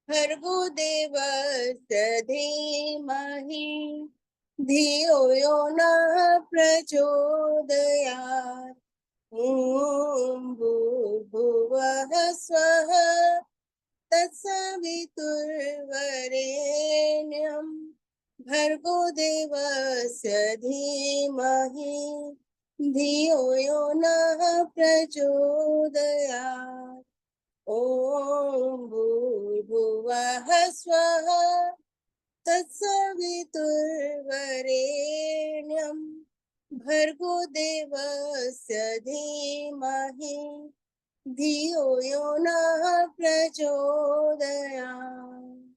भर्गो देवस्य धीमहि धियो यो नः प्रचोदयात्। ॐ भूर्भुवः स्वः तत्सवितुर्वरेण्यं भर्गो देवस्य धीमहि धियो यो नः प्रचोदयात्। ॐ भूर्भुवः स्वः तत्सवितुर्वरेण्यं भर्गो देवस्य धीमहि धियो यो नः प्रचोदयात्।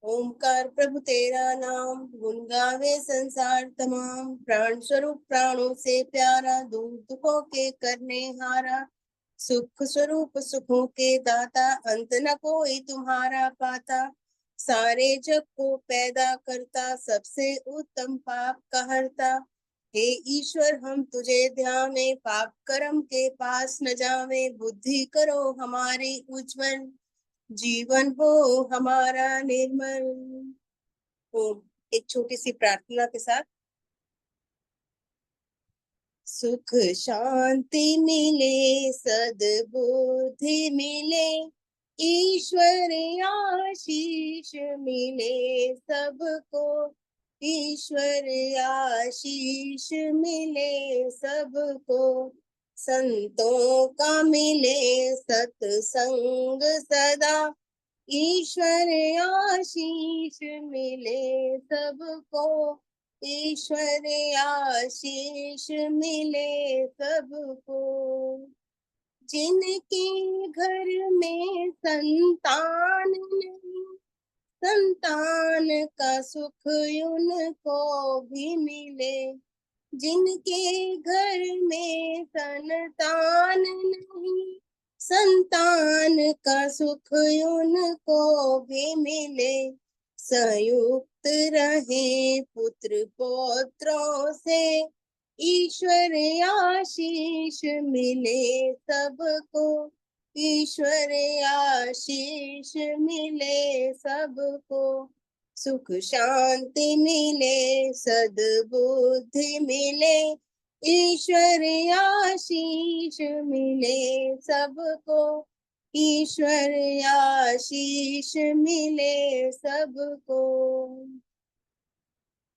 ओमकार प्रभु तेरा नाम, गुण गावे संसार तमाम। प्राण स्वरूप प्राणों से प्यारा, दूर दुखों के करने हारा। सुख स्वरूप सुखों के दाता, अंत न कोई तुम्हारा पाता। सारे जग को पैदा करता, सबसे उत्तम पाप का हरता। हे ईश्वर हम तुझे ध्यावे, पाप कर्म के पास न जावे। बुद्धि करो हमारी उज्जवल, जीवन हो हमारा निर्मल। ओम। एक छोटी सी प्रार्थना के साथ। सुख शांति मिले, सद्बुद्धि मिले, ईश्वर आशीष मिले सबको। ईश्वर आशीष मिले सबको। संतों का मिले सत्संग सदा, ईश्वर आशीष मिले सबको। ईश्वर आशीष मिले सबको। जिनके घर में संतान नहीं, संतान का सुख उनको भी मिले। जिनके घर में संतान नहीं, संतान का सुख उनको भी मिले। संयुक्त रहे पुत्र पौत्रों से, ईश्वर आशीष मिले सबको। ईश्वर आशीष मिले सबको। सुख शांति मिले, सद्बुद्धि मिले, ईश्वर आशीष मिले सबको। ईश्वर आशीष मिले सबको।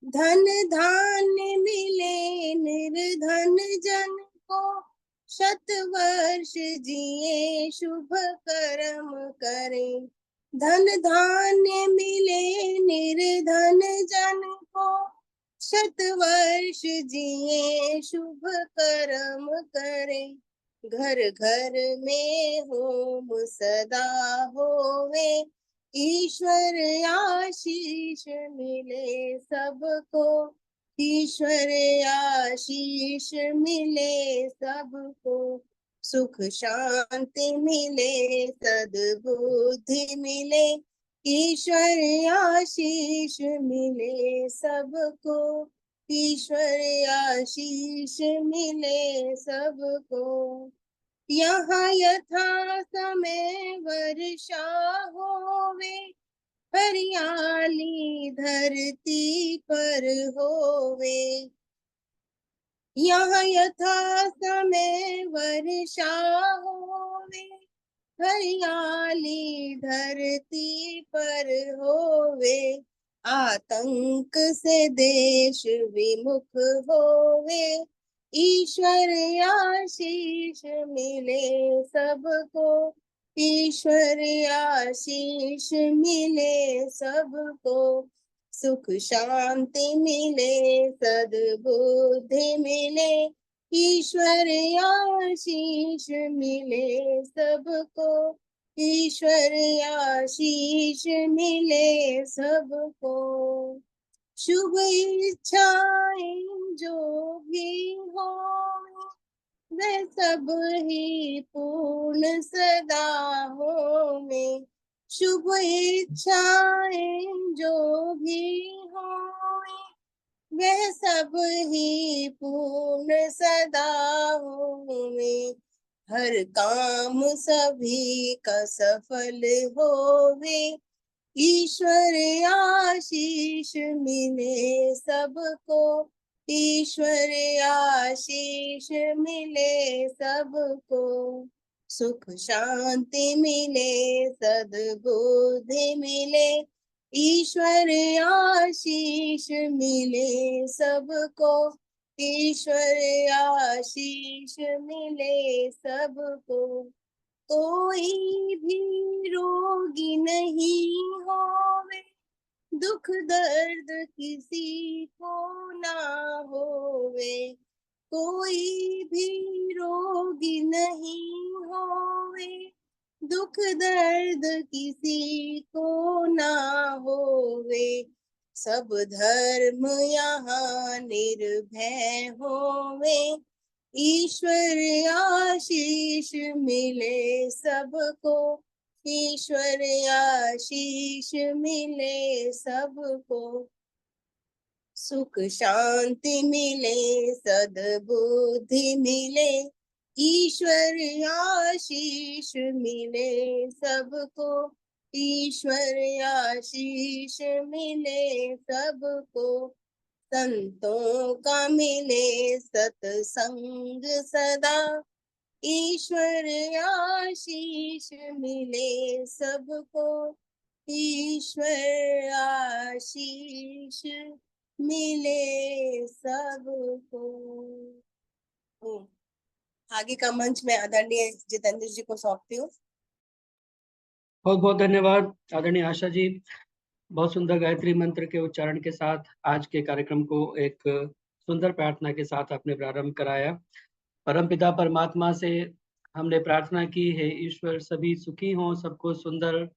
धन धान्य मिले निर्धन जन को, शत वर्ष जिए शुभ कर्म करें। धन धान्य मिले निर्धन जन को, शत वर्ष जिए शुभ कर्म करें। घर घर में होम सदा होवे, ईश्वर आशीष मिले सबको। ईश्वर आशीष मिले सबको। सुख शांति मिले, सद्बुद्धि मिले, ईश्वर आशीष मिले सबको। ईश्वर आशीष मिले सबको। यहाँ यथा समय वर्षा होवे, हरियाली धरती पर होवे। यहाँ यथा समय वर्षा होवे, हरियाली धरती पर होवे। आतंक से देश विमुख होवे, ईश्वर आशीष मिले सबको। ईश्वर आशीष मिले सबको। सुख शांति मिले, सद्बुद्धि मिले, ईश्वर आशीष मिले सबको। ईश्वर आशीष मिले सबको। शुभ इच्छाएं जो भी हो, वे सब ही पूर्ण सदा हो में। शुभ इच्छाएं जो भी हो, वह सब ही पूर्ण सदा हो में। हर काम सभी का सफल होवे, ईश्वर आशीष मिले सबको, ईश्वर आशीष मिले सबको। सुख शांति मिले, सद्बुद्धि मिले, ईश्वर आशीष मिले सबको, ईश्वर आशीष मिले सबको। कोई भी रोगी नहीं होवे, दुख दर्द किसी को ना होवे, कोई भी रोगी नहीं होवे, दुख दर्द किसी को ना होवे। सब धर्म यहाँ निर्भय होवे, ईश्वर आशीष मिले सबको, ईश्वर आशीष मिले सबको। सुख शांति मिले, सद्बुद्धि मिले, ईश्वर आशीष मिले सबको, ईश्वर आशीष मिले सबको। संतों का मिले सत्संग सदा, ईश्वर आशीष मिले सबको, ईश्वर आशीष मिले सबको। आगे का मंच मैं आदरणीय जितेंद्र जी को सौंपती हूँ। बहुत बहुत धन्यवाद आदरणीय आशा जी। बहुत सुंदर गायत्री मंत्र के उच्चारण के साथ आज के कार्यक्रम को एक सुंदर प्रार्थना के साथ आपने प्रारंभ कराया। परमपिता परमात्मा से हमने प्रार्थना की है, ईश्वर सभी सुखी हों, सबको सुंदर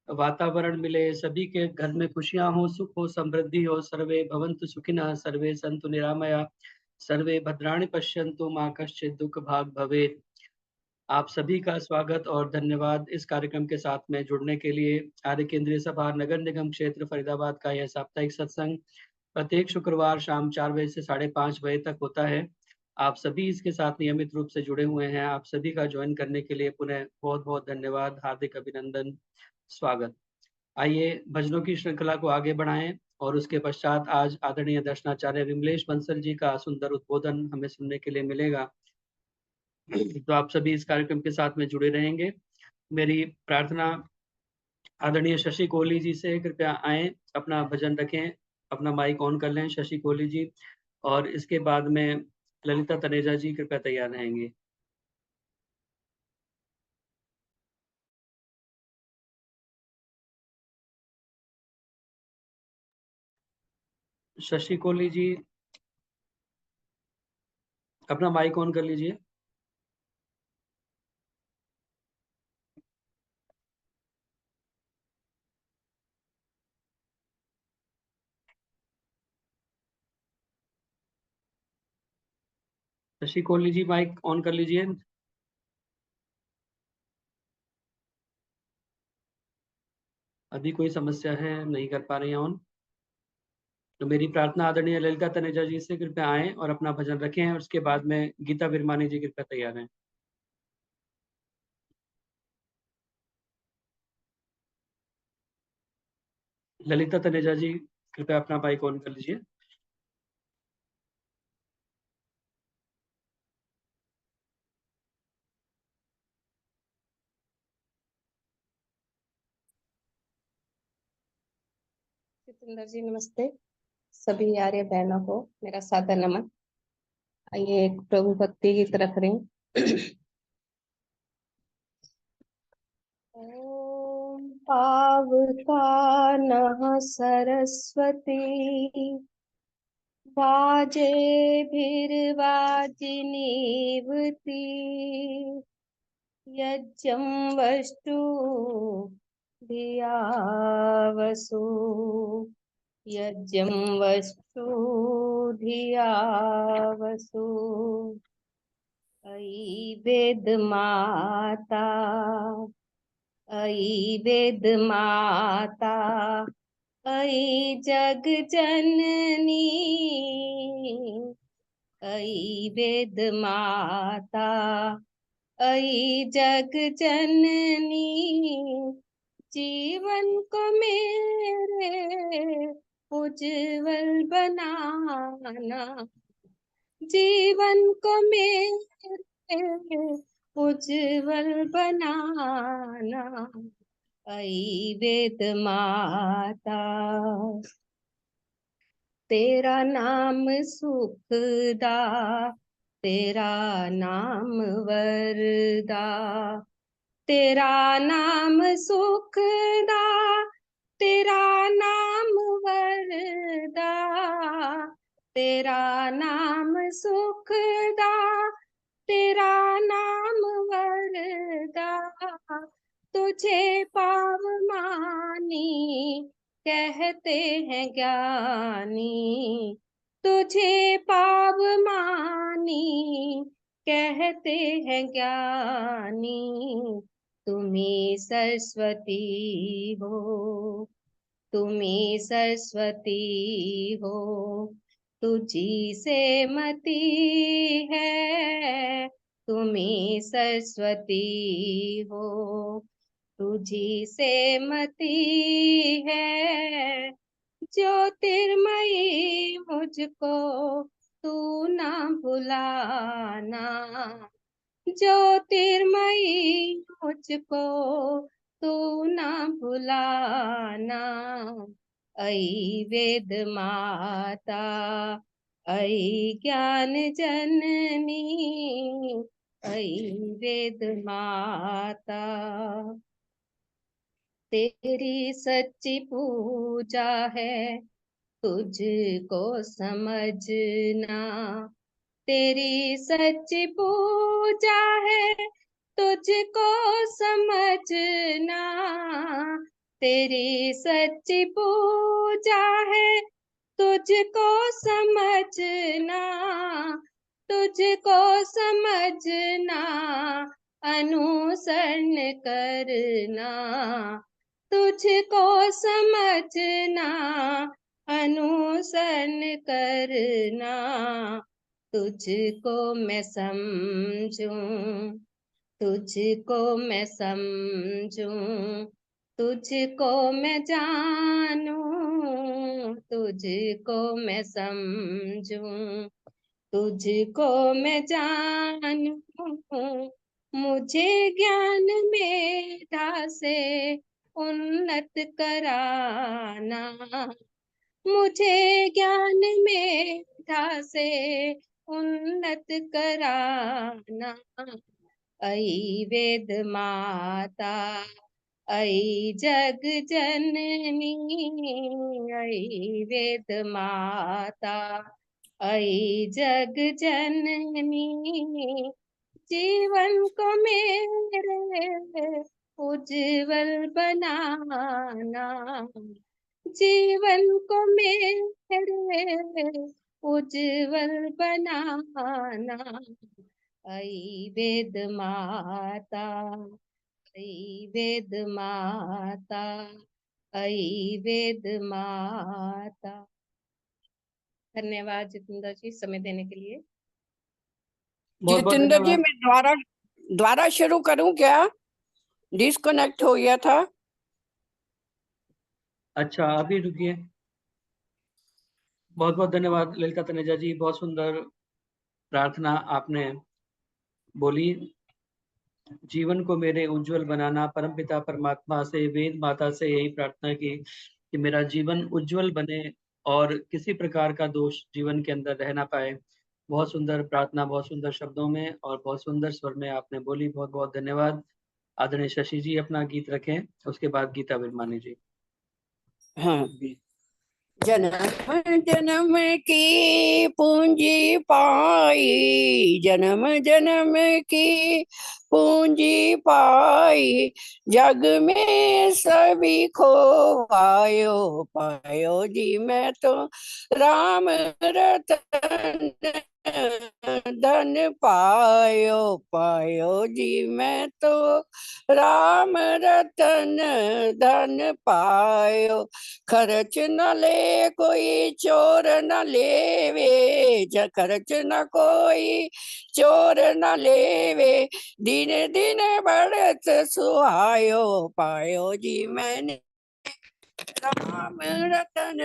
वातावरण मिले, सभी के घर में खुशियां हो, सुख हो, समृद्धि हो। सर्वे भवन्तु सुखिनः, सर्वे सन्तु निरामया, सर्वे भद्राणि पश्यन्तु, मा कश्चित् दुःख भाग् भवेत्। आप सभी का स्वागत और धन्यवाद इस कार्यक्रम के साथ में जुड़ने के लिए। आर्य केंद्रीय सभा नगर निगम क्षेत्र फरीदाबाद का यह साप्ताहिक सत्संग प्रत्येक शुक्रवार शाम 4 बजे से 5:30 बजे तक होता है। आप सभी इसके साथ नियमित रूप से जुड़े हुए हैं। आप सभी का ज्वाइन करने के लिए पुनः बहुत बहुत धन्यवाद, हार्दिक अभिनंदन, स्वागत। आइए भजनों की श्रृंखला को आगे बढ़ाएं और उसके पश्चात आज आदरणीय दर्शनाचार्य विमलेश बंसल जी का सुंदर उद्बोधन हमें सुनने के लिए मिलेगा। तो आप सभी इस कार्यक्रम के साथ में जुड़े रहेंगे। मेरी प्रार्थना आदरणीय शशि कोहली जी से, कृपया आए, अपना भजन रखें, अपना माइक ऑन कर लें शशि कोहली जी, और इसके बाद में ललिता तनेजा जी कृपया तैयार रहेंगे। शशि कोहली जी अपना माइक ऑन कर लीजिए। शशि कोहली जी माइक ऑन कर लीजिए। अभी कोई समस्या है, नहीं कर पा रही हैं ऑन। तो मेरी प्रार्थना आदरणीय ललिता तनेजा जी से, कृपया आएं और अपना भजन रखें, और उसके बाद में गीता विरमानी जी कृपया तैयार हैं। ललिता तनेजा जी कृपया अपना माइक ऑन कर लीजिए। जितेंद्र जी नमस्ते। सभी आर्य बहनों को मेरा सादर नमन। आइए एक प्रभु भक्ति गीत रख रही हूँ। ओम पावका नः सरस्वती, वाजे भिर्वाजिनीवती, यज्ञं वस्तु धिया वसु, यज्ञं वस्तु धिया वसु। अयि वेद माता, अयि वेद माता, अयि जग जननी, अयि वेद माता, ऐ जग जननी जीवन को मेरे उज्जवल बनाना, जीवन को मेरे उज्जवल बनाना। ऐ वेद माता तेरा नाम सुखदा, तेरा नाम वरदा, तेरा नाम सुखदा, तेरा नाम वरदा, तेरा नाम सुखदा, तेरा नाम वरदा। तुझे पाव मानी कहते हैं ज्ञानी, तुझे पाव मानी कहते हैं ज्ञानी। तुम्ही सरस्वती हो, तुम्ही सरस्वती हो, तुझी से मति है, तुम्ही सरस्वती हो, तुझी से मति है। ज्योतिर्मयी मुझको तू ना भुलाना, ज्योतिर्मयी मुझको तू ना भुलाना। ऐ वेद माता, ऐ ज्ञान जननी, ऐ वेद माता। तेरी सच्ची पूजा है तुझको समझना, तेरी सच्ची पूजा है तुझको समझना, तेरी सच्ची पूजा है तुझको समझना, तुझको समझना, अनुसरण करना, तुझको समझना, अनुसरण करना। तुझको मैं समझूं, तुझको मैं समझूं, तुझको मैं जानूं, तुझको मैं समझूं, तुझको मैं जानूं। मुझे ज्ञान मेधा से उन्नत कराना, मुझे ज्ञान मेधा से उन्नत कराना। ऐ वेद माता, ऐ जग जननी, ऐ वेद माता, ऐ जग जननी। जीवन को मेरे उज्जवल बनाना, जीवन को मेरे उज्जवल बनाना। ऐ वेद माता, ऐ वेद माता, ऐ वेद माता। धन्यवाद जितेंद्र जी समय देने के लिए। बहुत बहुत जितेंद्र जी धन्यवाद। मैं द्वारा शुरू करूं क्या? डिस्कनेक्ट हो गया था। अच्छा अभी रुकिए। बहुत बहुत धन्यवाद ललिता तनेजा जी, बहुत सुंदर प्रार्थना आपने बोली। जीवन को मेरे उज्जवल बनाना, परमपिता परमात्मा से, वेद माता से यही प्रार्थना की कि मेरा जीवन उज्जवल बने और किसी प्रकार का दोष जीवन के अंदर रह ना पाए। बहुत सुंदर प्रार्थना, बहुत सुंदर शब्दों में और बहुत सुंदर स्वर में आपने बोली। बहुत बहुत धन्यवाद। आदरणीय शशि जी अपना गीत रखें, उसके बाद गीता विरमानी जी। हाँ, जन्म जन्म की पूंजी पाई, जन्म जन्म की पूंजी पाई, जग में सभी खोवायो पायो जी मैं तो राम रतन धन पायो पायो जी मैं तो राम रतन धन पायो। खर्च न ले कोई चोर न लेवे, खर्च न कोई चोर न लेवे, दिन दिन बढ़त सुहायो पायो जी मैंने राम रतन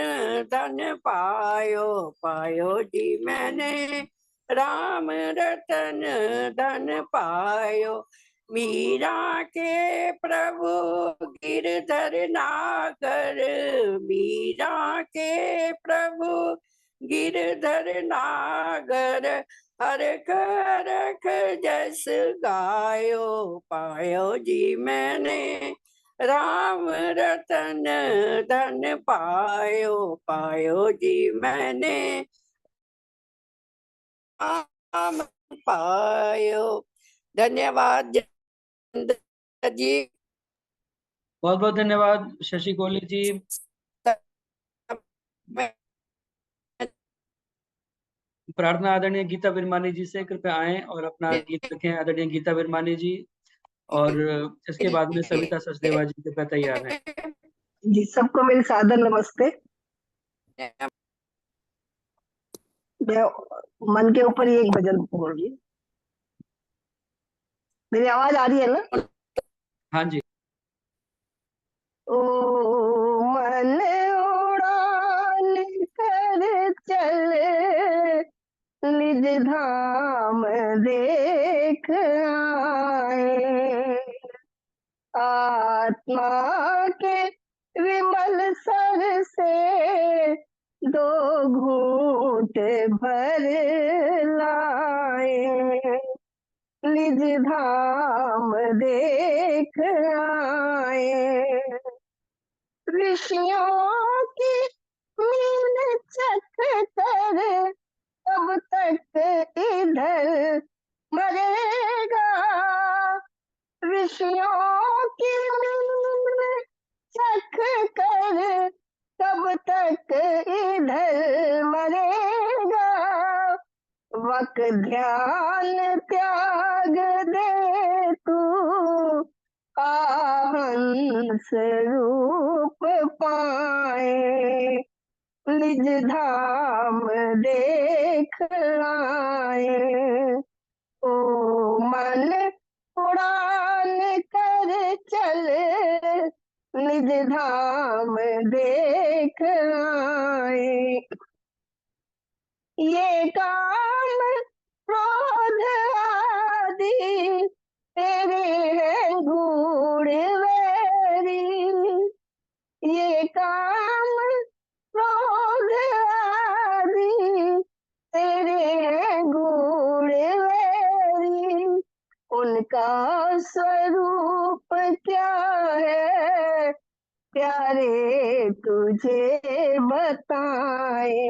धन पायो पायो जी मैंने राम रतन धन पायो मीरा के प्रभु गिरधर नागर मीरा के प्रभु गिरधर नागर हरख हरख जस गायो पायो जी मैंने राम रतन धन पायो पायो जी मैंने राम पायो। धन्यवाद जी। बहुत बहुत धन्यवाद शशि कोहली जी। प्रार्थना आदरणीय गीता विरमानी जी से, कृपया आएं और अपना गीत रखें आदरणीय गीता विरमानी जी। और इसके बाद में सविता सचदेवा जी कृपया तैयार हैं। जी, सबको मेरी सादर नमस्ते। मैं मन के ऊपर ही एक भजन बोल रही हूँ। मेरी आवाज आ रही है ना? हाँ जी। ओ मन उड़ान कर चले निज धाम देख आए आत्मा के विमल सर से दो घूंट भर लाए निज धाम देख आए ऋषियों की मीन चख कर तब तक इधर मरेगा ऋषियों की मीन चख कर तब तक इधर मरेगा वक ध्यान त्याग दे तू आहंस रूप पाए निज धाम देख आए ओ मन उड़ान कर चल निज धाम देख आए ये काम क्रोध आदि तेरे हैं गूढ़ वैरी ये काम क्रोध आदि तेरे हैं गूढ़ वैरी उनका स्वरूप क्या है प्यारे तुझे बताए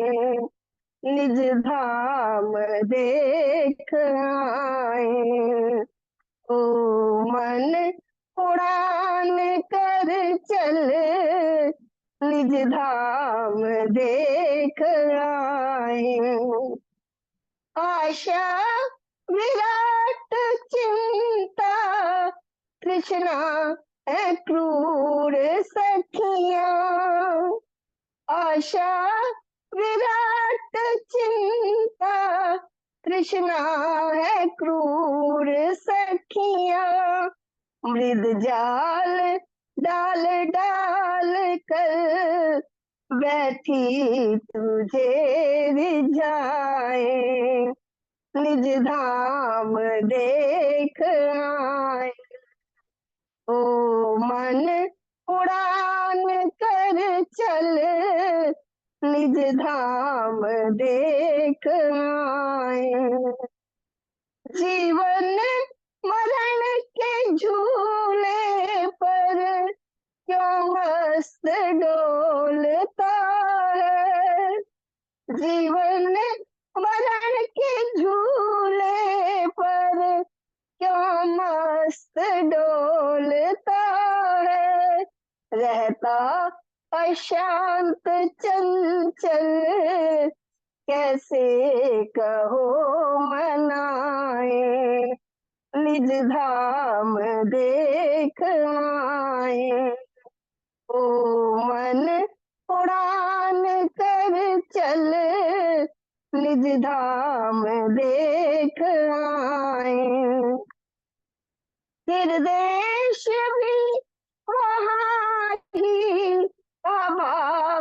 निज धाम देख आए ओ मन उड़ान कर चल निज धाम देख आए आशा विराट चिंता कृष्णा है क्रूर सखियां आशा विराट चिंता कृष्णा है क्रूर सखियां मृद जाल डाल डाल कर बैठी तुझे रिझाए निज धाम देख आए ओ मन उड़ान कर चल निज धाम देख आए जीवन मरण के झूले पर क्यों मस्त डोलता है जीवन मरण के झूले पर क्यों मस्त डोलता है रहता अशांत चंचल कैसे कहो मनाए निज धाम देख आए ओ मन उड़ान कर चल निज धाम देख आए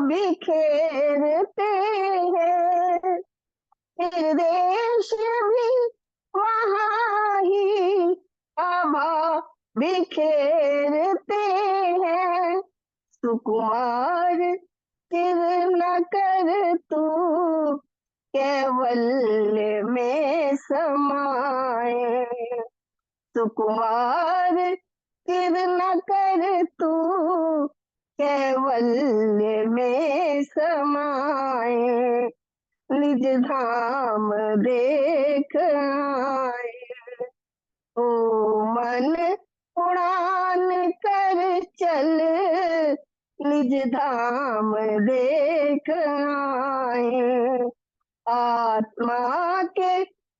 बिखेरते हैं, फिर देश भी वहाँ ही आभा बिखेरते हैं। सुकुमार फिर न कर तू कैवल्य में समाए, सुकुमार फिर न कर तू कैवल्य में समाए, निज धाम देख आए। ओ मन उड़ान कर चल, निज धाम देख आए। आत्मा के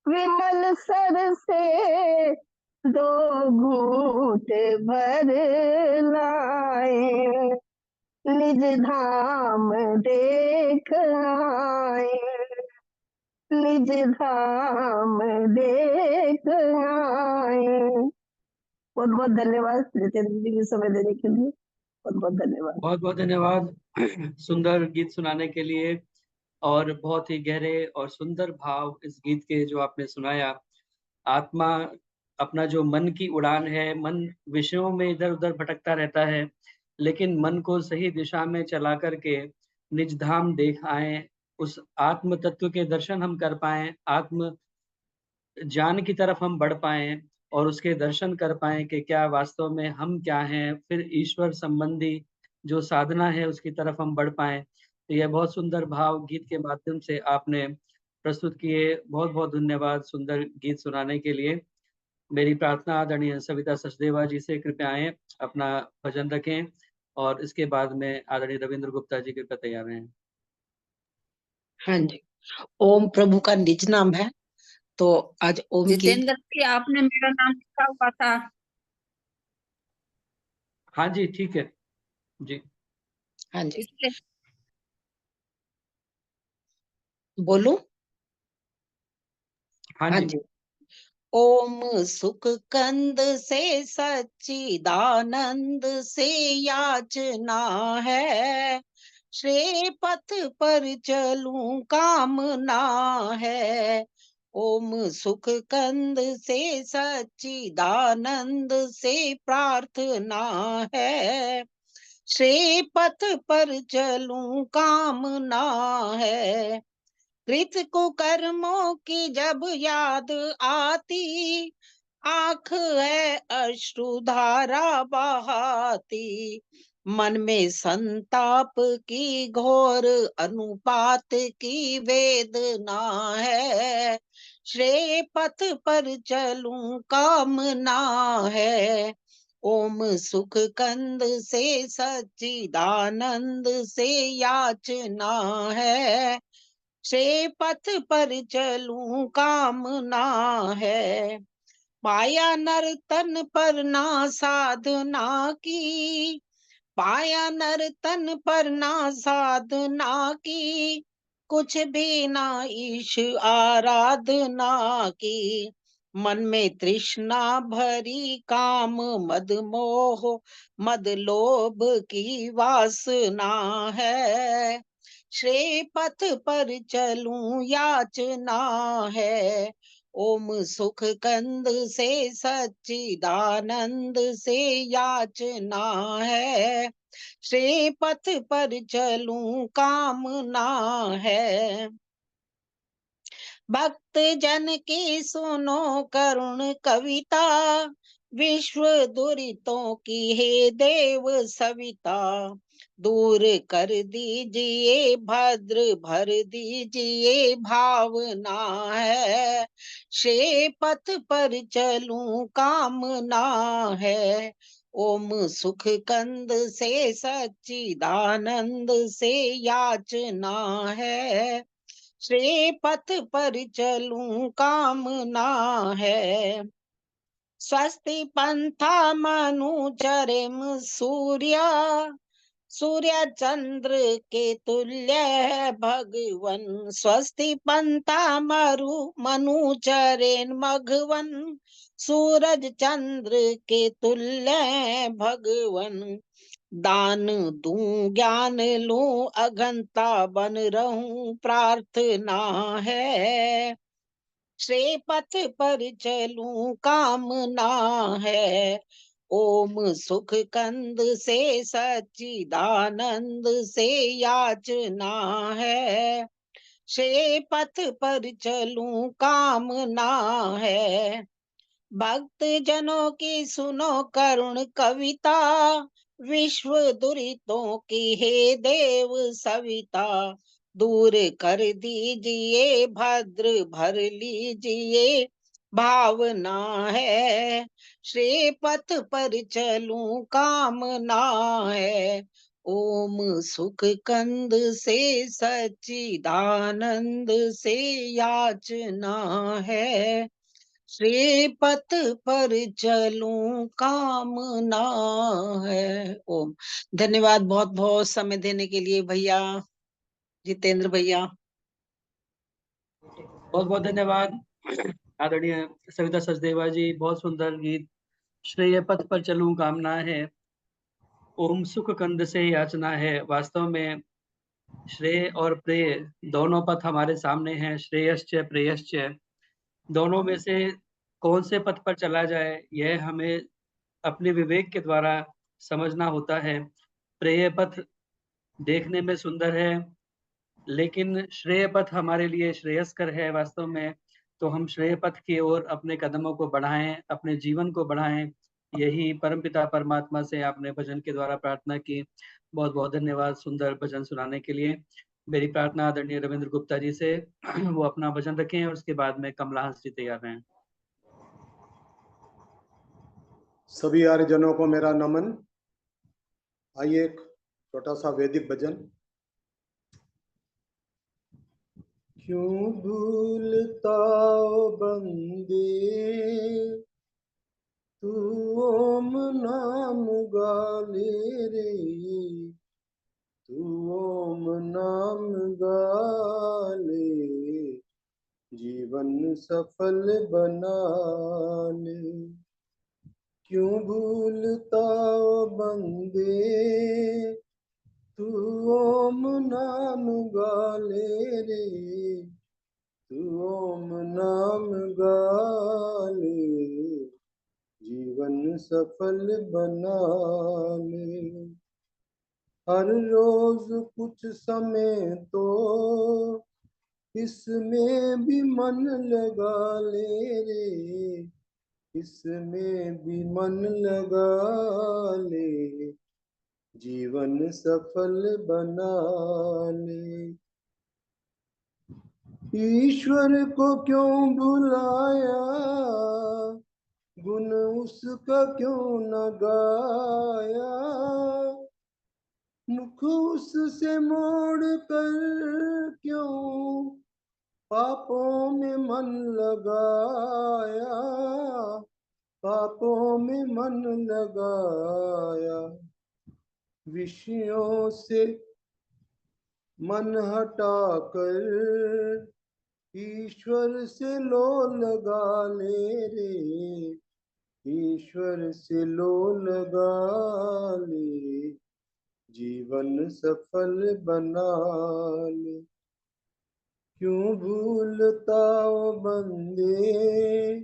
विमल सर से दो घूंट भर लाए, निज धाम देख आए, निज धाम देख आए। बहुत बहुत धन्यवाद जितेंद्र जी के समय देने के लिए, बहुत बहुत धन्यवाद। बहुत बहुत धन्यवाद सुंदर गीत सुनाने के लिए, और बहुत ही गहरे और सुंदर भाव इस गीत के जो आपने सुनाया। आत्मा, अपना जो मन की उड़ान है, मन विषयों में इधर उधर भटकता रहता है, लेकिन मन को सही दिशा में चला करके निज धाम देख आए, उस आत्म तत्व के दर्शन हम कर पाए, आत्म ज्ञान की तरफ हम बढ़ पाए और उसके दर्शन कर पाए कि क्या वास्तव में हम क्या हैं, फिर ईश्वर संबंधी जो साधना है उसकी तरफ हम बढ़ पाए। तो यह बहुत सुंदर भाव गीत के माध्यम से आपने प्रस्तुत किए। बहुत बहुत धन्यवाद सुंदर गीत सुनाने के लिए। मेरी प्रार्थना आदरणीय सविता सचदेवा जी से, कृपया आए, अपना भजन रखें, और इसके बाद में आदरणीय रविंद्र गुप्ता जी कृपया तैयार हैं। हाँ जी, ओम प्रभु का निज नाम है, तो आज ओम की। जितेंद्र जी, आपने मेरा नाम लिखा हुआ था। हाँ जी, ठीक है जी। हाँ जी, इसलिए बोलूं? हाँ हाँ जी। जी। ओम सुख कंद से सच्चिदानंद से याचना है, श्रेय पथ पर चलूं कामना है। ओम सुख कंद से सच्चिदानंद से प्रार्थना है, श्रेय पथ पर चलूं कामना है। कृत कुकर्मों की जब याद आती, आंख है अश्रुधारा बहाती। मन में संताप की घोर अनुपात की वेदना है, श्रेय पथ पर चलूं कामना है। ओम सुख कंद से सच्चिदानंद से याचना है, श्रेय पथ पर चलूं कामना है। पाया नर तन पर ना साधना की, पाया नर तन पर ना साधना की, कुछ भी ना ईश आराधना की। मन में तृष्णा भरी काम मद मोह मद लोभ की वासना है, श्रेय पथ पर चलूं याचना है। ओम सुख कंद से सच्चिदानंद से याचना है, श्रेय पथ पर चलूं कामना है। भक्त जन की सुनो करुण कविता, विश्व दुरितों की हे देव सविता। दूर कर दीजिए भद्र भर दीजिए भावना है, श्रेय पथ पर चलूं कामना है। ओम सुख कंद से सच्चिदानंद से याचना है, श्रेय पथ पर चलूं कामना है। स्वस्ति पंथा मनुचरिम सूर्य, सूर्य चंद्र के तुल्य है भगवन। स्वस्ति पंथा मनुचरेन मघवन, सूरज चंद्र के तुल्य भगवन, दान दूं ज्ञान लूं अगंता बन रहूं प्रार्थना है। श्रेय पथ पर चलूं कामना है, ओम सुख कंद से सच्चिदानंद से याचना है। श्रेय पथ पर चलूं कामना है, भक्त जनों की सुनो करुण कविता, विश्व दुरितों की हे देव सविता, दूर कर दीजिए भद्र भर लीजिए भावना है। श्रेय पथ पर चलूं कामना है, ओम सुख कंद से सच्चिदानंद से याचना है। श्री पथ पर चलूं कामना है। ओम। धन्यवाद बहुत बहुत समय देने के लिए भैया, जितेंद्र भैया। बहुत बहुत धन्यवाद आदरणीय सविता सचदेवा जी। बहुत सुंदर गीत। श्रेय पथ पर चलूं कामना है, ओम सुख कंद से याचना है। वास्तव में श्रेय और प्रेय दोनों पथ हमारे सामने हैं, श्रेयश्च प्रेयश्च। दोनों में से कौन से पथ पर चला जाए, यह हमें अपने विवेक के द्वारा समझना होता है। प्रेय पथ देखने में सुंदर है, लेकिन श्रेय पथ हमारे लिए श्रेयस्कर है वास्तव में। तो हम श्रेय पथ की ओर अपने कदमों को बढ़ाएं, अपने जीवन को बढ़ाएं। यही परमपिता परमात्मा से आपने भजन के द्वारा प्रार्थना की। बहुत बहुत धन्यवाद सुंदर भजन सुनाने के लिए। मेरी प्रार्थना आदरणीय रविंद्र गुप्ता जी से वो अपना भजन रखें और उसके बाद में कमलाहंस जी तैयार हैं। सभी आर्यजनों को मेरा नमन। आइए एक छोटा सा वैदिक भजन। क्यों भूलता ओ बंदे तू ओम नाम गाले रे, तू ओम नाम गाले जीवन सफल बना ले। क्यों भूलता ओ बंदे तू ओम नाम गाले रे, तू ओम नाम गाले जीवन सफल बना ले। हर रोज कुछ समय तो इसमें भी मन लगा ले रे, इसमें भी मन लगा ले जीवन सफल बना ले। ईश्वर को क्यों भुलाया, गुण उसका क्यों न गाया, मुख उससे मोड़ कर क्यों पापों में मन लगाया, पापों में मन लगाया। विषयों से मन हटा कर ईश्वर से लो लगा ले रे, ईश्वर से लो लगा ले जीवन सफल बना ले। क्यों भूलता ओ बंदे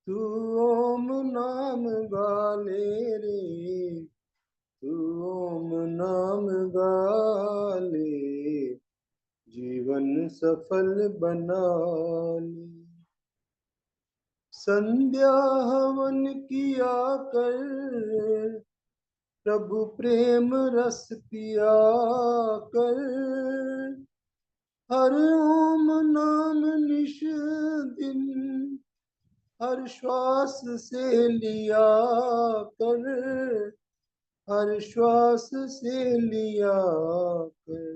तू ओम नाम गा ले रे, तू ओम नाम गा ले जीवन सफल बना ले। संध्या हवन किया कर प्रभु प्रेम रस पिया कर, हर ओम नाम निश दिन हर श्वास से लिया कर, हर श्वास से लिया कर।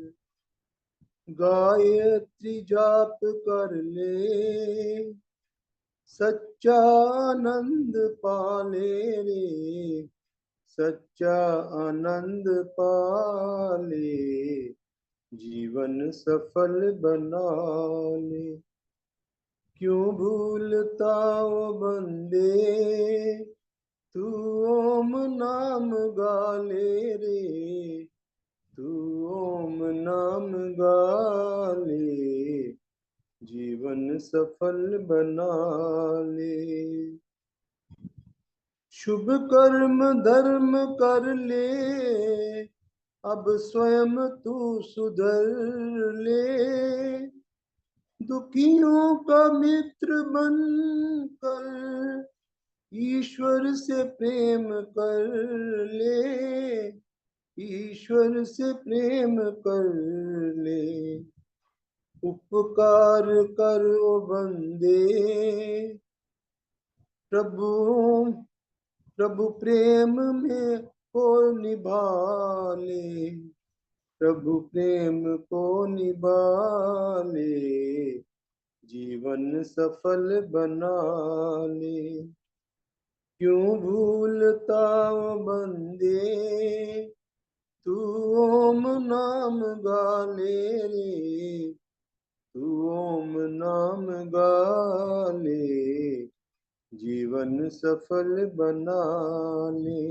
गायत्री जाप कर ले सच्चा आनंद पाले रे, सच्चा आनंद पाले जीवन सफल बना ले। क्यों भूलता ओ बंदे तू ओम नाम गा ले रे, तू ओम नाम गा ले, जीवन सफल बना ले। शुभ कर्म धर्म कर ले, अब स्वयं तू सुधर ले, दुखियों का मित्र बन कर ईश्वर से प्रेम कर ले, ईश्वर से प्रेम कर ले। उपकार कर ओ बंदे, प्रभु प्रभु प्रेम में को निभा ले, प्रभु प्रेम को निभा ले, जीवन सफल बना ले। क्यों भूलता ओ बंदे तू ओम नाम गा ले रे, तू ओम नाम गा ले, जीवन सफल बना ले।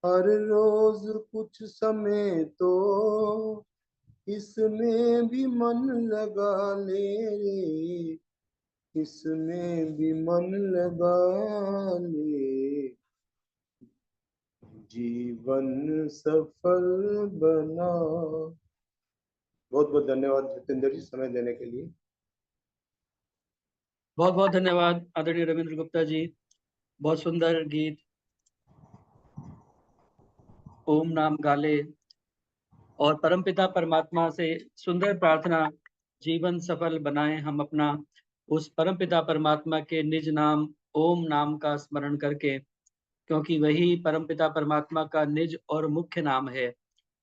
हर रोज कुछ समय तो इसमें भी मन लगा ले रे, इसमें भी मन लगा ले, जीवन सफल बना। बहुत बहुत धन्यवाद जितेंद्र जी समय देने के लिए। बहुत बहुत धन्यवाद आदरणीय रविंद्र गुप्ता जी, बहुत सुंदर गीत ओम नाम गाले और परमपिता परमात्मा से सुंदर प्रार्थना, जीवन सफल बनाएं हम अपना उस परमपिता परमात्मा के निज नाम ओम नाम का स्मरण करके, क्योंकि वही परमपिता परमात्मा का निज और मुख्य नाम है।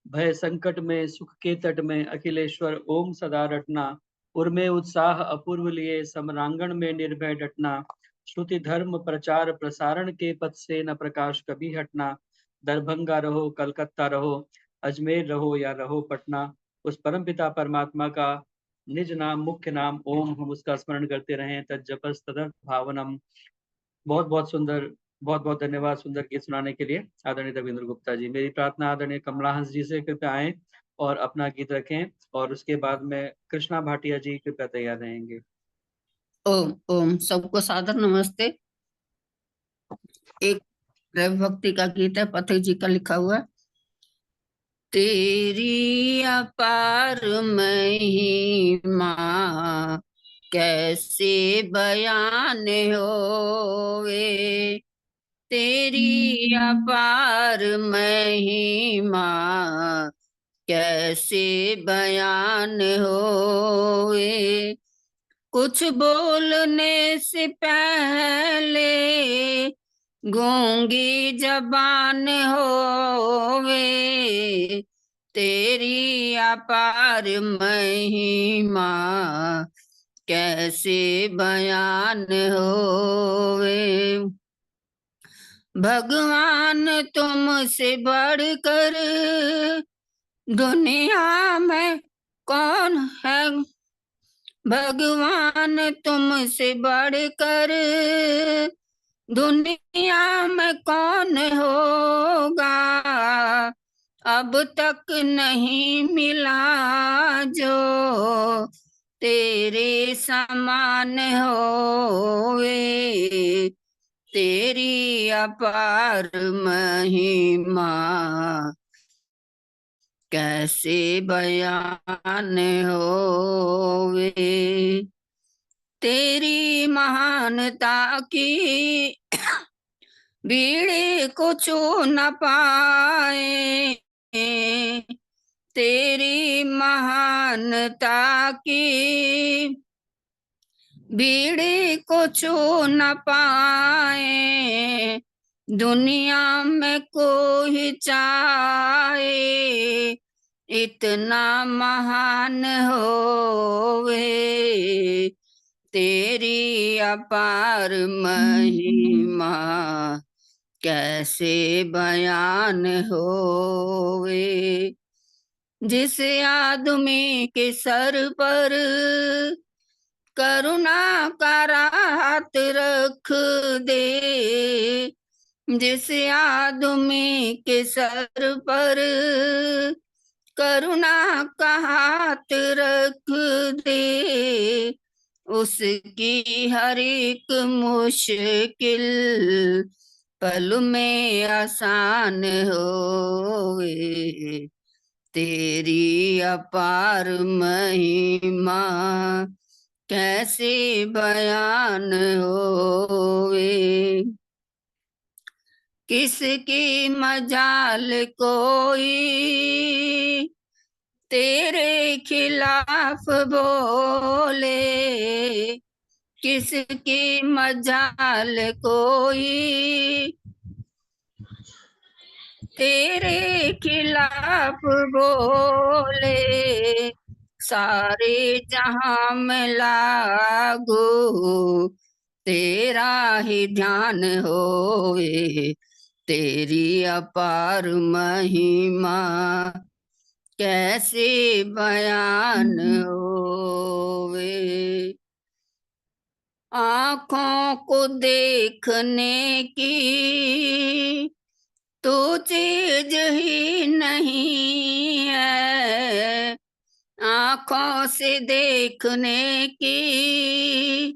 भय संकट में सुख के तट में अखिलेश्वर ओम सदा रटना, उर्मे उत्साह अपूर्व लिए समरांगण में निर्भय डटना, श्रुति धर्म प्रचार प्रसारण के पथ से न प्रकाश कभी हटना, दरभंगा रहो कलकत्ता रहो अजमेर रहो या रहो पटना, उस परमपिता परमात्मा का निज नाम मुख्य नाम ओम हम उसका स्मरण करते रहें, तज्जपस तदर्थ भावनम। बहुत बहुत सुंदर, बहुत बहुत धन्यवाद सुंदर गीत सुनाने के लिए आदरणीय रविंद्र गुप्ता जी। मेरी प्रार्थना आदरणीय कमला हंस जी से कृपया आए और अपना गीत रखें, और उसके बाद में कृष्णा भाटिया जी कृपया तैयार रहेंगे। ओम ओम सबको सादर नमस्ते। एक प्रेम भक्ति का गीत है, पथिक जी का लिखा हुआ। तेरी अपार महिमा कैसे बयान होवे, तेरी अपार महिमा कैसे बयान होवे, कुछ बोलने से पहले गूंगी जबान होवे, तेरी अपार महिमा कैसे बयान होवे। भगवान तुमसे बढ़कर दुनिया में कौन है, भगवान तुमसे बढ़कर दुनिया में कौन होगा, अब तक नहीं मिला जो तेरे समान होवे, तेरी अपार महिमा कैसे बयान होवे, तेरी महानता की भीड़ कुछ न पाए, तेरी महानता की भीड़ कुछ न पाए, दुनिया में कोई चाहे इतना महान होवे, तेरी अपार महिमा कैसे बयान होवे, जिस आदमी के सर पर करुणा का रात रख दे जिस आदमी के सर पर, करुणा का हाथ रख दे उसकी हर एक मुश्किल पल में आसान होवे। तेरी अपार महिमा कैसे बयान होवे। किसकी मजाल कोई तेरे खिलाफ बोले, किसकी मजाल कोई तेरे खिलाफ बोले। सारे जहां में लागू तेरा ही ध्यान होवे। तेरी अपार महिमा कैसे बयान होवे। आँखों को देखने की तो चीज ही नहीं है, आँखों से देखने की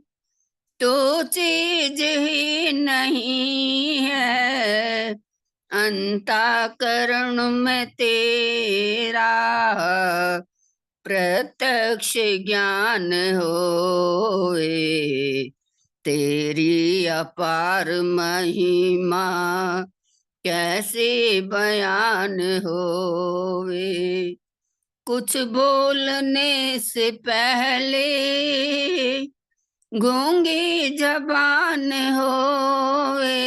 तो चीज ही नहीं है। अंतःकरण में तेरा प्रत्यक्ष ज्ञान होवे। तेरी अपार महिमा कैसे बयान होवे। कुछ बोलने से पहले गूंगी जबान होवे।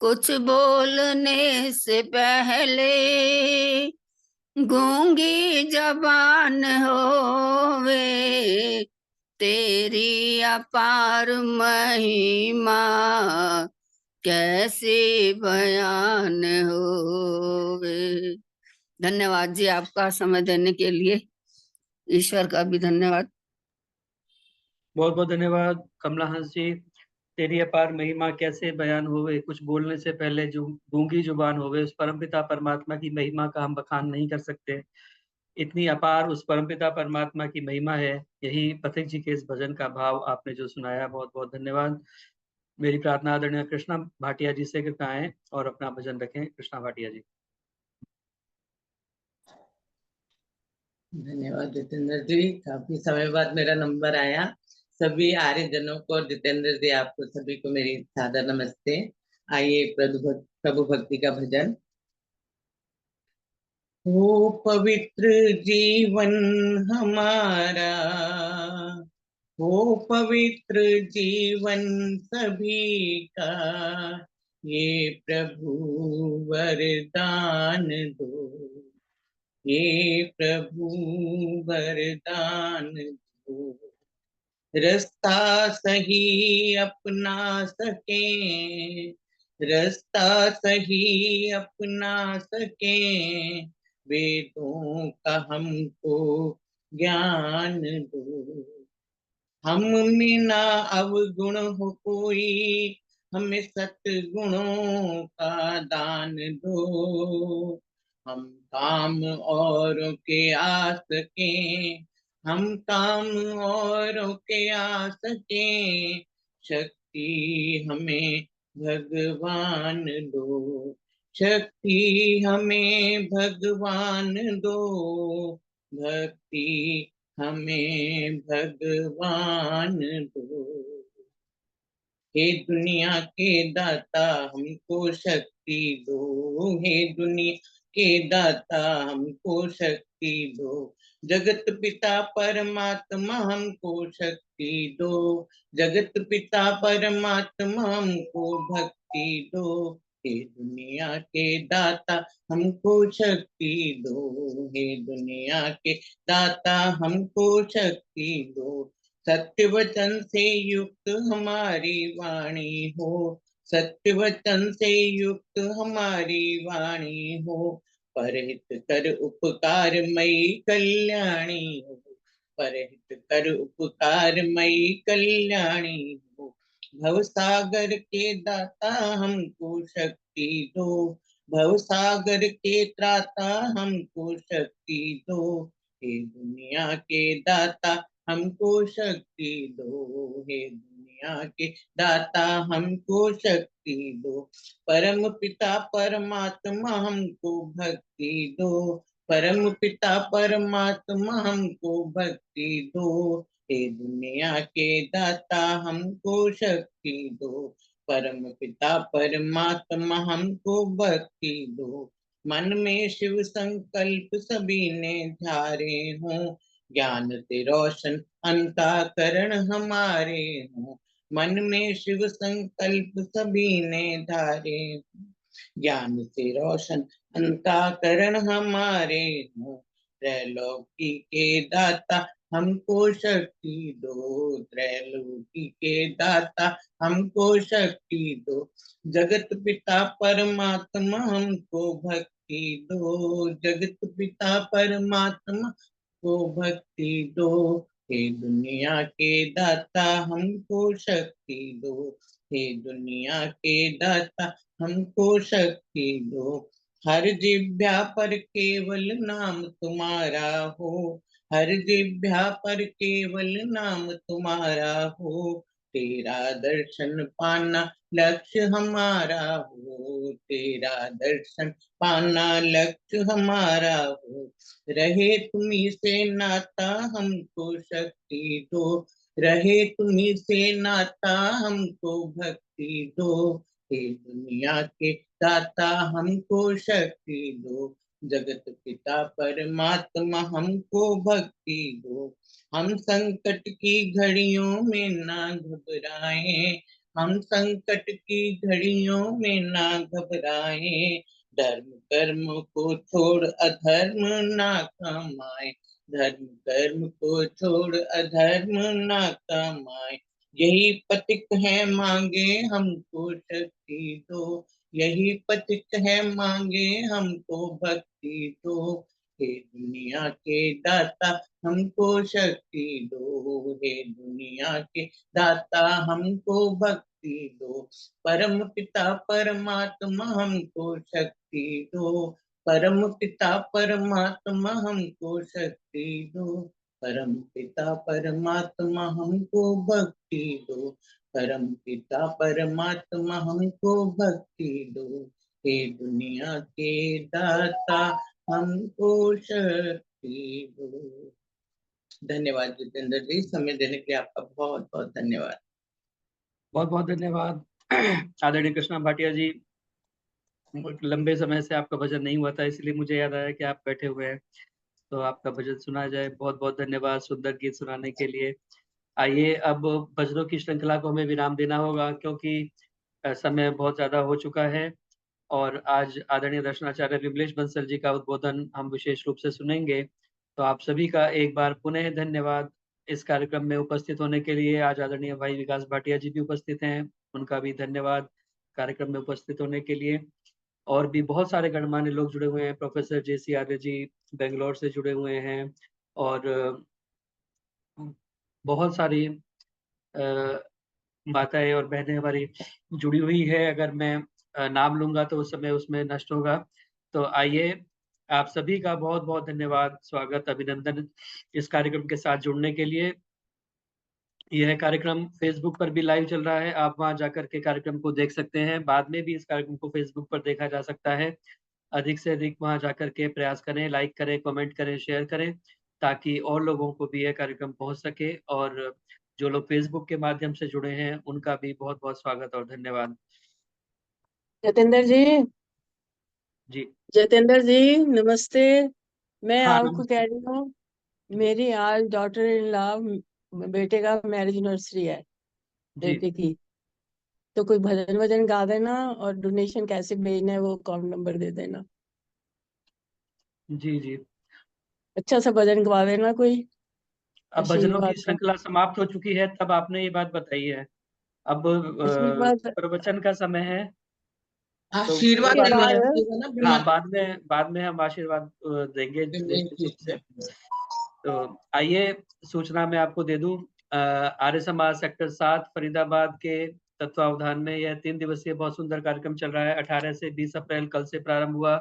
कुछ बोलने से पहले गूंगी जबान होवे। तेरी अपार महिमा कैसे बयान होवे। धन्यवाद जी, आपका समय देने के लिए ईश्वर का भी धन्यवाद। बहुत बहुत धन्यवाद कमला हंस जी। तेरी अपार महिमा कैसे बयान होवे, कुछ बोलने से पहले जो गूंगी जुबान होवे। उस परमपिता परमात्मा की महिमा का हम बखान नहीं कर सकते, इतनी अपार उस परमपिता परमात्मा की महिमा है। यही पथिक जी के इस भजन का भाव आपने जो सुनाया, बहुत बहुत धन्यवाद। मेरी प्रार्थना आदरणीय कृष्णा भाटिया जी से कृपाएं और अपना भजन रखें। कृष्णा भाटिया जी। धन्यवाद जितेंद्र जी, काफी समय बाद मेरा नंबर आया। सभी आर्यजनों को और जितेंद्र जी आपको सभी को मेरी सादर नमस्ते। आइए प्रभु भक्ति का भजन। ओ पवित्र जीवन हमारा, ओ पवित्र जीवन सभी का, ये प्रभु वरदान दो, ये प्रभु वरदान दो। रास्ता सही अपना सके, रास्ता सही अपना सके, वेदों का हमको ज्ञान दो। हम में ना अवगुण हो कोई, हमें सतगुणों का दान दो। हम काम औरों के आ सके, हम काम औरों के आ सके, शक्ति हमें भगवान दो, शक्ति हमें भगवान दो, भक्ति हमें भगवान दो। हे दुनिया के दाता हमको शक्ति दो, हे दुनिया के दाता हमको शक्ति दो। जगत पिता परमात्मा हमको शक्ति दो, जगत पिता परमात्मा हमको भक्ति दो। हे दुनिया के दाता हमको शक्ति दो, हे दुनिया के दाता हमको शक्ति दो। सत्य वचन से युक्त हमारी वाणी हो, सत्य वचन से युक्त हमारी वाणी हो, परहित कर उपकारमयी कल्याणी हो, परहित कर उपकार मई कल्याणी हो। भवसागर के दाता हमको शक्ति दो, भवसागर के त्राता हमको शक्ति दो। हे दुनिया के दाता हमको शक्ति दो, हे दुनिया के दाता हमको शक्ति दो। परम पिता परमात्मा हमको भक्ति दो, परम पिता परमात्मा हमको भक्ति दो। हे दुनिया के दाता हमको शक्ति दो, परम पिता परमात्मा हमको भक्ति दो। मन में शिव संकल्प सभी ने धारे हों, ज्ञान से रोशन अंतःकरण हमारे हों। मन में शिव संकल्प सभी ने धारे हों, ज्ञान से रोशन अंतःकरण हमारे हों। त्रैलोकी के दाता हमको शक्ति दो, त्रैलोकी के दाता हमको शक्ति दो। जगत पिता परमात्मा हमको भक्ति दो, जगत पिता परमात्मा को भक्ति दो। हे दुनिया के दाता हमको शक्ति दो, हे दुनिया के दाता हमको शक्ति दो। हर जिभ्या पर केवल नाम तुम्हारा हो, हर जिभ्या पर केवल नाम तुम्हारा हो। तेरा दर्शन पाना लक्ष्य हमारा हो, तेरा दर्शन पाना लक्ष्य हमारा हो। रहे तुम्ही से नाता हमको शक्ति दो, रहे तुम्ही से नाता हमको भक्ति दो। हे दुनिया के दाता हमको शक्ति दो, जगत पिता परमात्मा हमको भक्ति दो। हम संकट की घड़ियों में ना घबराएं, हम संकट की घड़ियों में ना घबराएं। धर्म कर्म को छोड़ अधर्म ना कमाए, धर्म कर्म को छोड़ अधर्म ना कमाए। यही पथिक है मांगे हमको शक्ति दो, यही पथिक है मांगे हमको भक्ति दो। हे दुनिया के दाता हमको शक्ति दो, हे दुनिया के दाता हमको भक्ति दो। परम पिता परमात्मा हमको शक्ति दो, परम पिता परमात्मा हमको शक्ति दो। परम पिता परमात्मा हमको भक्ति दो, परम पिता परमात्मा हमको भक्ति दो। हे दुनिया के दाता हमको शक्ति दो। धन्यवाद जितेंद्र जी, समय देने के लिए आपका बहुत बहुत धन्यवाद। बहुत बहुत धन्यवाद आदरणीय कृष्णा भाटिया जी। लंबे समय से आपका भजन नहीं हुआ था, इसलिए मुझे याद आया कि आप बैठे हुए हैं, तो आपका भजन सुना जाए। बहुत बहुत धन्यवाद सुंदर गीत सुनाने के लिए। आइए अब भजनों की श्रृंखला को हमें विराम देना होगा, क्योंकि समय बहुत ज्यादा हो चुका है और आज आदरणीय दर्शनाचार्य विमलेश बंसल जी का उद्बोधन हम विशेष रूप से सुनेंगे। तो आप सभी का एक बार पुनः धन्यवाद इस कार्यक्रम में उपस्थित होने के लिए। आज आदरणीय भाई विकास भाटिया जी भी उपस्थित हैं, उनका भी धन्यवाद कार्यक्रम में उपस्थित होने के लिए। और भी बहुत सारे गणमान्य लोग जुड़े हुए हैं, प्रोफेसर JC आर्य जी बेंगलोर से जुड़े हुए हैं, और बहुत सारी माताएं और बहनें हमारी जुड़ी हुई है। अगर मैं नाम लूंगा तो उस समय उसमें नष्ट होगा। तो आइए, आप सभी का बहुत बहुत धन्यवाद, स्वागत, अभिनंदन इस कार्यक्रम के साथ जुड़ने के लिए। यह कार्यक्रम फेसबुक पर भी लाइव चल रहा है, आप वहां जाकर के कार्यक्रम को देख सकते हैं। बाद में भी इस कार्यक्रम को फेसबुक पर देखा जा सकता है। अधिक से अधिक वहां जाकर के प्रयास करें, लाइक करें, कमेंट करें, शेयर करें, ताकि और लोगों को भी यह कार्यक्रम पहुंच सके। और जो लोग फेसबुक के माध्यम से जुड़े हैं उनका भी बहुत बहुत स्वागत और धन्यवाद। जतेंद्र जी जतेंद्र जी नमस्ते। मैं हाँ, आपको नमस्ते। कह रही हूँ, मेरी आज डॉटर इन लॉ बेटे का मैरिज एनिवर्सरी है जी बेटे की, तो कोई भजन वजन गा देना और डोनेशन कैसे भेजना है वो अकाउंट नंबर दे देना। जी जी। अच्छा सा भजन गवा देना कोई अब भजनों की आशीर्वाद का। श्रृंखला समाप्त हो चुकी है, तब आपने ये बात बताई है। अब आशीर्वाद प्रवचन का समय है, तो उसके आशीर्वाद के बाद देने बाद जाती है ना ब्रह्मा हाँ, बाद में हम आशीर्वाद देंगे जी। निश्चित रूप से। तो आइए सूचना मैं आपको दे दूं, आर्य समाज सेक्टर 7 फरीदाबाद के तत्वावधान में यह 3 दिवसीय बहुत सुंदर कार्यक्रम चल रहा है। 18 से 20 अप्रैल कल से प्रारंभ हुआ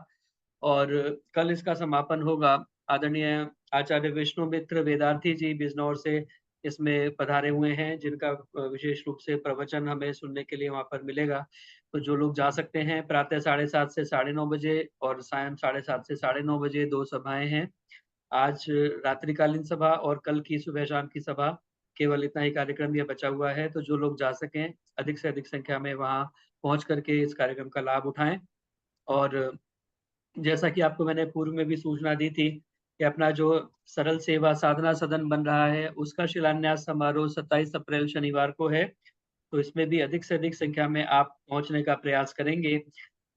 और कल इसका समापन होगा। आदरणीय आचार्य विष्णु मित्र वेदार्थी जी बिजनौर से इसमें पधारे हुए हैं, जिनका विशेष रूप से प्रवचन हमें सुनने के लिए वहां पर मिलेगा। तो जो लोग जा सकते हैं, प्रातः 7:30 से 9:30 बजे और सायं 7:30 से 9:30 बजे 2 सभाएं हैं। आज रात्रिकालीन सभा और कल की सुबह शाम की सभा, केवल इतना ही कार्यक्रम यह बचा हुआ है। तो जो लोग जा सकें अधिक से अधिक संख्या में वहां पहुंच करके इस कार्यक्रम का लाभ उठाएं। और जैसा कि आपको मैंने पूर्व में भी सूचना दी थी कि अपना जो सरल सेवा साधना सदन बन रहा है, उसका शिलान्यास समारोह 27 अप्रैल शनिवार को है। तो इसमें भी अधिक से अधिक संख्या में आप पहुंचने का प्रयास करेंगे।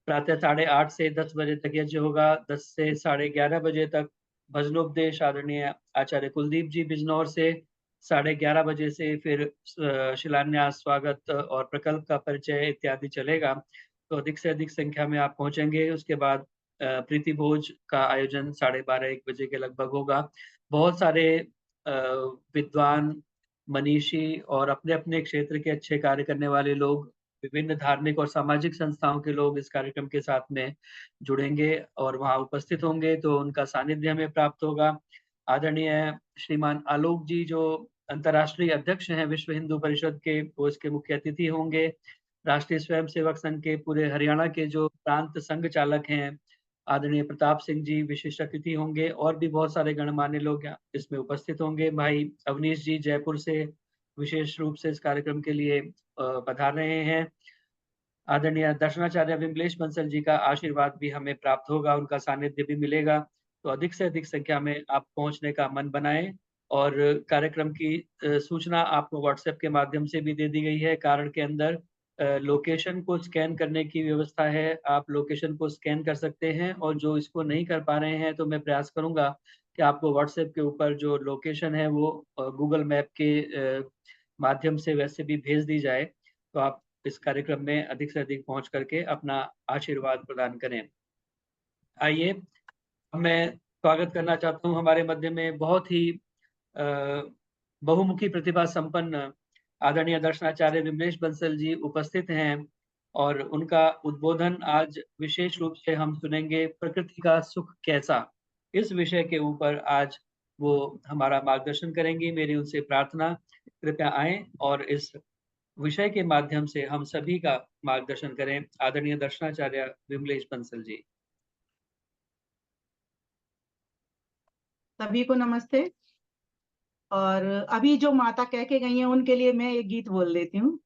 प्रातः 8:30 से 10 बजे तक यज्ञ होगा। 10 से 11:30 बजे तक भजनोपदेश आदरणीय आचार्य कुलदीप जी बिजनौर से। 11:30 बजे से फिर शिलान्यास, स्वागत और प्रकल्प का परिचय इत्यादि चलेगा। तो अधिक से अधिक संख्या में आप पहुंचेंगे। उसके बाद प्रीति भोज का आयोजन 12:30-1 बजे के लगभग होगा। बहुत सारे विद्वान, मनीषी और अपने अपने क्षेत्र के अच्छे कार्य करने वाले लोग, विभिन्न धार्मिक और सामाजिक संस्थाओं के लोग इस कार्यक्रम के साथ में जुड़ेंगे और वहां उपस्थित होंगे। तो उनका सानिध्य हमें प्राप्त होगा। आदरणीय श्रीमान आलोक जी, जो अंतर्राष्ट्रीय अध्यक्ष हैं विश्व हिंदू परिषद के, वो इसके मुख्य अतिथि होंगे। राष्ट्रीय स्वयंसेवक संघ के पूरे हरियाणा के जो प्रांत संघ चालक हैं, आदरणीय प्रताप सिंह जी विशिष्ट अतिथि होंगे। और भी बहुत सारे गणमान्य लोग इसमें उपस्थित होंगे। भाई अवनीश जी जयपुर से विशेष रूप से इस कार्यक्रम के लिए पधार रहे हैं। आदरणीय दर्शनाचार्य विमलेश बंसल जी का आशीर्वाद भी हमें प्राप्त होगा, उनका सानिध्य भी मिलेगा। तो अधिक से अधिक संख्या में आप पहुंचने का मन बनाएं। और कार्यक्रम की सूचना आपको व्हाट्सएप के माध्यम से भी दे दी गई है। कारण के अंदर लोकेशन को स्कैन करने की व्यवस्था है। आप लोकेशन को स्कैन कर सकते हैं, और जो इसको नहीं कर पा रहे हैं तो मैं प्रयास करूंगा कि आपको व्हाट्सएप के ऊपर जो लोकेशन है वो गूगल मैप के माध्यम से वैसे भी भेज दी जाए। तो आप इस कार्यक्रम में अधिक से अधिक पहुंच करके अपना आशीर्वाद प्रदान करें। आइए, मैं स्वागत करना चाहता हूं हमारे मध्य में बहुत ही बहुमुखी प्रतिभा संपन्न आदरणीय दर्शनाचार्य विमलेश बंसल जी उपस्थित हैं। और उनका उद्बोधन आज विशेष रूप से हम सुनेंगे, प्रकृति का सुख कैसा। इस विषय के ऊपर आज वो हमारा मार्गदर्शन करेंगी। मेरी उनसे प्रार्थना, कृपया आएं और इस विषय के माध्यम से हम सभी का मार्गदर्शन करें। आदरणीय दर्शनाचार्य विमलेश बंसल जी। सभी को नमस्ते। और अभी जो माता कह के गई हैं उनके लिए मैं एक गीत बोल देती हूँ,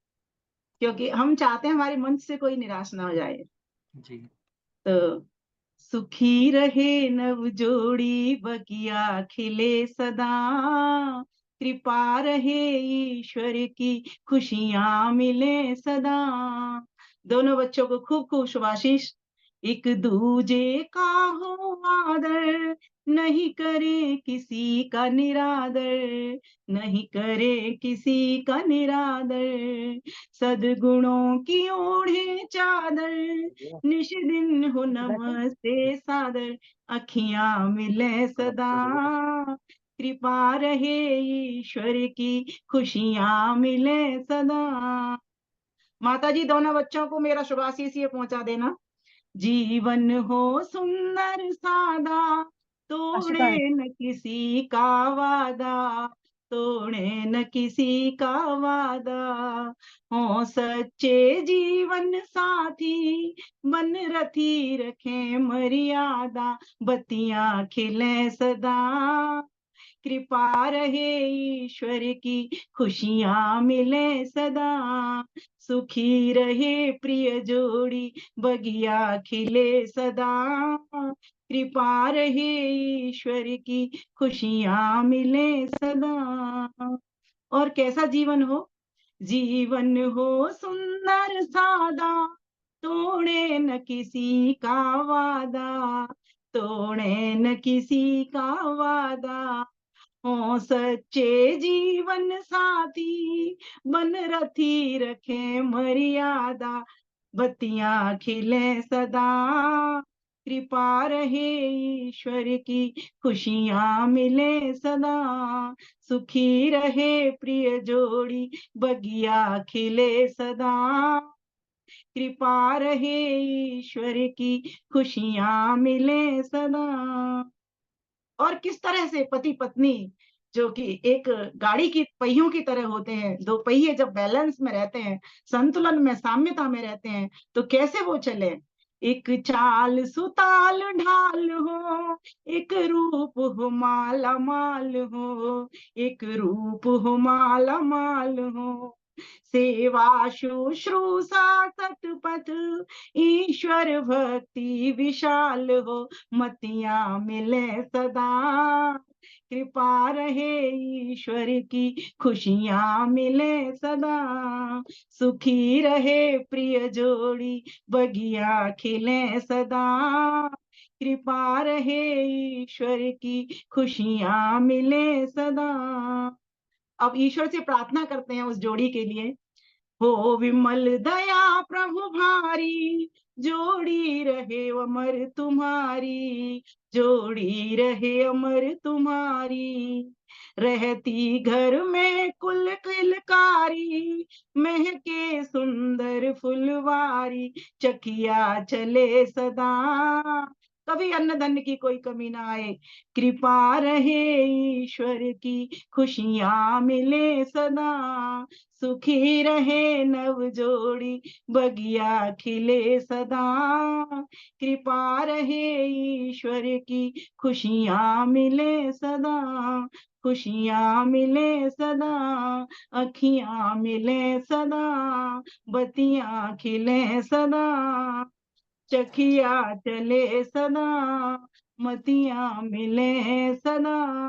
क्योंकि हम चाहते हैं हमारे मंच से कोई निराश ना हो जाए। जी। तो सुखी रहे नव जोड़ी, बगिया खिले सदा, कृपा रहे ईश्वर की, खुशियां मिले सदा। दोनों बच्चों को खूब खूब शुभाशीष। एक दूजे का हो आदर, नहीं करे किसी का निरादर, नहीं करे किसी का निरादर। सद्गुणों की ओढ़े चादर, निश दिन हो नमस्ते सादर, अखियां मिले सदा, कृपा रहे ईश्वर की, खुशियां मिले सदा। माता जी दोनों बच्चों को मेरा शुभाशीष ये पहुंचा देना। जीवन हो सुंदर सादा, तोड़े न किसी का वादा, तोड़े न किसी का वादा। हो सच्चे जीवन साथी, बन रथी रखे मर्यादा, बत्तियां खिले सदा, कृपा रहे ईश्वर की, खुशियां मिले सदा। सुखी रहे प्रिय जोड़ी, बगिया खिले सदा, कृपा रहे ईश्वर की, खुशियां मिले सदा। और कैसा जीवन हो? जीवन हो सुंदर सादा, तोड़े न किसी का वादा, तोड़े न किसी का वादा। हो सच्चे जीवन साथी, बन रथी रखे मर्यादा, बत्तियां खिले सदा, कृपा रहे ईश्वर की, खुशियां मिले सदा, सुखी रहे प्रिय जोड़ी, बगिया खिले सदा। कृपा रहे ईश्वर की, खुशियां मिले सदा। और किस तरह से पति पत्नी जो कि एक गाड़ी की पहियों की तरह होते हैं, दो पहिए जब बैलेंस में रहते हैं, संतुलन में, साम्यता में रहते हैं, तो कैसे वो चले। एक चाल सुताल ढाल हो, एक रूप हो माला माल हो, एक रूप हो माला माल हो, सेवा शुश्रूषा सतपथ, ईश्वर भक्ति विशाल हो, मतियां मिले सदा। कृपा रहे ईश्वर की, खुशियां मिले सदा, सुखी रहे प्रिय जोड़ी, बगिया खिले सदा। कृपा रहे ईश्वर की, खुशियां मिले सदा। अब ईश्वर से प्रार्थना करते हैं उस जोड़ी के लिए। हो विमल दया प्रभु भारी, जोड़ी रहे अमर तुम्हारी, जोड़ी रहे अमर तुम्हारी। रहती घर में कुल किलकारी, महके सुंदर फुलवारी, चकिया चले सदा, कभी अन्न धन की कोई कमी ना आए। कृपा रहे ईश्वर की, खुशियां मिले सदा, सुखी रहे नव जोड़ी, बगिया खिले सदा। कृपा रहे ईश्वर की, खुशियां मिले सदा, खुशियां मिले सदा, अखियां मिले सदा, बतियां खिले सदा, चखिया चले सदा, मतियां मिले सदा।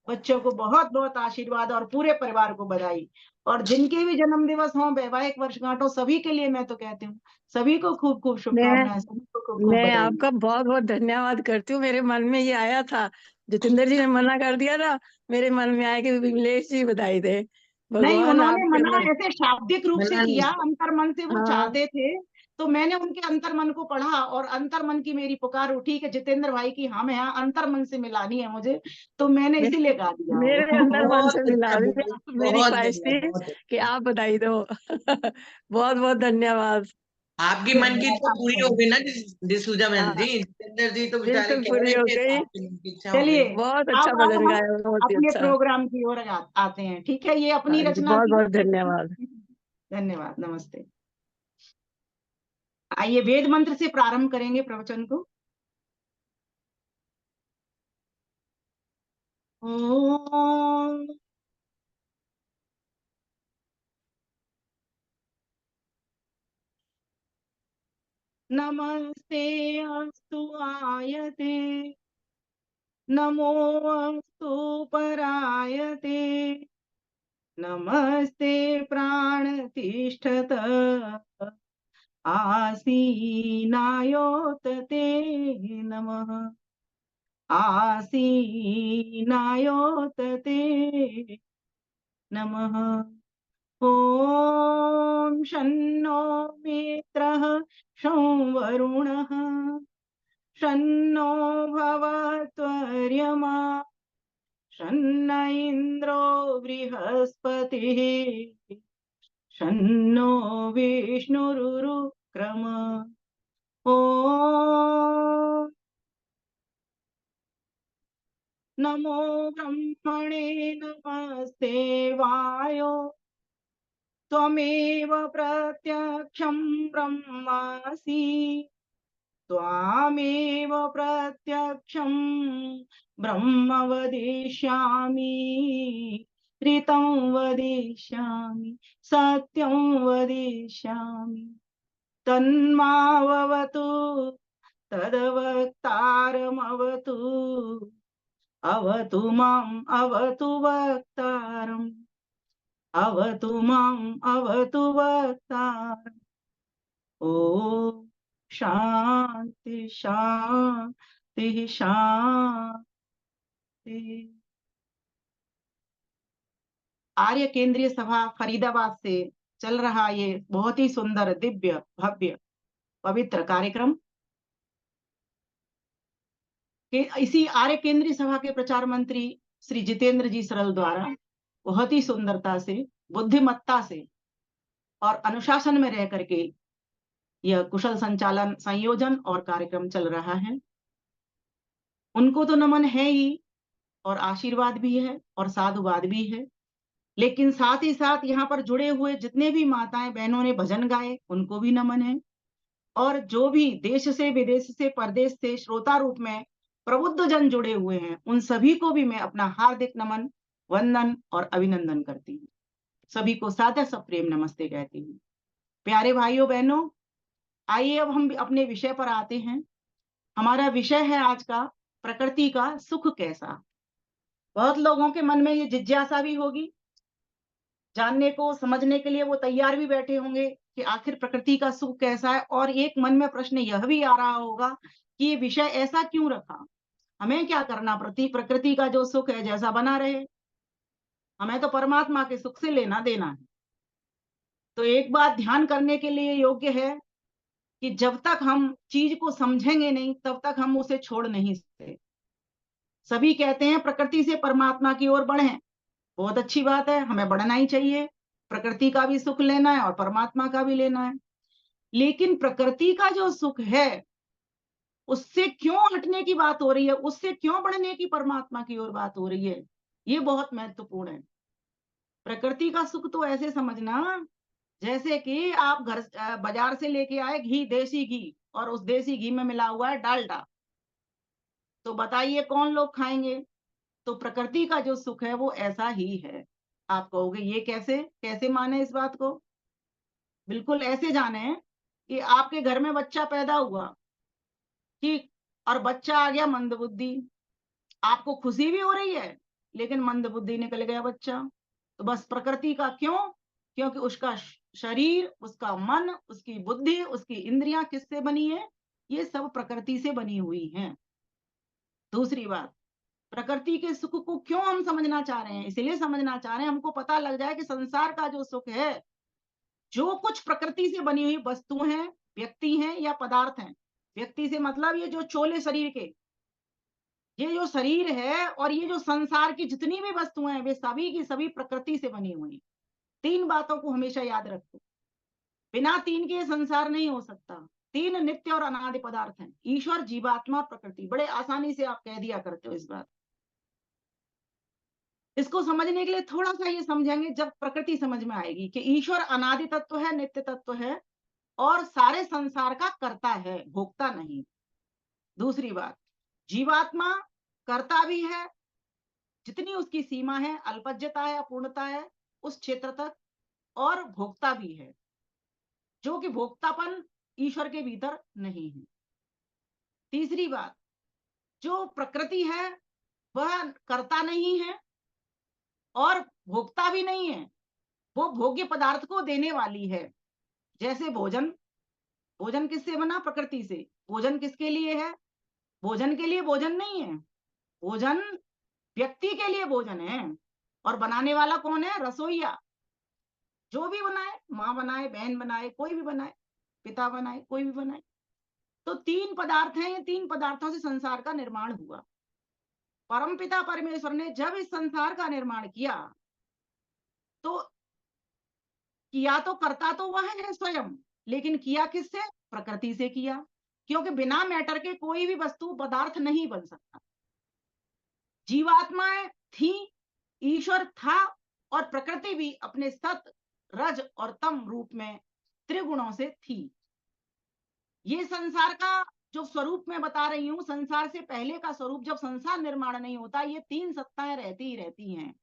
बच्चों को बहुत बहुत आशीर्वाद और पूरे परिवार को बधाई। और जिनके भी जन्म दिवस हो, वैवाहिक वर्षगांठ हो, सभी के लिए मैं तो कहती हूँ, सभी को खूब खूब शुभकामनाएं, सभी को खूब खूब मैं बधाई। आपका बहुत बहुत धन्यवाद करती हूँ। मेरे मन में ये आया था, जितेंद्र जी ने मना कर दिया ना, मेरे मन में आया कि विमलेश जी बधाई दे। नहीं, भगवान उन्होंने आपके मना अंदर। ऐसे शाब्दिक रूप से मना नहीं किया, किया। अंतर मन से वो हाँ चाहते थे, तो मैंने उनके अंतर मन को पढ़ा और अंतर मन की मेरी पुकार उठी कि जितेंद्र भाई की हम यहाँ अंतर मन से मिलानी है मुझे, तो मैंने मे- इसीलिए गा दिया वो। मेरे अंदर मन बहुत से मिला अच्छा दी, विमल जी, मेरी बहुत ख्वाहिश बढ़िया, थी बहुत कि अच्छा। आप बधाई दो। बहुत बहुत धन्यवाद। आपकी मन की इच्छा पूरी हो गई ना डिसूजा मैम हाँ, जी। जितेंद्र जी तो बेचारे बिल्कुल कह पूरी रहे हो थे तो गई। आपकी मन की इच्छा हो चलिए, गई। बहुत अच्छा अब भजन हम गाया, बहुत ही अपने अच्छा। प्रोग्राम की ओर आते हैं, ठीक है। ये अपनी हाँ जी, रचना बहुत थी। बहुत धन्यवाद। धन्यवाद, नमस्ते। आइए वेद मंत्र से प्रारंभ करेंगे प्रवचन को। ओम नमस्ते अस्तु आयते, नमो अस्तु परायते, नमस्ते प्राणतिष्ठत, आसीनायोतते नमः, आसीनायोतते नमः। ॐ शन्नो मित्रः शं वरुणः, शन्नो भवत्वर्यमा, शन्न इन्द्रो बृहस्पतिः, शन्नो विष्णुरुक्रम। ॐ नमो ब्रह्मणे नमस्ते वायो, त्वमेव प्रत्यक्षं ब्रह्मासि, त्वामेव प्रत्यक्षं ब्रह्म वदिष्यामि, ऋतं वदिष्यामि, सत्यं वदिष्यामि, तन्मावतु तद्वक्तारमवतु, अवतु माम् अवतु वक्तारम्, अवतु माम् अवतु वक्तारम्। ॐ शांति शांति शांति। आर्य केंद्रीय सभा फरीदाबाद से चल रहा ये बहुत ही सुंदर, दिव्य, भव्य, पवित्र कार्यक्रम कि इसी आर्य केंद्रीय सभा के प्रचार मंत्री श्री जितेंद्र जी सरल द्वारा बहुत ही सुंदरता से, बुद्धिमत्ता से और अनुशासन में रह करके यह कुशल संचालन, संयोजन और कार्यक्रम चल रहा है। उनको तो नमन है ही, और आशीर्वाद भी है और साधुवाद भी है, लेकिन साथ ही साथ यहाँ पर जुड़े हुए जितने भी माताएं बहनों ने भजन गाए उनको भी नमन है, और जो भी देश से, विदेश से, परदेश से श्रोता रूप में प्रबुद्ध जन जुड़े हुए हैं उन सभी को भी मैं अपना हार्दिक नमन, वंदन और अभिनंदन करती हूँ। सभी को सादर सप्रेम नमस्ते कहती हूँ। प्यारे भाइयों बहनों, आइए अब हम अपने विषय पर आते हैं। हमारा विषय है आज का प्रकृति का सुख कैसा। बहुत लोगों के मन में ये जिज्ञासा भी होगी, जानने को, समझने के लिए वो तैयार भी बैठे होंगे कि आखिर प्रकृति का सुख कैसा है। और एक मन में प्रश्न यह भी आ रहा होगा कि ये विषय ऐसा क्यों रखा, हमें क्या करना, प्रकृति का जो सुख है जैसा बना रहे, हमें तो परमात्मा के सुख से लेना देना है। तो एक बात ध्यान करने के लिए योग्य है कि जब तक हम चीज को समझेंगे नहीं तब तक हम उसे छोड़ नहीं सकते। सभी कहते हैं प्रकृति से परमात्मा की ओर बढ़ें, बहुत अच्छी बात है, हमें बढ़ना ही चाहिए, प्रकृति का भी सुख लेना है और परमात्मा का भी लेना है। लेकिन प्रकृति का जो सुख है उससे क्यों हटने की बात हो रही है, उससे क्यों बढ़ने की परमात्मा की ओर बात हो रही है, ये बहुत महत्वपूर्ण है। प्रकृति का सुख तो ऐसे समझना जैसे कि आप बाजार से लेके आए घी, देसी घी, और उस देसी घी में मिला हुआ है डालडा, तो बताइए कौन लोग खाएंगे। तो प्रकृति का जो सुख है वो ऐसा ही है। आप कहोगे ये कैसे, कैसे माने इस बात को? बिल्कुल ऐसे जाने कि आपके घर में बच्चा पैदा हुआ, ठीक, और बच्चा आ गया मंदबुद्धि, आपको खुशी भी हो रही है लेकिन मंदबुद्धि निकल गया बच्चा, तो बस प्रकृति का क्यों? क्योंकि उसका शरीर, उसका मन, उसकी बुद्धि, उसकी इंद्रियां किससे बनी है? ये सब प्रकृति से बनी हुई हैं। दूसरी बात, प्रकृति के सुख को क्यों हम समझना चाह रहे हैं? इसलिए समझना चाह रहे हैं हमको पता लग जाए कि संसार का जो सुख है, जो कुछ प्रकृति से बनी हुई वस्तु हैं, व्यक्ति हैं या पदार्थ हैं, व्यक्ति से मतलब ये जो चोले शरीर के, ये जो शरीर है और ये जो संसार की जितनी भी वस्तुएं हैं वे सभी की सभी प्रकृति से बनी हुई। तीन बातों को हमेशा याद रखो, बिना तीन के संसार नहीं हो सकता। तीन नित्य और अनादि पदार्थ हैं, ईश्वर, जीवात्मा, प्रकृति। बड़े आसानी से आप कह दिया करते हो इस बात। इसको समझने के लिए थोड़ा सा ये समझेंगे, जब प्रकृति समझ में आएगी कि ईश्वर अनादि तत्व है, नित्य तत्व है और सारे संसार का कर्ता है, भोक्ता नहीं। दूसरी बात, जीवात्मा कर्ता भी है, जितनी उसकी सीमा है, अल्पज्यता है, अपूर्णता है उस क्षेत्र तक, और भोक्ता भी है, जो कि भोक्तापन ईश्वर के भीतर नहीं है। तीसरी बात, जो प्रकृति है वह कर्ता नहीं है और भोक्ता भी नहीं है, वो भोग्य पदार्थ को देने वाली है। जैसे भोजन, भोजन किससे बना? प्रकृति से। भोजन किसके लिए है? भोजन के लिए भोजन नहीं है, भोजन व्यक्ति के लिए भोजन है, और बनाने वाला कौन है? रसोईया। जो भी बनाए, माँ बनाए, बहन बनाए, कोई भी बनाए, पिता बनाए, कोई भी बनाए। तो तीन पदार्थ हैं, ये तीन पदार्थों से संसार का निर्माण हुआ। परमपिता परमेश्वर ने जब इस संसार का निर्माण किया तो किया तो करता तो वह है स्वयं, लेकिन किया किससे? प्रकृति से किया, क्योंकि बिना मैटर के कोई भी वस्तु पदार्थ नहीं बन सकता। जीवात्माएं थी, ईश्वर था, और प्रकृति भी अपने सत, रज और तम रूप में त्रिगुणों से थी। ये संसार का जो स्वरूप मैं बता रही हूं, संसार से पहले का स्वरूप, जब संसार निर्माण नहीं होता, ये तीन सत्ताएं रहती ही रहती हैं।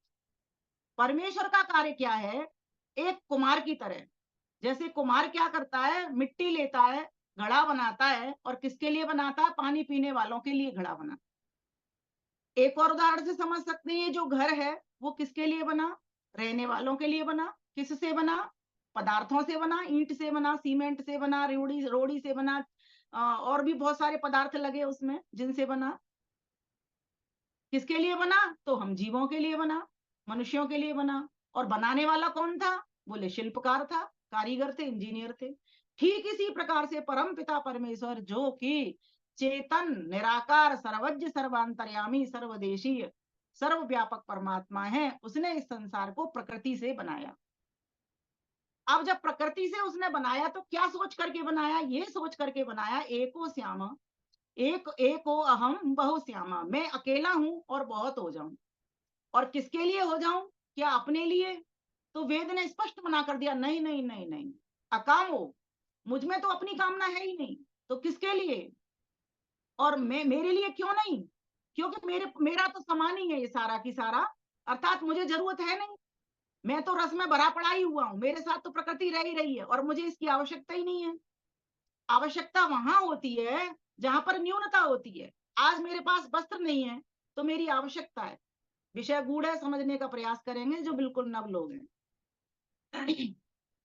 परमेश्वर का कार्य क्या है? एक कुम्हार की तरह, जैसे कुम्हार क्या करता है? मिट्टी लेता है, घड़ा बनाता है, और किसके लिए बनाता है? पानी पीने वालों के लिए घड़ा बनाता है। एक और उदाहरण से समझ सकते हैं, जो घर है वो किसके लिए बना? रहने वालों के लिए बना। किससे बना? पदार्थों से बना, ईंट से बना, सीमेंट से बना, रोड़ी से बना, और भी बहुत सारे पदार्थ लगे उसमें जिनसे बना। किसके लिए बना? तो हम जीवों के लिए बना, मनुष्यों के लिए बना। और बनाने वाला कौन था? बोले शिल्पकार था, कारीगर थे, इंजीनियर थे। ठीक इसी प्रकार से परम पिता परमेश्वर, जो कि चेतन निराकार सर्वज्ञ सर्वांतर्यामी सर्वदेशीय सर्वव्यापक परमात्मा है, उसने इस संसार को प्रकृति से बनाया। अब जब प्रकृति से उसने बनाया तो क्या सोच करके बनाया? ये सोच करके बनाया एको श्यामा, एको अहम बहु श्यामा, मैं अकेला हूं और बहुत हो जाऊं। और किसके लिए हो जाऊं? क्या अपने लिए? तो वेद ने स्पष्ट मना कर दिया, नहीं नहीं नहीं नहीं, अकाम हो, मुझ में तो अपनी कामना है ही नहीं, तो किसके लिए? और मेरे लिए क्यों नहीं? क्योंकि मेरा तो समान ही है ये सारा की सारा, अर्थात मुझे जरूरत है नहीं, मैं तो रस में भरा पड़ा ही हुआ हूं, मेरे साथ तो प्रकृति रह ही रही है और मुझे इसकी आवश्यकता ही नहीं है। आवश्यकता वहां होती है जहां पर न्यूनता होती है। आज मेरे पास वस्त्र नहीं है तो मेरी आवश्यकता है। विषय गूढ़ है, समझने का प्रयास करेंगे जो बिल्कुल नव लोग हैं।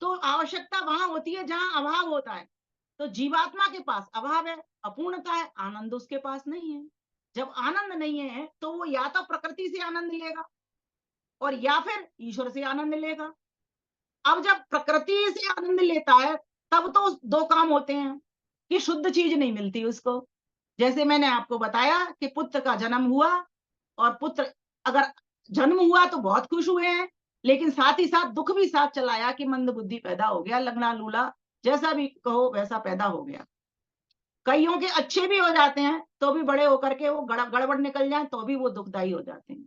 तो आवश्यकता वहां होती है जहां अभाव होता है। तो जीवात्मा के पास अभाव है, अपूर्णता है, आनंद उसके पास नहीं है। जब आनंद नहीं है तो वो या तो प्रकृति से आनंद लेगा और या फिर ईश्वर से आनंद लेगा। अब जब प्रकृति से आनंद लेता है तब तो दो काम होते हैं कि शुद्ध चीज नहीं मिलती उसको। जैसे मैंने आपको बताया कि पुत्र का जन्म हुआ और पुत्र अगर जन्म हुआ तो बहुत खुश हुए हैं, लेकिन साथ ही साथ दुख भी साथ चलाया कि मंद बुद्धि पैदा हो गया, लगना लूला जैसा भी कहो वैसा पैदा हो गया। कईयों के अच्छे भी हो जाते हैं तो भी बड़े होकर के वो गड़बड़ निकल जाए तो भी वो दुखदाई हो जाते हैं।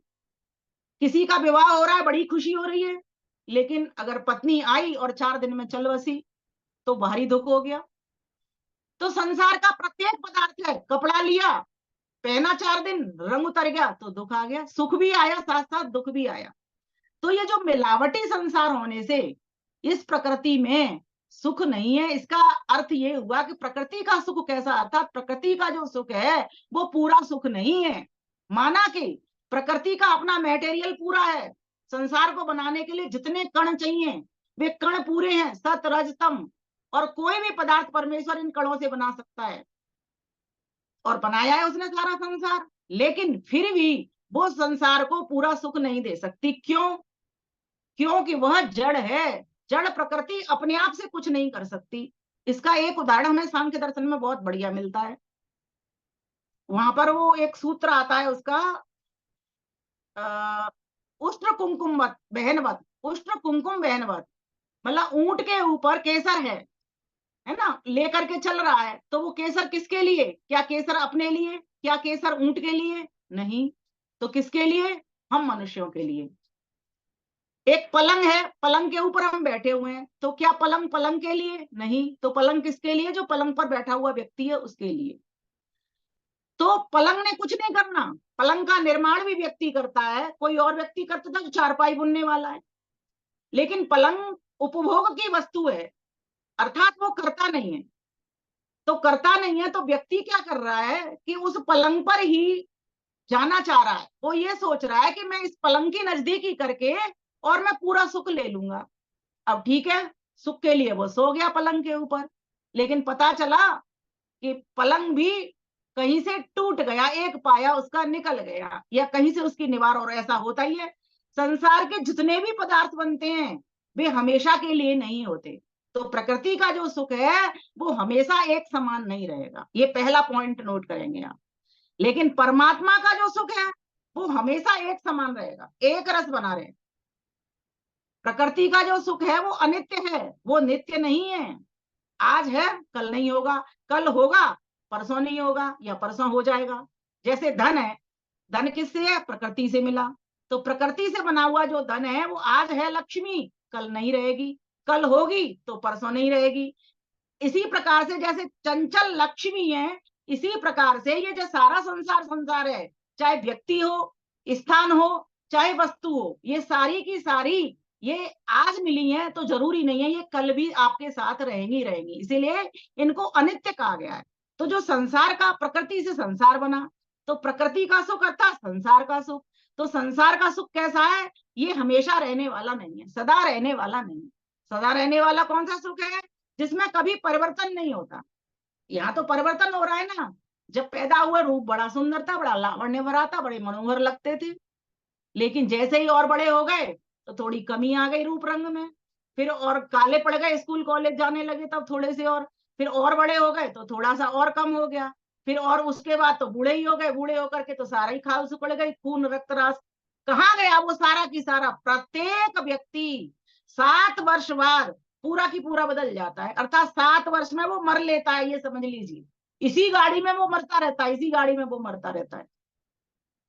किसी का विवाह हो रहा है, बड़ी खुशी हो रही है, लेकिन अगर पत्नी आई और 4 दिन में चल बसी तो भारी दुख हो गया। तो संसार का प्रत्येक पदार्थ है, कपड़ा लिया पहना 4 दिन रंग उतर गया तो दुख आ गया, सुख भी आया साथ साथ दुख भी आया। तो ये जो मिलावटी संसार होने से इस प्रकृति में सुख नहीं है, इसका अर्थ ये हुआ कि प्रकृति का सुख कैसा, अर्थात प्रकृति का जो सुख है वो पूरा सुख नहीं है। माना कि प्रकृति का अपना मटेरियल पूरा है, संसार को बनाने के लिए जितने कण चाहिए वे कण पूरे हैं, सत रज तम, और कोई भी पदार्थ परमेश्वर इन कणों से बना सकता है और बनाया है उसने सारा संसार। लेकिन फिर भी वो संसार को पूरा सुख नहीं दे सकती। क्यों? क्योंकि वह जड़ है, जड़ प्रकृति अपने आप से कुछ नहीं कर सकती। इसका एक उदाहरण हमें सांख्य दर्शन में बहुत बढ़िया मिलता है। वहां पर वो एक सूत्र आता है उसका, उष्ट्र कुमकुमवत बहनवत, उष्ट्र कुमकुम बहनवत, मतलब ऊंट के ऊपर केसर है ना, लेकर के चल रहा है, तो वो केसर किसके लिए? क्या केसर अपने लिए? क्या केसर ऊंट के लिए? नहीं। तो किसके लिए? हम मनुष्यों के लिए। एक पलंग है, पलंग के ऊपर हम बैठे हुए हैं, तो क्या पलंग पलंग के लिए? नहीं। तो पलंग किसके लिए? जो पलंग पर बैठा हुआ व्यक्ति है उसके लिए। तो पलंग ने कुछ नहीं करना, पलंग का निर्माण भी व्यक्ति करता है, कोई और व्यक्ति करता था जो चारपाई बुनने वाला है, लेकिन पलंग उपभोग की वस्तु है, अर्थात वो करता नहीं है। तो करता नहीं है तो व्यक्ति क्या कर रहा है कि उस पलंग पर ही जाना चाह रहा है। वो ये सोच रहा है कि मैं इस पलंग की नजदीकी करके और मैं पूरा सुख ले लूंगा। अब ठीक है, सुख के लिए वो सो गया पलंग के ऊपर, लेकिन पता चला कि पलंग भी कहीं से टूट गया, एक पाया उसका निकल गया या कहीं से उसकी निवार, और ऐसा होता ही है। संसार के जितने भी पदार्थ बनते हैं वे हमेशा के लिए नहीं होते। तो प्रकृति का जो सुख है वो हमेशा एक समान नहीं रहेगा, ये पहला पॉइंट नोट करेंगे आप। लेकिन परमात्मा का जो सुख है वो हमेशा एक समान रहेगा, एक रस बना रहे। प्रकृति का जो सुख है वो अनित्य है, वो नित्य नहीं है। आज है कल नहीं होगा, कल होगा परसों नहीं होगा, या परसों हो जाएगा। जैसे धन है, धन किससे है? प्रकृति से मिला। तो प्रकृति से बना हुआ जो धन है वो आज है लक्ष्मी, कल नहीं रहेगी, कल होगी तो परसों नहीं रहेगी। इसी प्रकार से जैसे चंचल लक्ष्मी है, इसी प्रकार से ये जो सारा संसार है, चाहे व्यक्ति हो, स्थान हो, चाहे वस्तु हो, ये सारी की सारी ये आज मिली है तो जरूरी नहीं है ये कल भी आपके साथ रहेंगी रहेंगी, इसीलिए इनको अनित्य कहा गया है। तो जो संसार का, प्रकृति से संसार बना, तो प्रकृति का सुख अर्थात संसार का सुख। तो संसार का सुख कैसा है? ये हमेशा रहने वाला नहीं है, सदा रहने वाला नहीं है। सदा रहने वाला कौन सा सुख है? जिसमें कभी परिवर्तन नहीं होता। यहाँ तो परिवर्तन हो रहा है ना। जब पैदा हुआ रूप बड़ा सुंदर था, बड़ा लावण्य भरा था, बड़े मनोहर लगते थे, लेकिन जैसे ही और बड़े हो गए तो थोड़ी कमी आ गई रूप रंग में, फिर और काले पड़ गए, स्कूल कॉलेज जाने लगे तब थोड़े से, और फिर और बड़े हो गए तो थोड़ा सा और कम हो गया। फिर और उसके बाद तो बूढ़े ही हो गए, बूढ़े होकर के तो सारा ही खाल सुकड़ गई, खून रक्त रास कहाँ गया वो सारा की सारा। प्रत्येक व्यक्ति 7 वर्ष बाद पूरा की पूरा बदल जाता है, अर्थात 7 वर्ष में वो मर लेता है, ये समझ लीजिए। इसी गाड़ी में वो मरता रहता है, इसी गाड़ी में वो मरता रहता है।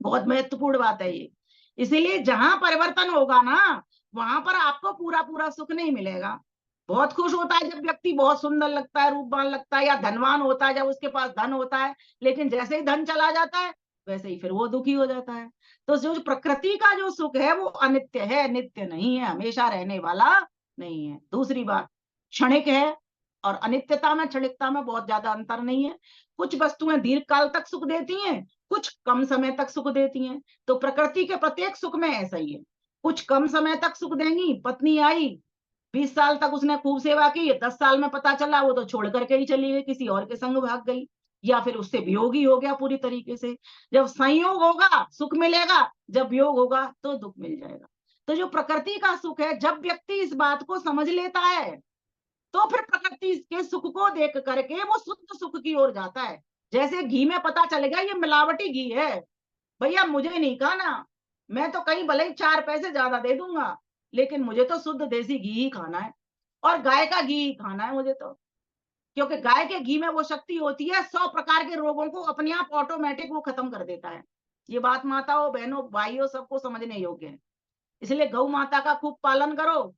बहुत महत्वपूर्ण बात है ये। इसीलिए जहां परिवर्तन होगा ना, वहां पर आपको पूरा पूरा सुख नहीं मिलेगा। बहुत खुश होता है जब व्यक्ति बहुत सुंदर लगता है, रूपवान लगता है, या धनवान होता है जब उसके पास धन होता है, लेकिन जैसे ही धन चला जाता है वैसे ही फिर वो दुखी हो जाता है। तो जो प्रकृति का जो सुख है वो अनित्य है, नित्य नहीं है, हमेशा रहने वाला नहीं है। दूसरी बात, क्षणिक है, और अनित्यता में क्षणिकता में बहुत ज्यादा अंतर नहीं है। कुछ वस्तुएं दीर्घ काल तक सुख देती हैं, कुछ कम समय तक सुख देती हैं। तो प्रकृति के प्रत्येक सुख में ऐसा ही है, कुछ कम समय तक सुख देंगी। पत्नी आई, 20 साल तक उसने खूब सेवा की, 10 साल में पता चला वो तो छोड़ करके ही चली गई, किसी और के संग भाग गई, या फिर उससे वियोग ही हो गया पूरी तरीके से। जब संयोग होगा सुख मिलेगा, जब वियोग होगा तो दुख मिल जाएगा। तो जो प्रकृति का सुख है, जब व्यक्ति इस बात को समझ लेता है तो फिर प्रकृति के सुख को देख करके वो शुद्ध सुख की ओर जाता है। जैसे घी में पता चलेगा ये मिलावटी घी है, भैया मुझे नहीं खाना, मैं तो कहीं भले ही 4 पैसे ज्यादा दे दूंगा, लेकिन मुझे तो शुद्ध देसी घी ही खाना है, और गाय का घी ही खाना है मुझे तो। क्योंकि गाय के घी में वो शक्ति होती है, 100 प्रकार के रोगों को अपने आप ऑटोमेटिक वो खत्म कर देता है। ये बात माताओं, बहनों, भाइयों सबको समझने योग्य है। इसलिए गौ माता का खूब पालन करो,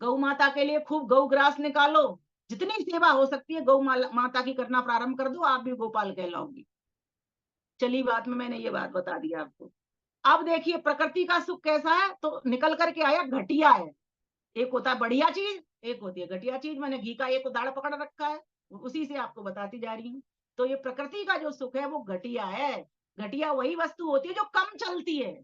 गौ माता के लिए खूब गौ ग्रास निकालो, जितनी सेवा हो सकती है गौ माता की करना प्रारंभ कर दो, आप भी गोपाल कहलाओगी। चली बात में मैंने ये बात बता दी आपको। अब देखिए प्रकृति का सुख कैसा है, तो निकल करके आया घटिया है। एक होता है बढ़िया चीज, एक होती है घटिया चीज। मैंने घी का एक उदाहरण पकड़ रखा है, उसी से आपको बताती जा रही हूँ। तो ये प्रकृति का जो सुख है वो घटिया है। घटिया वही वस्तु होती है जो कम चलती है।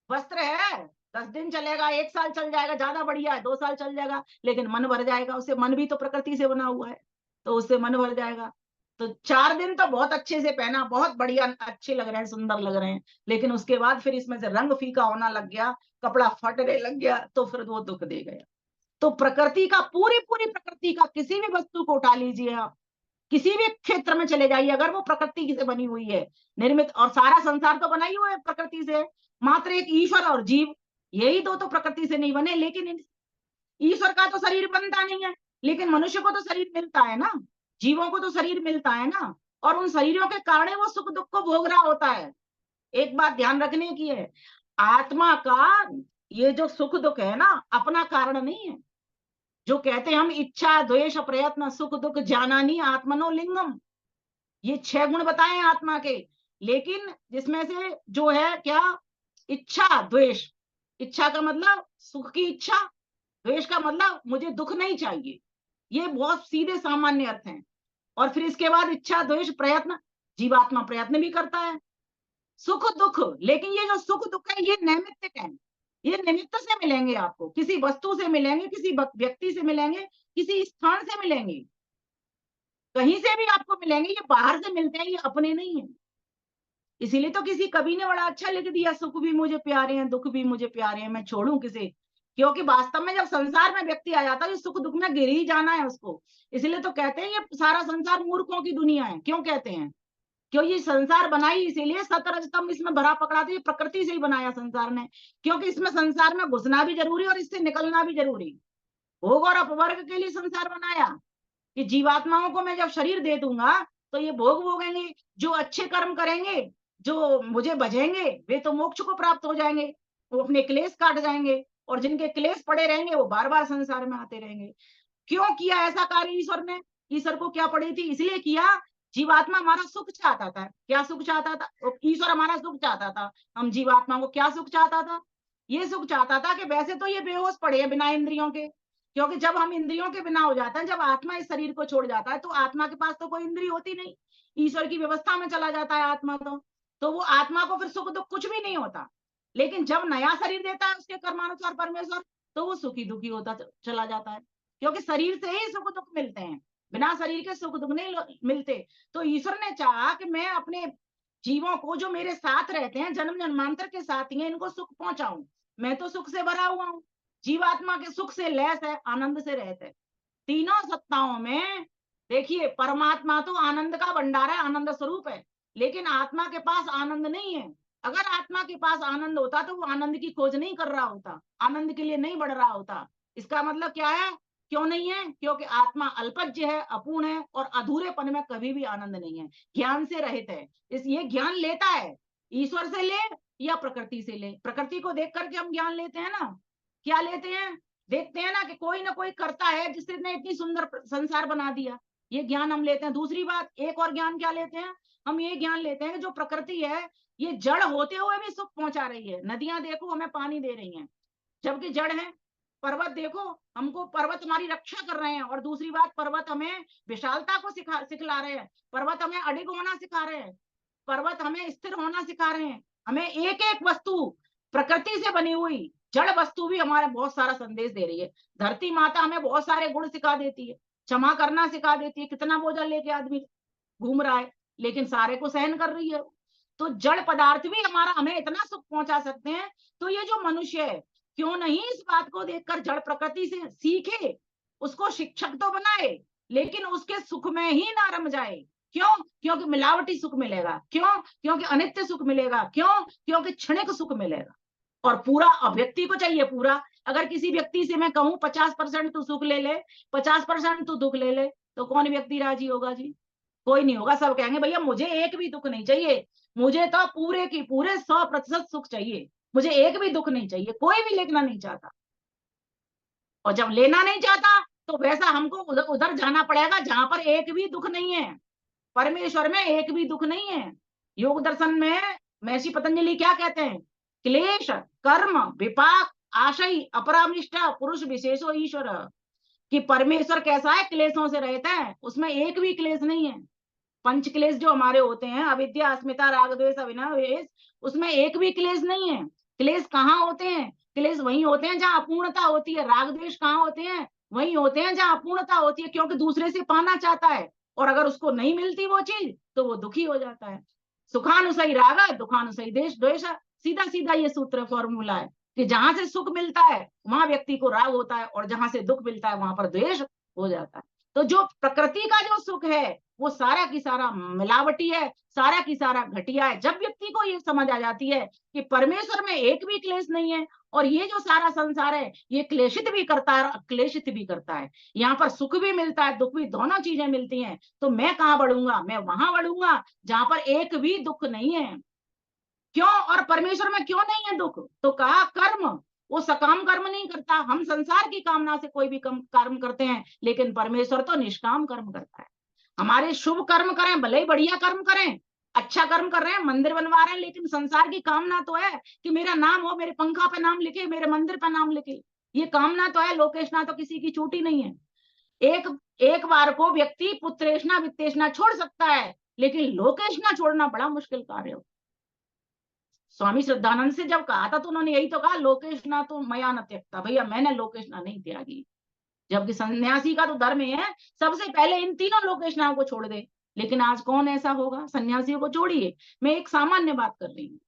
वस्त्र है 10 दिन चलेगा, 1 साल चल जाएगा, ज्यादा बढ़िया है 2 साल चल जाएगा, लेकिन मन भर जाएगा उससे। मन भी तो प्रकृति से बना हुआ है, तो उससे मन भर जाएगा। तो 4 दिन तो बहुत अच्छे से पहना, बहुत बढ़िया, अच्छे लग रहे हैं, सुंदर लग रहे हैं, लेकिन उसके बाद फिर इसमें से रंग फीका होना लग गया, कपड़ा फटने लग गया, तो फिर वो दुख दे गया। तो प्रकृति का, पूरी पूरी प्रकृति का, किसी भी वस्तु को उठा लीजिए आप, किसी भी क्षेत्र में चले जाइए, अगर वो प्रकृति से बनी हुई है, निर्मित, और सारा संसार तो बना ही हुआ है प्रकृति से। मात्र एक ईश्वर और जीव, यही दो तो प्रकृति से नहीं बने। लेकिन ईश्वर का तो शरीर बनता नहीं है, लेकिन मनुष्य को तो शरीर मिलता है ना, जीवों को तो शरीर मिलता है ना, और उन शरीरों के कारण वो सुख दुख को भोग रहा होता है। एक बात ध्यान रखने की है, आत्मा का ये जो सुख दुख है ना, अपना कारण नहीं है। जो कहते हैं हम, इच्छा द्वेष प्रयत्न सुख दुख ज्ञानानि आत्मनो लिंगम, ये 6 गुण बताए आत्मा के। लेकिन जिसमें से जो है क्या, इच्छा द्वेष, इच्छा का मतलब सुख की इच्छा, द्वेष का मतलब मुझे दुख नहीं चाहिए, ये बहुत सीधे सामान्य अर्थ हैं। और फिर इसके बाद इच्छा द्वेष प्रयत्न, जीवात्मा प्रयत्न भी करता है, सुख दुख। लेकिन ये जो सुख दुख है ये नैमित्तिक है, ये निमित्त से मिलेंगे आपको, किसी वस्तु से मिलेंगे, किसी व्यक्ति से मिलेंगे, किसी स्थान से मिलेंगे, कहीं से भी आपको मिलेंगे, ये बाहर से मिलते हैं, ये अपने नहीं है। इसीलिए तो किसी कवि ने बड़ा अच्छा लिख दिया, सुख भी मुझे प्यारे हैं दुख भी मुझे प्यारे हैं, मैं छोड़ूं किसे। क्योंकि वास्तव में जब संसार में व्यक्ति आ जाता है, ये सुख दुख में गिर ही जाना है उसको। इसलिए तो कहते हैं ये सारा संसार मूर्खों की दुनिया है। क्यों कहते हैं? क्यों ये संसार बनाई इसीलिए, सतरजतम इसमें भरा पकड़ा था, ये प्रकृति से ही बनाया संसार ने। क्योंकि इसमें संसार में घुसना भी जरूरी और इससे निकलना भी जरूरी। भोग और अपवर्ग के लिए संसार बनाया कि जीवात्माओं को मैं जब शरीर दे दूंगा तो ये भोग भोगेंगे, जो अच्छे कर्म करेंगे, जो मुझे भजेंगे, वे तो मोक्ष को प्राप्त हो जाएंगे, वो अपने क्लेश काट जाएंगे, और जिनके क्लेश पड़े रहेंगे वो बार बार संसार में आते रहेंगे। क्यों किया ऐसा कार्य ईश्वर ने? ईश्वर को क्या पड़ी थी? इसलिए किया, जीवात्मा हमारा सुख चाहता था। क्या सुख चाहता था? ईश्वर हमारा सुख चाहता था। हम जीवात्मा को क्या सुख चाहता था? ये सुख चाहता था कि वैसे तो ये बेहोश पड़े हैं बिना इंद्रियों के, क्योंकि जब हम इंद्रियों के बिना हो जाता है, जब आत्मा इस शरीर को छोड़ जाता है, तो आत्मा के पास तो कोई इंद्रिय होती नहीं, ईश्वर की व्यवस्था में चला जाता है आत्मा। तो वो आत्मा को फिर सुख दुख कुछ भी नहीं होता। लेकिन जब नया शरीर देता है उसके कर्मानुसार परमेश्वर, तो वो सुखी दुखी होता चला जाता है, क्योंकि शरीर से ही सुख दुख मिलते हैं, बिना शरीर के सुख दुख नहीं मिलते। तो ईश्वर ने चाहा कि मैं अपने जीवों को, जो मेरे साथ रहते हैं, जन्म जन्मांतर के साथ ही हैं, इनको सुख पहुंचाऊं। मैं तो सुख से भरा हुआ हूँ, जीवात्मा के सुख से लैस है, आनंद से रहते हैं। तीनों सत्ताओं में देखिए परमात्मा तो आनंद का भंडार है, आनंद स्वरूप है, लेकिन आत्मा के पास आनंद नहीं है। अगर आत्मा के पास आनंद होता तो वो आनंद की खोज नहीं कर रहा होता, आनंद के लिए नहीं बढ़ रहा होता। इसका मतलब क्या है, क्यों नहीं है? क्योंकि आत्मा अल्पज्य है, अपूर्ण है, और अधूरेपन में कभी भी आनंद नहीं है, ज्ञान से रहित है। ये ज्ञान लेता है, ईश्वर से ले या प्रकृति से ले। प्रकृति को देख करके हम ज्ञान लेते हैं ना, क्या लेते हैं? देखते हैं ना कि कोई ना कोई करता है जिसने इतनी सुंदर संसार बना दिया, ये ज्ञान हम लेते हैं। दूसरी बात, एक और ज्ञान क्या लेते हैं हम? ये ज्ञान लेते हैं कि जो प्रकृति है ये जड़ होते हुए भी सुख पहुंचा रही है। नदियां देखो हमें पानी दे रही हैं जबकि जड़ है। पर्वत देखो, हमको पर्वत हमारी रक्षा कर रहे हैं। और दूसरी बात, पर्वत हमें विशालता को सिखला रहे हैं, पर्वत हमें अडिग होना सिखा रहे हैं, पर्वत हमें स्थिर होना सिखा रहे हैं। हमें एक एक वस्तु, प्रकृति से बनी हुई जड़ वस्तु भी हमारे बहुत सारा संदेश दे रही है। धरती माता हमें बहुत सारे गुण सिखा देती है, क्षमा करना सिखा देती है। कितना बोझल लेके आदमी घूम रहा है लेकिन सारे को सहन कर रही है। तो जड़ पदार्थ भी हमें इतना सुख पहुंचा सकते हैं। तो ये जो मनुष्य है, क्यों नहीं इस बात को देखकर जड़ प्रकृति से सीखे, उसको शिक्षक तो बनाए, लेकिन उसके सुख में ही ना रम जाए। क्यों? क्योंकि मिलावटी सुख मिलेगा। क्यों? क्योंकि अनित्य सुख मिलेगा। क्यों? क्योंकि क्षणिक सुख मिलेगा। और पूरा व्यक्ति को चाहिए पूरा। अगर किसी व्यक्ति से मैं कहूं 50% तू सुख ले ले, 50% तू दुख ले ले, तो कौन व्यक्ति राजी होगा जी? कोई नहीं होगा। सब कहेंगे भैया मुझे एक भी दुख नहीं चाहिए, मुझे तो पूरे की पूरे 100% सुख चाहिए, मुझे एक भी दुख नहीं चाहिए। कोई भी लेना नहीं चाहता। और जब लेना नहीं चाहता तो वैसा हमको उधर जाना पड़ेगा जहां पर एक भी दुख नहीं है। परमेश्वर में एक भी दुख नहीं है। योग दर्शन में महर्षि पतंजलि क्या कहते हैं? क्लेश, कर्म, विपाक, आशय, अपरामिष्टा, पुरुष विशेषो ईश्वर। कि परमेश्वर कैसा है? क्लेशों से रहता है, उसमें एक भी क्लेश नहीं है। पंच क्लेश जो हमारे होते हैं, अविद्या, अस्मिता, राग, द्वेष, अविनाश, उसमें एक भी क्लेश नहीं है। क्लेश कहाँ होते हैं? क्लेश वहीं होते हैं जहाँ अपूर्णता होती है। राग द्वेष कहाँ होते हैं? वहीं होते हैं जहाँ अपूर्णता होती है, क्योंकि दूसरे से पाना चाहता है, और अगर उसको नहीं मिलती वो चीज तो वो दुखी हो जाता है। सुखानुसई राग, दुखानुसई द्वेष। सीधा सीधा ये सूत्र फॉर्मूला है कि जहां से सुख मिलता है वहां व्यक्ति को राग होता है, और जहां से दुख मिलता है वहां पर द्वेष हो जाता है। तो जो प्रकृति का जो सुख है वो सारा की सारा मिलावटी है, सारा की सारा घटिया है। जब व्यक्ति को ये समझ आ जाती है कि परमेश्वर में एक भी क्लेश नहीं है, और ये जो सारा संसार है ये क्लेशित भी करता है और अक्लेशित भी करता है, यहाँ पर सुख भी मिलता है दुख भी, दोनों चीजें मिलती हैं, तो मैं कहाँ बढ़ूंगा? मैं वहां बढ़ूंगा जहां पर एक भी दुख नहीं है। क्यों? और परमेश्वर में क्यों नहीं है दुख? तो कहा कर्म, वो सकाम कर्म नहीं करता। हम संसार की कामना से कोई भी कर्म करते हैं, लेकिन परमेश्वर तो निष्काम कर्म करता है। हमारे शुभ कर्म करें, भले ही बढ़िया कर्म करें, अच्छा कर्म कर रहे हैं, मंदिर बनवा रहे हैं, लेकिन संसार की कामना तो है कि मेरा नाम हो, मेरे पंखा पे नाम लिखे, मेरे मंदिर पे नाम लिखे, ये कामना तो है। लोकेशना तो किसी की छूटी नहीं है। एक बार को व्यक्ति पुत्रेशना वित्तेशना छोड़ सकता है, लेकिन लोकेशना छोड़ना बड़ा मुश्किल कार्य हो। स्वामी श्रद्धानंद से जब कहा था तो उन्होंने यही तो कहा, लोकेशना तो मया न त्यक्ता। भैया मैंने लोकेशना नहीं त्यागी। जबकि सन्यासी का तो धर्म है सबसे पहले इन तीनों लोकेशनाओं को छोड़ दे, लेकिन आज कौन ऐसा होगा? सन्यासियों को छोड़िए, मैं एक सामान्य बात कर रही हूँ।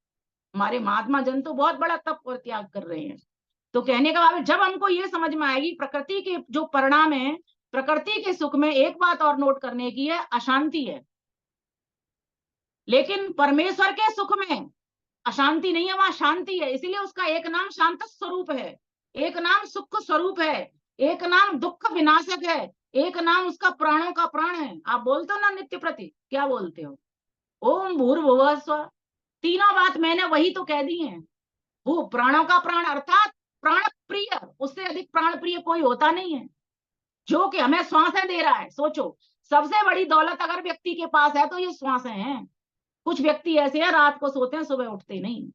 हमारे महात्मा जन तो बहुत बड़ा तप और त्याग कर रहे हैं। तो कहने का भाव, जब हमको ये समझ में आएगी प्रकृति के जो परिणाम है, प्रकृति के सुख में एक बात और नोट करने की है, अशांति है। लेकिन परमेश्वर के सुख में अशांति नहीं है, वहां शांति है। इसीलिए उसका एक नाम शांत स्वरूप है, एक नाम सुख स्वरूप है, एक नाम दुख विनाशक है, एक नाम उसका प्राणों का प्राण है। आप बोलते हो ना नित्य प्रति, क्या बोलते हो? ओम भूर्भुवः स्वः। तीनों बात मैंने वही तो कह दी है। वो प्राणों का प्राण अर्थात प्राण प्रिय, उससे अधिक प्राण प्रिय कोई होता नहीं है, जो कि हमें श्वासें दे रहा है। सोचो, सबसे बड़ी दौलत अगर व्यक्ति के पास है तो ये श्वासें हैं। कुछ व्यक्ति ऐसे हैं रात को सोते हैं सुबह उठते नहीं,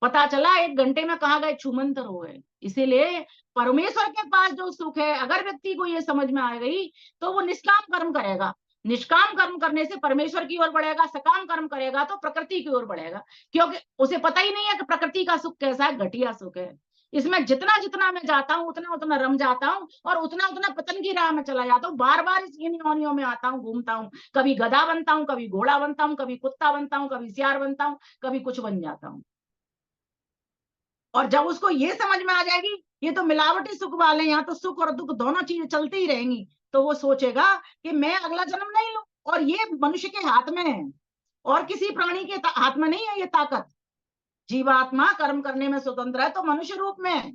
पता चला 1 घंटे में कहाँ गए, छूमंतर हो गए। इसीलिए परमेश्वर के पास जो सुख है, अगर व्यक्ति को ये समझ में आ गई तो वो निष्काम कर्म करेगा। निष्काम कर्म करने से परमेश्वर की ओर बढ़ेगा, सकाम कर्म करेगा तो प्रकृति की ओर बढ़ेगा, क्योंकि उसे पता ही नहीं है कि प्रकृति का सुख कैसा है, घटिया सुख है। इसमें जितना जितना मैं जाता हूँ उतना उतना रम जाता हूँ, और उतना उतना पतन की राह में चला जाता हूँ। बार बार इन योनियों में आता हूँ, घूमता हूँ, कभी गधा बनता हूँ, कभी घोड़ा बनता हूँ, कभी कुत्ता बनता हूँ, कभी सियार बनता हूँ, कभी कुछ बन जाता हूँ। और जब उसको ये समझ में आ जाएगी ये तो मिलावटी सुख वाले, यहाँ तो सुख और दुख दोनों चीजें चलती ही रहेंगी, तो वो सोचेगा कि मैं अगला जन्म नहीं लूं, और ये मनुष्य के हाथ में है और किसी प्राणी के हाथ में नहीं है ये ताकत। जीवात्मा कर्म करने में स्वतंत्र है, तो मनुष्य रूप में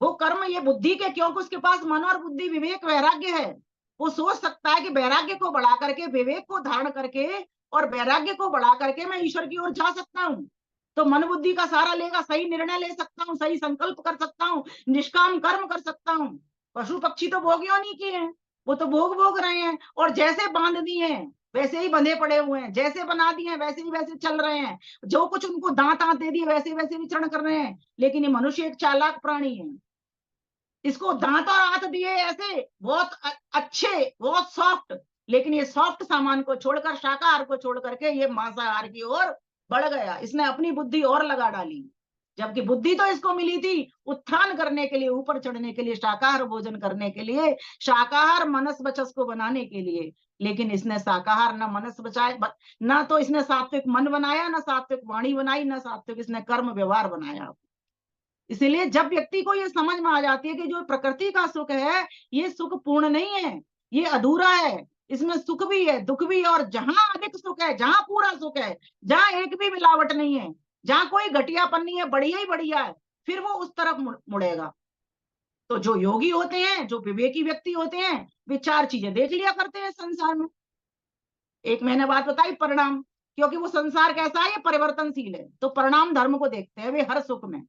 वो कर्म ये बुद्धि के, क्योंकि उसके पास मन और बुद्धि विवेक वैराग्य है। वो सोच सकता है कि वैराग्य को बढ़ा करके, विवेक को धारण करके और वैराग्य को बढ़ा करके मैं ईश्वर की ओर जा सकता हूँ। तो मन बुद्धि का सहारा लेगा, सही निर्णय ले सकता हूँ, सही संकल्प कर सकता हूँ, निष्काम कर्म कर सकता हूँ। पशु पक्षी तो भोगियों नहीं किए हैं, वो तो भोग रहे हैं, और जैसे बांध दिए हैं वैसे ही बंधे पड़े हुए हैं, जैसे बना दिए हैं वैसे ही वैसे चल रहे हैं, जो कुछ उनको दांत दे दिए वैसे वैसे विचरण कर रहे हैं। लेकिन ये मनुष्य एक चालाक प्राणी है, इसको दांत और हाथ दिए ऐसे बहुत अच्छे, बहुत सॉफ्ट, लेकिन ये सॉफ्ट सामान को छोड़कर, शाकाहार को छोड़ करके ये मांसाहार की ओर बढ़ गया। इसने अपनी बुद्धि और लगा डाली, जबकि बुद्धि तो इसको मिली थी उत्थान करने के लिए, ऊपर चढ़ने के लिए, शाकाहार भोजन करने के लिए, शाकाहार मनस वचस को बनाने के लिए। लेकिन इसने शाकाहार न मनस बचाए, ना तो इसने सात्विक मन बनाया, ना सात्विक वाणी बनाई, ना सात्विक इसने कर्म व्यवहार बनाया। इसीलिए जब व्यक्ति को ये समझ में आ जाती है कि जो प्रकृति का सुख है ये सुख पूर्ण नहीं है, ये अधूरा है, इसमें सुख भी है दुख भी है, और जहां अधिक सुख है, जहां पूरा सुख है, जहां एक भी मिलावट नहीं है, जहां कोई घटियापन नहीं है, बढ़िया ही बढ़िया है, फिर वो उस तरफ मुड़ेगा। तो जो योगी होते हैं, जो विवेकी व्यक्ति होते हैं, वे चार चीजें देख लिया करते हैं संसार में। एक मैंने बात बताई, परिणाम, क्योंकि वो संसार कैसा है, ये परिवर्तनशील है, तो परिणाम धर्म को देखते हैं वे हर सुख में,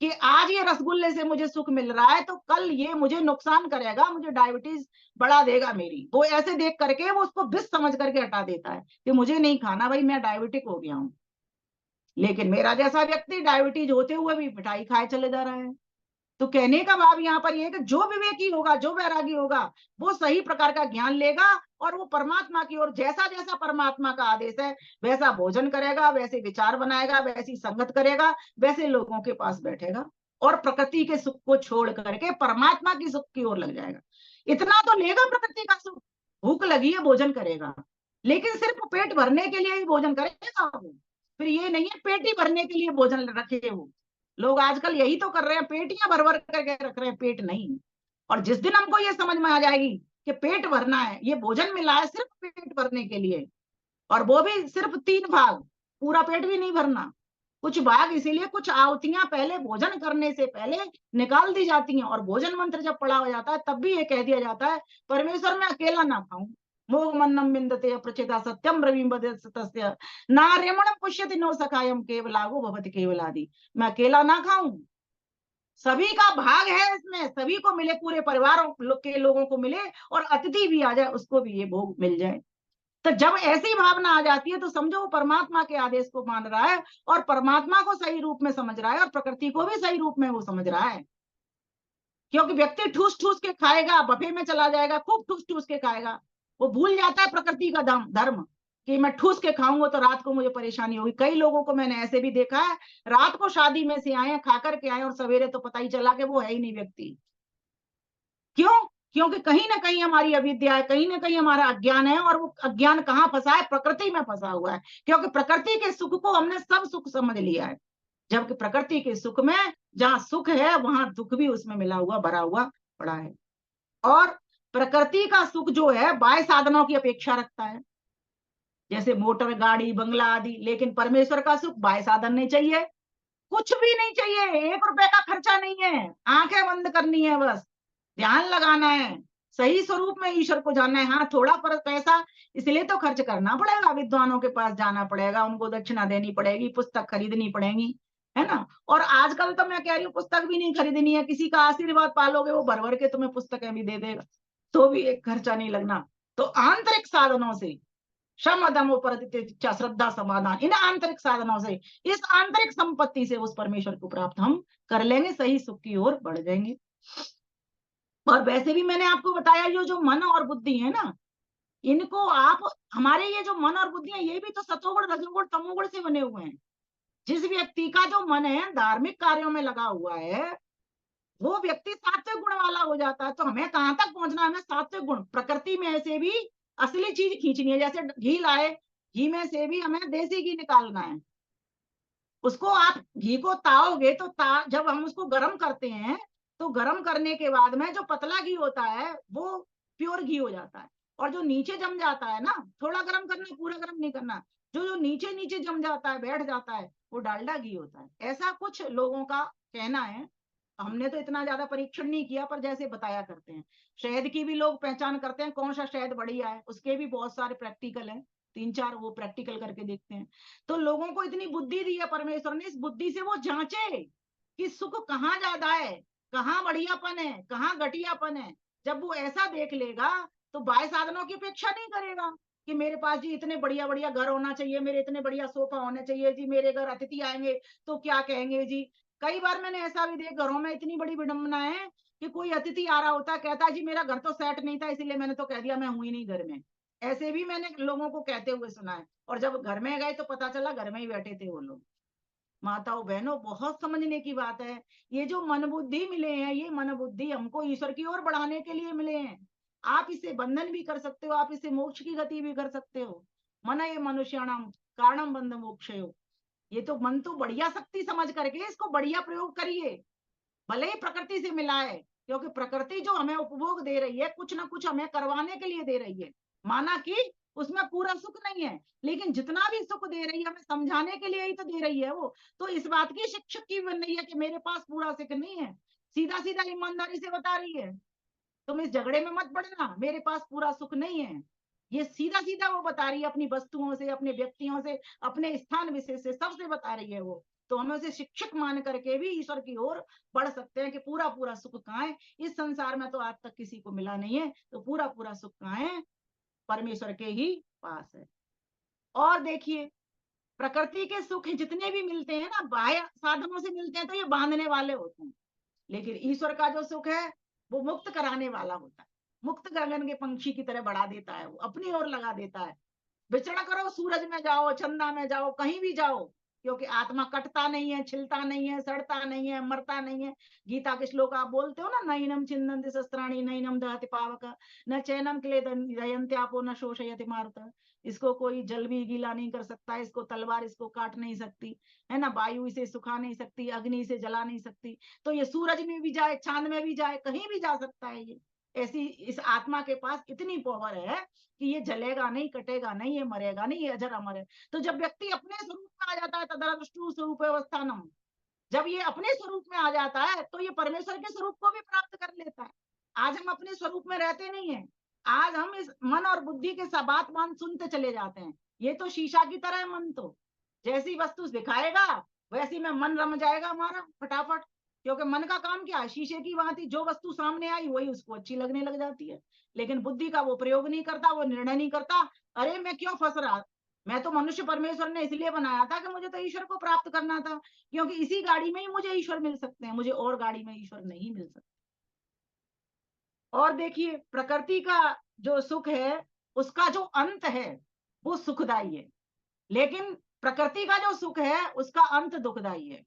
कि आज ये रसगुल्ले से मुझे सुख मिल रहा है तो कल ये मुझे नुकसान करेगा, मुझे डायबिटीज बढ़ा देगा मेरी। वो ऐसे देख करके वो उसको विष समझ करके हटा देता है कि मुझे नहीं खाना भाई, मैं डायबिटिक हो गया हूं। लेकिन मेरा जैसा व्यक्ति डायबिटीज होते हुए भी मिठाई खाए चले जा रहा है। तो कहने का भाव यहाँ पर ये कि जो विवेकी होगा, जो वैरागी होगा, वो सही प्रकार का ज्ञान लेगा और वो परमात्मा की ओर, जैसा जैसा परमात्मा का आदेश है वैसा भोजन करेगा, वैसे विचार बनाएगा, वैसी संगत करेगा, वैसे लोगों के पास बैठेगा, और प्रकृति के सुख को छोड़ करके परमात्मा की सुख की ओर लग जाएगा। इतना तो लेगा प्रकृति का सुख, भूख लगी है भोजन करेगा, लेकिन सिर्फ पेट भरने के लिए ही भोजन करेगा वो। फिर ये नहीं है पेट ही भरने के लिए भोजन रखे वो। लोग आजकल यही तो कर रहे हैं, पेटियां भर भर करके रख रहे हैं, पेट नहीं। और जिस दिन हमको ये समझ में आ जाएगी कि पेट भरना है, ये भोजन मिला है सिर्फ पेट भरने के लिए, और वो भी सिर्फ 3 भाग, पूरा पेट भी नहीं भरना, कुछ भाग, इसीलिए कुछ आहुतियां पहले भोजन करने से पहले निकाल दी जाती हैं। और भोजन मंत्र जब पढ़ा हो जाता है तब भी ये कह दिया जाता है, परमेश्वर मैं अकेला ना खाऊं, मोघमन्नम विन्दते अप्रचिता सत्यम ब्रवीम तस्य नार्यमणम पुष्यति नो सखायम केवलागो भवति केवलादि। मैं अकेला ना खाऊं, सभी का भाग है इसमें, सभी को मिले, पूरे परिवार के लोगों को मिले, और अतिथि भी आ जाए उसको भी ये भोग मिल जाए। तो जब ऐसी भावना आ जाती है तो समझो वो परमात्मा के आदेश को मान रहा है, और परमात्मा को सही रूप में समझ रहा है, और प्रकृति को भी सही रूप में वो समझ रहा है। क्योंकि व्यक्ति ठूस ठूस के खाएगा, बफे में चला जाएगा, खूब ठूस ठूस के खाएगा, वो भूल जाता है प्रकृति का धर्म, कि मैं ठूस के खाऊंगा तो रात को मुझे परेशानी होगी। कई लोगों को मैंने ऐसे भी देखा है, रात को शादी में से आए, खा करके आए, और सवेरे तो पता ही चला कि वो है ही नहीं व्यक्ति। क्यों? क्योंकि कहीं ना कहीं हमारी अविद्या है, कहीं ना कहीं हमारा अज्ञान है, और वो अज्ञान कहाँ फंसा है, प्रकृति में फंसा हुआ है। क्योंकि प्रकृति के सुख को हमने सब सुख समझ लिया है, जबकि प्रकृति के सुख में जहां सुख है वहां दुख भी उसमें मिला हुआ, भरा हुआ पड़ा है। और प्रकृति का सुख जो है बाह्य साधनों की अपेक्षा रखता है, जैसे मोटर, गाड़ी, बंगला आदि। लेकिन परमेश्वर का सुख बाह्य साधन नहीं चाहिए, कुछ भी नहीं चाहिए, 1 रुपए का खर्चा नहीं है, आंखें बंद करनी है, बस ध्यान लगाना है, सही स्वरूप में ईश्वर को जानना है। हाँ, थोड़ा पर पैसा इसलिए तो खर्च करना पड़ेगा, विद्वानों के पास जाना पड़ेगा, उनको दक्षिणा देनी पड़ेगी, पुस्तक खरीदनी पड़ेगी, है ना। और आजकल तो मैं कह रही हूँ पुस्तक भी नहीं खरीदनी है, किसी का आशीर्वाद पालोगे वो भर भर के तुम्हें पुस्तकें भी दे देगा, तो भी एक खर्चा नहीं लगना। तो आंतरिक साधनों से, श्रम दमो इच्छा श्रद्धा समाधान, इन आंतरिक साधनों से, इस आंतरिक संपत्ति से उस परमेश्वर को प्राप्त हम कर लेंगे, सही सुख की ओर बढ़ जाएंगे। और वैसे भी मैंने आपको बताया, ये जो मन और बुद्धि है ना, इनको आप, हमारे ये जो मन और बुद्धि है ये भी तो सतोगुण, रजोगुण, तमोगुण से बने हुए हैं। जिस व्यक्ति का जो मन है धार्मिक कार्यों में लगा हुआ है, वो व्यक्ति सात्विक गुण वाला हो जाता है। तो हमें कहाँ तक पहुंचना है, हमें सात्विक गुण, प्रकृति में से भी असली चीज खींचनी है। जैसे घी लाए, घी में से भी हमें देसी घी निकालना है। उसको आप घी को ताओगे तो जब हम उसको गर्म करते हैं तो गर्म करने के बाद में जो पतला घी होता है वो प्योर घी हो जाता है। और जो नीचे जम जाता है ना, थोड़ा गर्म करना, पूरा गर्म नहीं करना, जो नीचे नीचे जम जाता है, बैठ जाता है, वो डालडा घी होता है। ऐसा कुछ लोगों का कहना है। हमने तो इतना ज्यादा परीक्षण नहीं किया, पर जैसे बताया करते हैं। शहद की भी लोग पहचान करते हैं कौन सा शहद बढ़िया है, उसके भी बहुत सारे प्रैक्टिकल है, 3-4 वो प्रैक्टिकल करके देखते हैं। तो लोगों को इतनी बुद्धि दी है परमेश्वर ने, इस बुद्धि से वो जांचे कि सुख कहाँ ज्यादा है, कहाँ बढ़ियापन है, कहाँ घटियापन है। जब वो ऐसा देख लेगा तो बाह्य साधनों की अपेक्षा नहीं करेगा कि मेरे पास जी इतने बढ़िया बढ़िया घर होना चाहिए, मेरे इतने बढ़िया सोफा होने चाहिए जी, मेरे घर अतिथि आएंगे तो क्या कहेंगे जी। कई बार मैंने ऐसा भी देख, घरों में इतनी बड़ी विडंबना है कि कोई अतिथि आ रहा होता है, कहता है जी मेरा घर तो सेट नहीं था इसलिए मैंने तो कह दिया मैं हूं ही नहीं घर में। ऐसे भी मैंने लोगों को कहते हुए सुना है। और जब घर में गए तो पता चला घर में ही बैठे थे वो लोग। माताओं बहनों, बहुत समझने की बात है। ये जो मन बुद्धि मिले हैं, ये मन बुद्धि हमको ईश्वर की ओर बढ़ाने के लिए मिले हैं। आप इससे बंधन भी कर सकते हो, आप इससे मोक्ष की गति भी कर सकते हो। मन ये मनुष्याणाम कारणम बंध मोक्षयो। ये तो मन तो बढ़िया शक्ति समझ करके इसको बढ़िया प्रयोग करिए, भले ही प्रकृति से मिला है, क्योंकि प्रकृति जो हमें उपभोग दे रही है, कुछ ना कुछ हमें करवाने के लिए दे रही है। माना कि उसमें पूरा सुख नहीं है, लेकिन जितना भी सुख दे रही है हमें समझाने के लिए ही तो दे रही है वो। तो इस बात की शिक्षक की बन रही है कि मेरे पास पूरा सुख नहीं है, सीधा सीधा ईमानदारी से बता रही है तुम इस झगड़े में मत पड़ना, मेरे पास पूरा सुख नहीं है। ये सीधा सीधा वो बता रही है, अपनी वस्तुओं से, अपने व्यक्तियों से, अपने स्थान विशेष से, सबसे बता रही है वो। तो हमें उसे शिक्षक मान करके भी ईश्वर की ओर बढ़ सकते हैं कि पूरा पूरा सुख कहाँ है। इस संसार में तो आज तक किसी को मिला नहीं है, तो पूरा पूरा सुख कहाँ है, परमेश्वर के ही पास है। और देखिए, प्रकृति के सुख जितने भी मिलते हैं ना, बाह्य साधनों से मिलते हैं तो ये बांधने वाले होते हैं, लेकिन ईश्वर का जो सुख है वो मुक्त कराने वाला होता है। मुक्त गगन के पंछी की तरह बढ़ा देता है, वो अपनी ओर लगा देता है। विचरण करो, सूरज में जाओ, चंदा में जाओ, कहीं भी जाओ, क्योंकि आत्मा कटता नहीं है, छिलता नहीं है, सड़ता नहीं है, मरता नहीं है। गीता के श्लोक आप बोलते हो ना, नैनम छिन्दन्ति शस्त्राणि नैनम दहति पावक न चैनम क्लेदयन्त्यापो न शोषयति मारुतः। इसको कोई जल भी गीला नहीं कर सकता, इसको तलवार इसको काट नहीं सकती है ना, वायु इसे सुखा नहीं सकती, अग्नि इसे जला नहीं सकती। तो ये सूरज में भी जाए, चांद में भी जाए, कहीं भी जा सकता है ये। ऐसी इस आत्मा के पास इतनी पावर है कि ये जलेगा नहीं, कटेगा नहीं, ये मरेगा नहीं, ये अजर अमर है। तो जब व्यक्ति अपने स्वरूप में आ जाता है, तदृष्टु स्वरूप अवस्थानम, जब ये अपने स्वरूप में आ जाता है तो ये परमेश्वर के स्वरूप को भी प्राप्त कर लेता है। आज हम अपने स्वरूप में रहते नहीं है, आज हम इस मन और बुद्धि के बात मान सुनते चले जाते हैं। ये तो शीशा की तरह है मन, तो जैसी वस्तु दिखाएगा वैसी में मन रम जाएगा हमारा फटाफट। क्योंकि मन का काम क्या है, शीशे की भांति जो वस्तु सामने आई वही उसको अच्छी लगने लग जाती है, लेकिन बुद्धि का वो प्रयोग नहीं करता, वो निर्णय नहीं करता। अरे मैं क्यों फंस रहा, मैं तो मनुष्य परमेश्वर ने इसलिए बनाया था कि मुझे तो ईश्वर को प्राप्त करना था, क्योंकि इसी गाड़ी में ही मुझे ईश्वर मिल सकते हैं, मुझे और गाड़ी में ईश्वर नहीं मिल सकते। और देखिए, प्रकृति का जो सुख है उसका जो अंत है वो सुखदायी है, लेकिन प्रकृति का जो सुख है उसका अंत दुखदायी है।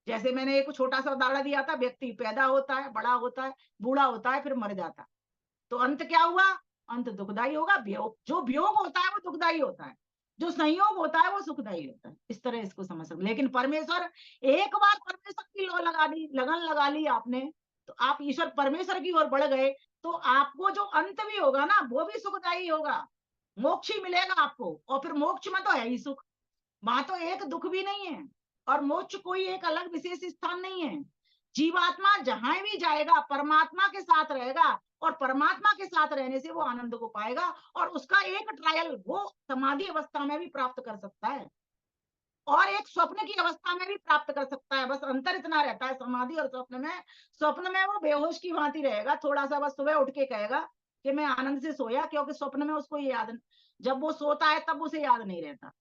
जैसे मैंने एक छोटा सा उदाहरण दिया था, व्यक्ति पैदा होता है, बड़ा होता है, बूढ़ा होता है, फिर मर जाता है, तो अंत क्या हुआ, अंत दुखदायी होगा। वियोग, जो वियोग होता है वो दुखदायी होता है, जो संयोग होता है वो सुखदायी होता है। इस तरह इसको समझ सकते। लेकिन परमेश्वर, एक बार परमेश्वर की लो लगा दी, लगन लगा ली आपने, तो आप ईश्वर परमेश्वर की ओर बढ़ गए, तो आपको जो अंत भी होगा ना वो भी सुखदायी होगा, मोक्ष ही मिलेगा आपको। और फिर मोक्ष में तो है ही सुख, वहां तो एक दुख भी नहीं है, और मोक्ष कोई एक अलग विशेष स्थान नहीं है। जीवात्मा जहां भी जाएगा परमात्मा के साथ रहेगा, और परमात्मा के साथ रहने से वो आनंद को पाएगा, और उसका एक ट्रायल वो समाधि अवस्था में भी प्राप्त कर सकता है, और एक स्वप्न की अवस्था में भी प्राप्त कर सकता है। बस अंतर इतना रहता है समाधि और स्वप्न में, स्वप्न में वो बेहोश की भांति रहेगा, थोड़ा सा बस सुबह उठ के कहेगा कि मैं आनंद से सोया, क्योंकि स्वप्न में उसको याद, जब वो सोता है तब उसे याद नहीं रहता।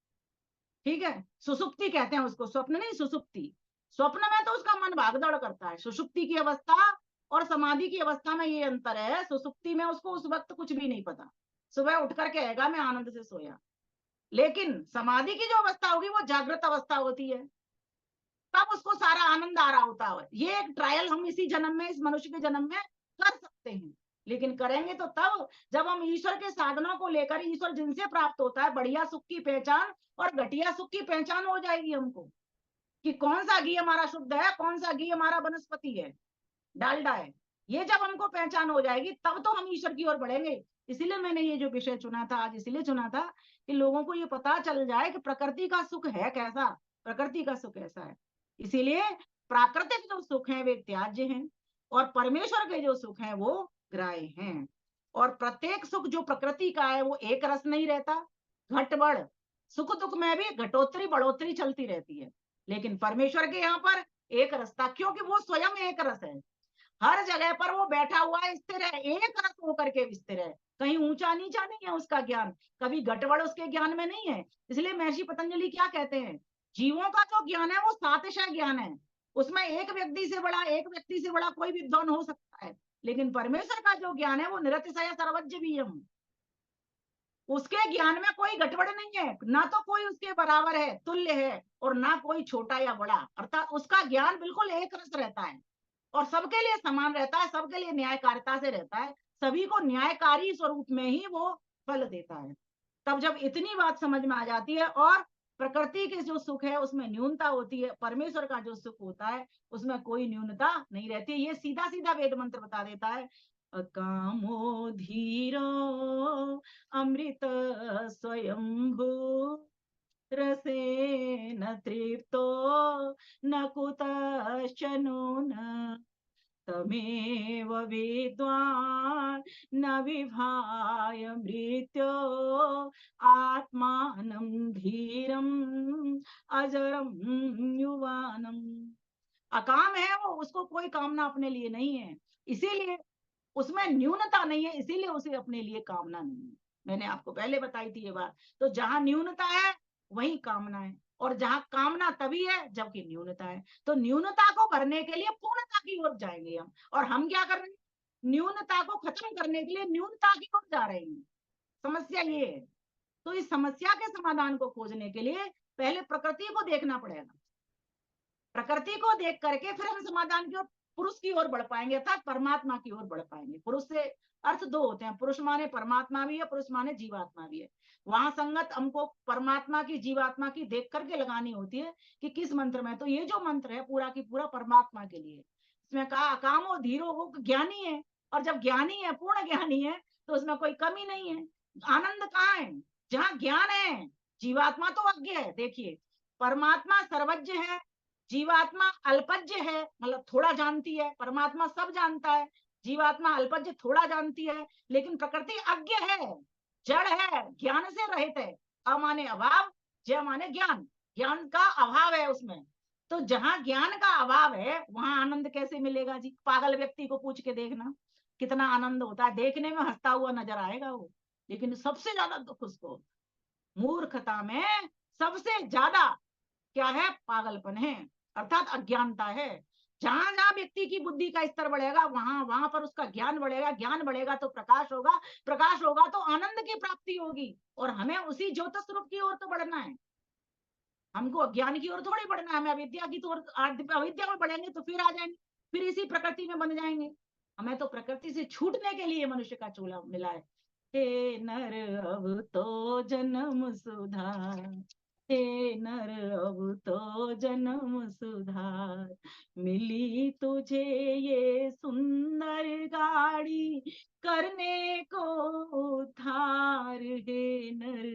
ठीक है, सुसुप्ति कहते हैं उसको, स्वप्न नहीं सुसुप्ति। स्वप्न में तो उसका मन भागदौड़ करता है, सुसुप्ति की अवस्था और समाधि की अवस्था में ये अंतर है। सुसुप्ति में उसको उस वक्त कुछ भी नहीं पता, सुबह उठकर कहेगा मैं आनंद से सोया। लेकिन समाधि की जो अवस्था होगी वो जागृत अवस्था होती है, तब उसको सारा आनंद आ रहा होता है। ये एक ट्रायल हम इसी जन्म में, इस मनुष्य के जन्म में कर सकते हैं, लेकिन करेंगे तो तब जब हम ईश्वर के साधनों को लेकर, ईश्वर जिनसे प्राप्त होता है, बढ़िया सुख की पहचान और घटिया सुख की पहचान हो जाएगी हमको, कि कौन सा घी हमारा शुद्ध है, कौन सा घी हमारा वनस्पति है, डालडा है, ये जब हमको पहचान हो जाएगी तब तो हम ईश्वर की ओर बढ़ेंगे। इसीलिए मैंने ये जो विषय चुना था आज, इसलिए चुना था कि लोगों को ये पता चल जाए कि प्रकृति का सुख है कैसा, प्रकृति का सुख कैसा है। इसीलिए प्राकृतिक जो सुख है वे त्याज्य हैं और परमेश्वर के जो सुख है वो ग्राह्य हैं। और प्रत्येक सुख जो प्रकृति का है वो एक रस नहीं रहता, घट बढ़, सुख दुख में भी घटोत्तरी बढ़ोतरी चलती रहती है। लेकिन परमेश्वर के यहाँ पर एक रसता, क्योंकि वो स्वयं एक रस है, हर जगह पर वो बैठा हुआ है, स्थिर है, एक रस होकर के स्थिर है, कहीं ऊंचा नीचा नहीं है उसका ज्ञान, कभी गड़बड़ उसके ज्ञान में नहीं है। इसलिए महर्षि पतंजलि क्या कहते हैं, जीवों का जो ज्ञान है वो सातिशय ज्ञान है, उसमें एक व्यक्ति से बड़ा कोई विद्वान हो सकता है, लेकिन परमेश्वर का जो ज्ञान है वो निरतिशय सर्वज्ञ भी हम, उसके ज्ञान में कोई गड़बड़ नहीं है, ना तो कोई उसके बराबर है, तुल्य है, और ना कोई छोटा या बड़ा, अर्थात उसका ज्ञान बिल्कुल एक रस रहता है और सबके लिए समान रहता है, सबके लिए न्यायकारिता से रहता है, सभी को न्यायकारी स्वरूप में ही वो फल देता है। तब जब इतनी बात समझ में आ जाती है और प्रकृति के जो सुख है उसमें न्यूनता होती है, परमेश्वर का जो सुख होता है उसमें कोई न्यूनता नहीं रहती। ये सीधा सीधा वेद मंत्र बता देता है, अकामो धीरो अमृत स्वयंभू रसेन तृप्तो न कुतश्चनो न तमेव विद्वान् न विभाय मृत्यो आत्मानं धीरम अजरम युवानम। अकाम है वो, उसको कोई कामना अपने लिए नहीं है, इसीलिए उसमें न्यूनता नहीं है, इसीलिए उसे अपने लिए कामना नहीं है। मैंने आपको पहले बताई थी ये बात। तो जहां न्यूनता है वहीं कामना है, और जहां कामना तभी है जबकि न्यूनता है। तो न्यूनता को भरने के लिए पूर्णता की ओर जाएंगे हम, और हम क्या कर रहे हैं, न्यूनता को खत्म करने के लिए न्यूनता की ओर जा रहे हैं। समस्या ये है। तो इस समस्या के समाधान को खोजने के लिए पहले प्रकृति को देखना पड़ेगा, प्रकृति को देख करके फिर हम समाधान की ओर, पुरुष की ओर बढ़ पाएंगे, अर्थात परमात्मा की ओर बढ़ पाएंगे। पुरुष से अर्थ दो होते हैं, पुरुष माने परमात्मा भी है, पुरुष माने जीवात्मा भी है। वहां संगत हमको परमात्मा की जीवात्मा की देख करके लगानी होती है कि किस मंत्र में। तो ये जो मंत्र है पूरा की पूरा परमात्मा के लिए, इसमें कहा अकामो धीरो, वो ज्ञानी है, और जब ज्ञानी है, पूर्ण ज्ञानी है, तो उसमें कोई कमी नहीं है। आनंद कहाँ है, जहां ज्ञान है। जीवात्मा तो अज्ञ है, देखिए परमात्मा सर्वज्ञ है, जीवात्मा अल्पज्ञ है, मतलब थोड़ा जानती है, परमात्मा सब जानता है, जीवात्मा अल्पज्ञ थोड़ा जानती है। लेकिन प्रकृति अज्ञ है, जड़ है, ज्ञान से रहित है। अ माने अभाव, ज माने ज्ञान, ज्ञान का अभाव है उसमें। तो जहां ज्ञान का अभाव है वहां आनंद कैसे मिलेगा जी। पागल व्यक्ति को पूछ के देखना कितना आनंद होता है, देखने में हंसता हुआ नजर आएगा वो, लेकिन सबसे ज्यादा दुख उसको, मूर्खता में सबसे ज्यादा क्या है, पागलपन है, अर्थात अज्ञानता है। जहां जहां व्यक्ति की बुद्धि का स्तर बढ़ेगा वहां वहां पर उसका ज्ञान बढ़ेगा, ज्ञान बढ़ेगा तो प्रकाश होगा, प्रकाश होगा तो आनंद की प्राप्ति होगी, और हमें उसी ज्योतिष स्वरूप की ओर तो बढ़ना है। हमको अज्ञान की ओर थोड़ी बढ़ना है, हमें अविद्या की ओर, अविद्या में बढ़ेंगे तो फिर आ जाएंगे, फिर इसी प्रकृति में बन जाएंगे। हमें तो प्रकृति से छूटने के लिए मनुष्य का चोला मिला है। हे नर अब तो जन्म सुधार, हे नर अब तो जन्म सुधार, मिली तुझे ये सुंदर गाड़ी करने को उद्धार, हे नर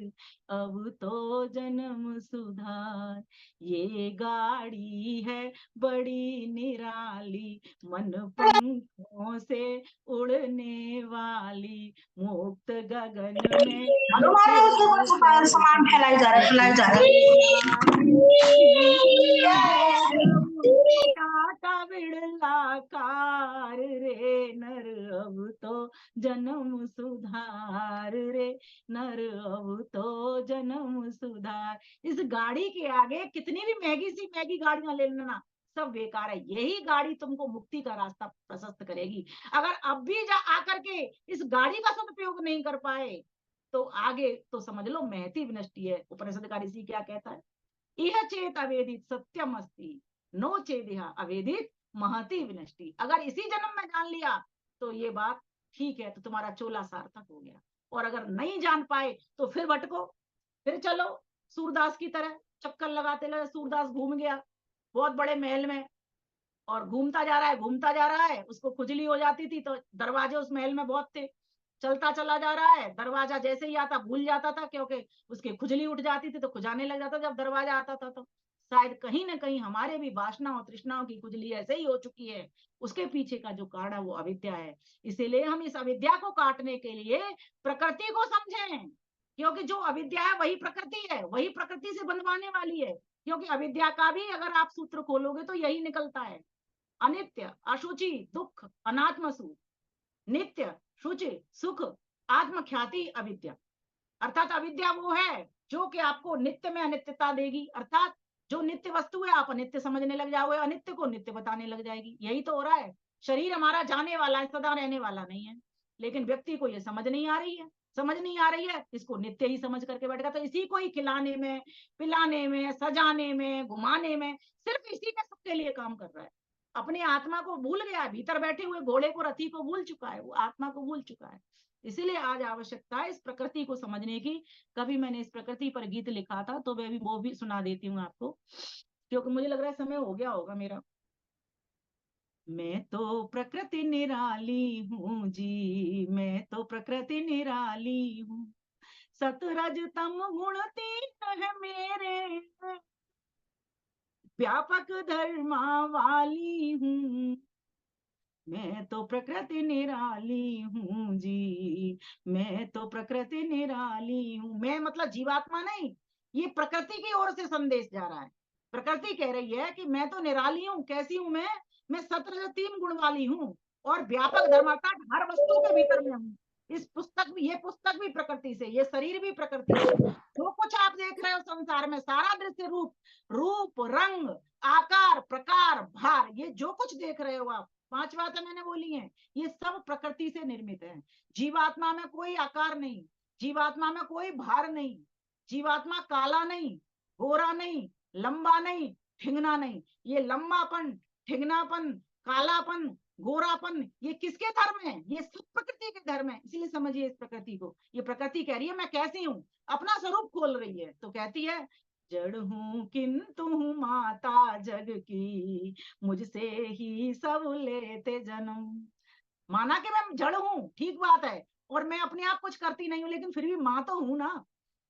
अब तो जन्म सुधार। ये गाड़ी है बड़ी निराली, मन पंखों से उड़ने वाली, मुक्त गगन में सामान फैलाई जा रहा टाटा बिड़ला कार, रे नर अब तो जन्म सुधार, रे नर अब तो जन्म सुधार। इस गाड़ी के आगे कितनी भी महंगी गाड़ियां ले लेना, सब बेकार है। यही गाड़ी तुमको मुक्ति का रास्ता प्रशस्त करेगी। अगर अब भी आकर के इस गाड़ी का सदुपयोग नहीं कर पाए तो आगे तो समझ लो महती विनष्टि है। उपनिषद का ऋषि क्या कहता है, इह चेत अवेदित सत्यम अस्ति, नो चेदिह अवेदित महती विनष्टि। अगर इसी जन्म में जान लिया तो ये बात ठीक है, तो तुम्हारा चोला सार्थक हो गया। और अगर नहीं जान पाए तो फिर भटको, फिर चलो सूरदास की तरह चक्कर लगाते लगे। सूरदास घूम गया बहुत बड़े महल में, और घूमता जा रहा है, उसको खुजली हो जाती थी, तो दरवाजे उस महल में बहुत थे, चलता चला जा रहा है, दरवाजा जैसे ही आता भूल जाता था, क्योंकि उसकी खुजली उठ जाती थी तो खुजाने लग जाता जब दरवाजा आता था। तो शायद कहीं ना कहीं हमारे भी वासना और तृष्णाओं की खुजली ऐसे ही हो चुकी है, उसके पीछे का जो कारण है वो अविद्या है। इसीलिए हम इस अविद्या को काटने के लिए प्रकृति को समझें, क्योंकि जो अविद्या है वही प्रकृति है, वही प्रकृति से बनवाने वाली है। क्योंकि अविद्या का भी अगर आप सूत्र खोलोगे तो यही निकलता है, अनित्य, अशुचि, दुख, अनात्मसु, नित्य, शुचि, सुख, आत्मख्याति, अविद्या। अर्थात अविद्या वो है जो कि आपको नित्य में अनित्यता देगी, अर्थात जो नित्य वस्तु है आप अनित्य समझने लग जाओगे, अनित्य को नित्य बताने लग जाएगी। यही तो हो रहा है। शरीर हमारा जाने वाला है, सदा रहने वाला नहीं है, लेकिन व्यक्ति को ये समझ नहीं आ रही है, इसको नित्य ही समझ करके बैठेगा। तो इसी को ही खिलाने में, पिलाने में, सजाने में, घुमाने में, सिर्फ इसी के सुख के लिए काम कर रहा है। अपनी आत्मा को भूल गया, भीतर बैठे हुए घोड़े को, रथी को भूल चुका है, वो आत्मा को भूल चुका है। इसीलिए आज आवश्यकता है इस प्रकृति को समझने की। कभी मैंने इस प्रकृति पर गीत लिखा था, तो मैं भी वो भी सुना देती हूँ आपको, क्योंकि मुझे लग रहा है समय हो गया होगा मेरा। मैं तो प्रकृति निराली हूँ जी, मैं तो प्रकृति निराली हूँ, सतरज तम गुण तीन है मेरे, व्यापक धर्मा वाली हूँ, मैं तो प्रकृति निराली हूँ जी, मैं तो प्रकृति निराली हूँ। मैं मतलब जीवात्मा नहीं, ये प्रकृति की ओर से संदेश जा रहा है। प्रकृति कह रही है कि मैं तो निराली हूँ। कैसी हूँ मैं सत्रह तीन गुण वाली हूँ और व्यापक धर्मार्थ हर वस्तु के भीतर में हूँ। इस पुस्तक ये पुस्तक भी प्रकृति से, ये शरीर भी प्रकृति से। जो कुछ आप देख रहे हो संसार में, सारा दृश्य रूप, रंग, आकार, प्रकार, भार, ये जो कुछ देख रहे हो आप, 5 बातें मैंने बोली हैं, ये सब प्रकृति से निर्मित है। जीवात्मा में कोई आकार नहीं, जीवात्मा में कोई भार नहीं, जीवात्मा काला नहीं, गोरा नहीं, लंबा नहीं, ठिंगना नहीं। ये लंबापन, ठिंगनापन, कालापन, गोरापन, ये किसके धर्म है? ये सब प्रकृति के धर्म है। इसलिए समझिए इस प्रकृति को। ये प्रकृति कह रही है मैं कैसी हूँ, अपना स्वरूप खोल रही है। तो कहती है जड़ हूँ किंतु हूँ माता जग की, मुझसे ही सब लेते जन्म। माना कि मैं जड़ हूँ, ठीक बात है, और मैं अपने आप कुछ करती नहीं हूँ, लेकिन फिर भी माँ तो हूँ ना।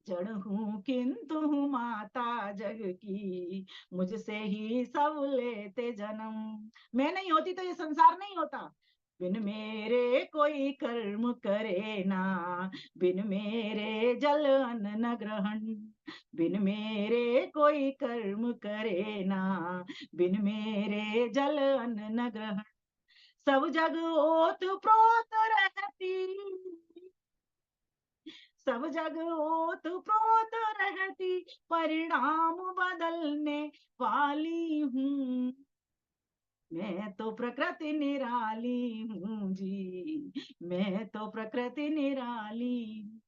जड़ हूँ किंतु हूँ माता जग की, मुझसे ही सब लेते जन्म। मैं नहीं होती तो ये संसार नहीं होता। बिन मेरे कोई कर्म करे ना, बिन मेरे जल अन्न न ग्रहण, बिन मेरे कोई कर्म करे ना, बिन मेरे जल अन्न न ग्रहण। सब जग ओत प्रोत रहती, सब जग ओत प्रोत रहती, परिणाम बदलने वाली हूँ, मैं तो प्रकृति निराली हूँ जी, मैं तो प्रकृति निराली।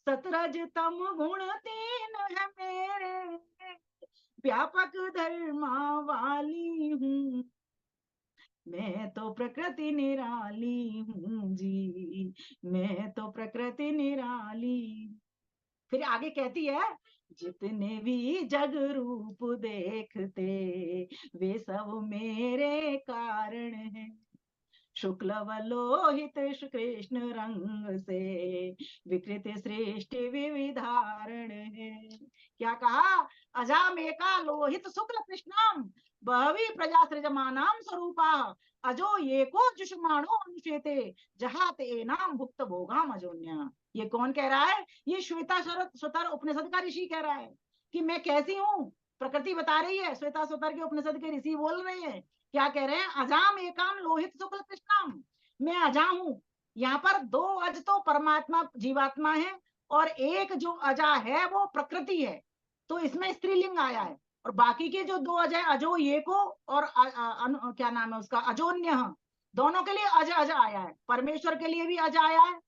सतरज तम गुण तीन है मेरे, व्यापक धर्मा वाली हूँ, मैं तो प्रकृति निराली हूँ जी, मैं तो प्रकृति निराली। फिर आगे कहती है जितने भी जग रूप देखते, वे सब मेरे कारण हैं, शुक्ल व लोहित कृष्ण रंग से विकृत सृष्टि विविधारण है। क्या कहा? अजामेका लोहित शुक्ल कृष्णम बहवी प्रजा सृजमानाम स्वरूपा, अजो एको जुष्माणो अनुशेते जहाते नाम भुक्त भोगाम अजोन्या। ये कौन कह रहा है? ये श्वेता सुतर उपनिषद का ऋषि कह रहा है कि मैं कैसी हूँ। प्रकृति बता रही है, श्वेता सुतर के उपनिषद के ऋषि बोल रहे हैं। क्या कह रहे हैं? अजाम एकाम लोहित शुक्ल कृष्णम, मैं अजा हूं। यहाँ पर 2 अज तो परमात्मा जीवात्मा है और एक जो अजा है वो प्रकृति है, तो इसमें स्त्रीलिंग आया है। और बाकी के जो 2 अज है, अजो ये को और क्या नाम है उसका, अजोन्य, दोनों के लिए अज अज आया है। परमेश्वर के लिए भी अज आया है।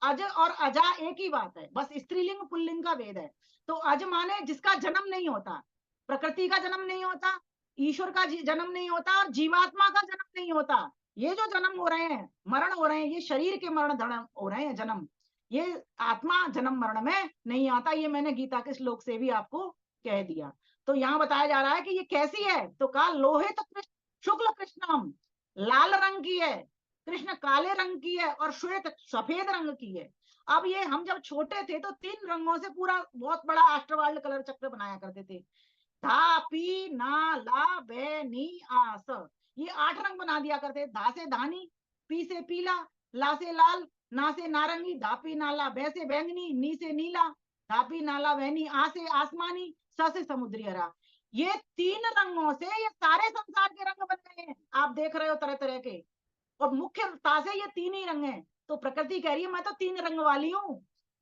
अज और अजा एक ही बात है, बस स्त्रीलिंग पुल्लिंग का भेद है। तो अज माने जिसका जन्म नहीं होता, प्रकृति का जन्म नहीं होता, ईश्वर का जन्म नहीं होता, और जीवात्मा का जन्म नहीं होता। ये जो जन्म हो रहे हैं, मरण हो रहे हैं, ये शरीर के मरण धर्म हो रहे हैं जन्म, ये आत्मा जन्म मरण में नहीं आता। ये मैंने गीता के श्लोक से भी आपको कह दिया। तो यहाँ बताया जा रहा है कि ये कैसी है, तो कहा लोहित कृष्ण शुक्ल कृष्णम, लाल रंग की है, कृष्ण काले रंग की है और श्वेत सफेद रंग की है। अब ये हम जब छोटे थे तो 3 रंगों से पूरा बहुत बड़ा अष्टवार्ल्ड कलर चक्र बनाया करते थे। धा पी ना ला बे नी आ स, ये 8 रंग बना दिया करते। धा से धानी, पी से पीला, ला से लाल, ना से नारंगी, धापी नाला, बे से बैंगनी, नी से नीला, धापी नाला वहनी, आ से आसमानी, स से समुद्री हरा। ये 3 रंगों से ये सारे संसार के रंग बन गए हैं। आप देख रहे हो तरह तरह के, और मुख्यता से ये 3 ही रंग हैं। तो प्रकृति कह रही है मैं तो 3 रंग वाली हूँ।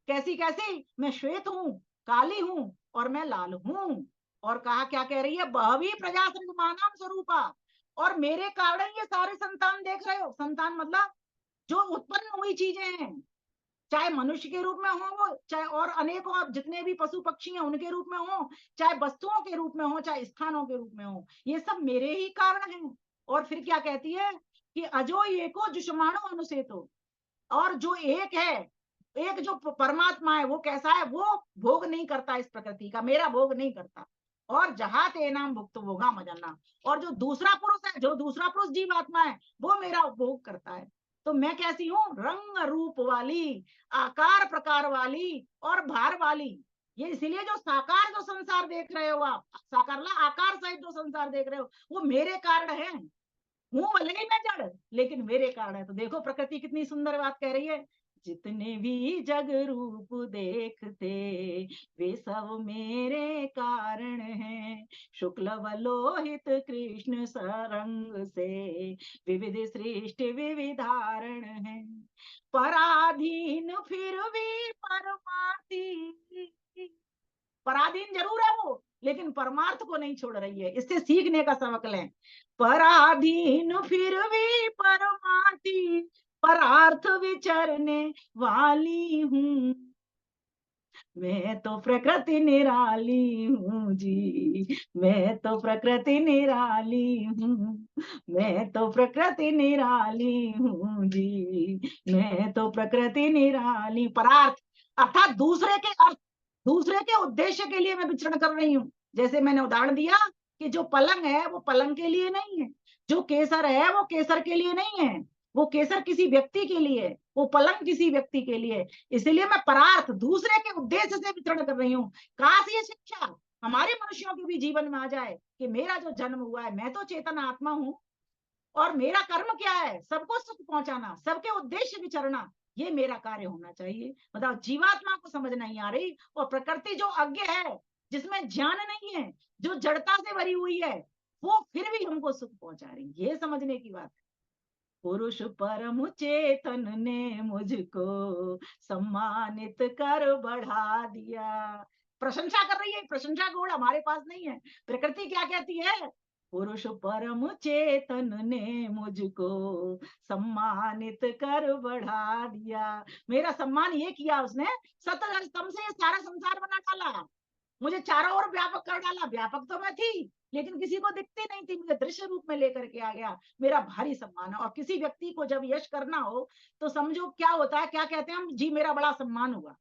कैसी कैसी? मैं श्वेत हूँ, काली हूँ और मैं लाल हूँ। और कहा क्या कह रही है? बहवी प्रजा संगमानाम स्वरूपा, और मेरे कारण ये सारे संतान देख रहे हो। संतान मतलब जो उत्पन्न हुई चीजें हैं, चाहे मनुष्य के रूप में हो वो, चाहे और अनेकों जितने भी पशु पक्षी हैं उनके रूप में हो, चाहे वस्तुओं के रूप में हो, चाहे स्थानों के रूप में हो, ये सब मेरे ही कारण हैं। और फिर क्या कहती है कि अजो एको जुषमाणो अनुसेतो, और जो एक है, एक जो परमात्मा है वो कैसा है? वो भोग नहीं करता इस प्रकृति का, मेरा भोग नहीं करता। और जहां ते नाम भुक्त भोगा मजना, और जो दूसरा पुरुष है, जो दूसरा पुरुष जीवात्मा है, वो मेरा उपभोग करता है। तो मैं कैसी हूँ? रंग रूप वाली, आकार प्रकार वाली और भार वाली। ये इसीलिए जो साकार जो संसार देख रहे हो आप, साकार ला आकार सहित जो संसार देख रहे हो, वो मेरे कारण है। हूँ भले ही मैं जड़, लेकिन मेरे कारण है। तो देखो प्रकृति कितनी सुंदर बात कह रही है। जितने भी जग रूप देखते वे सब मेरे कारण हैं। शुक्ल व लोहित कृष्ण सरंग से विविध सृष्टि विविधारण है। पराधीन फिर भी परमार्थी, पराधीन जरूर है वो, लेकिन परमार्थ को नहीं छोड़ रही है। इससे सीखने का सबक लें। पराधीन फिर भी परमार्थी, परार्थ विचरने वाली हूँ। मैं तो प्रकृति निराली हूँ जी, मैं तो प्रकृति निराली हूँ, मैं तो प्रकृति निराली हूँ जी, मैं तो प्रकृति निराली। परार्थ अर्थात दूसरे के अर्थ, दूसरे के उद्देश्य के लिए मैं विचरण कर रही हूँ। जैसे मैंने उदाहरण दिया कि जो पलंग है वो पलंग के लिए नहीं है, जो केसर है वो केसर के लिए नहीं है, वो केसर किसी व्यक्ति के लिए, वो पलंग किसी व्यक्ति के लिए। इसलिए मैं परार्थ दूसरे के उद्देश्य से विचरण कर रही हूँ। काश ये शिक्षा हमारे मनुष्यों के भी जीवन में आ जाए कि मेरा जो जन्म हुआ है, मैं तो चेतन आत्मा हूँ और मेरा कर्म क्या है? सबको सुख पहुंचाना, सबके उद्देश्य विचरना, ये मेरा कार्य होना चाहिए। मतलब जीवात्मा को समझ नहीं आ रही, और प्रकृति जो अज्ञ है, जिसमें ज्ञान नहीं है, जो जड़ता से भरी हुई है, वो फिर भी हमको सुख पहुंचा रही। ये समझने की बात है। पुरुष परम चेतन ने मुझको सम्मानित कर बढ़ा दिया। प्रशंसा कर रही है, प्रशंसा गुण हमारे पास नहीं है। प्रकृति क्या कहती है? पुरुष परम चेतन ने मुझको सम्मानित कर बढ़ा दिया। मेरा सम्मान ये किया उसने, सतत तम से सारा संसार बना डाला, मुझे चारों ओर व्यापक कर डाला। व्यापक तो मैं थी, लेकिन किसी को दिखती नहीं थी, मुझे दृश्य रूप में लेकर के आ गया। मेरा भारी सम्मान है। और किसी व्यक्ति को जब यश करना हो तो समझो क्या होता है, क्या कहते हैं हम जी, मेरा बड़ा सम्मान हुआ।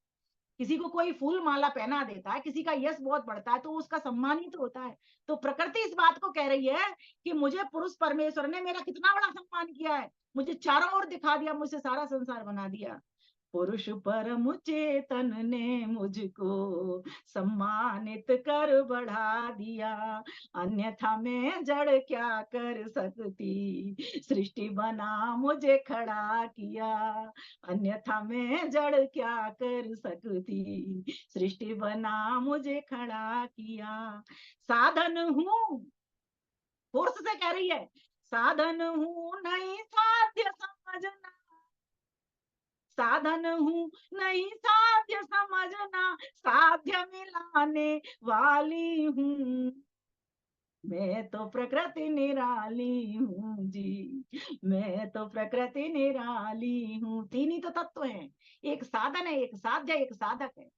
किसी को कोई फूल माला पहना देता है, किसी का यश बहुत बढ़ता है, तो उसका सम्मान ही तो होता है। तो प्रकृति इस बात को कह रही है कि मुझे पुरुष परमेश्वर ने मेरा कितना बड़ा सम्मान किया है, मुझे चारों ओर दिखा दिया, मुझसे सारा संसार बना दिया। पुरुष परम चेतन ने मुझको सम्मानित कर बढ़ा दिया, अन्यथा मैं जड़ क्या कर सकती, सृष्टि बना मुझे खड़ा किया। अन्यथा मैं जड़ क्या कर सकती, सृष्टि बना मुझे खड़ा किया। साधन हूँ, फोर्स से कह रही है, साधन हूँ नहीं साध्य समझना, साधन हूँ नहीं साध्य समझना, साध्य मिलाने वाली हूँ। मैं तो प्रकृति निराली हूँ जी, मैं तो प्रकृति निराली हूँ। 3 ही तो तत्व हैं, एक साधन है, एक साध्य, एक साधक है।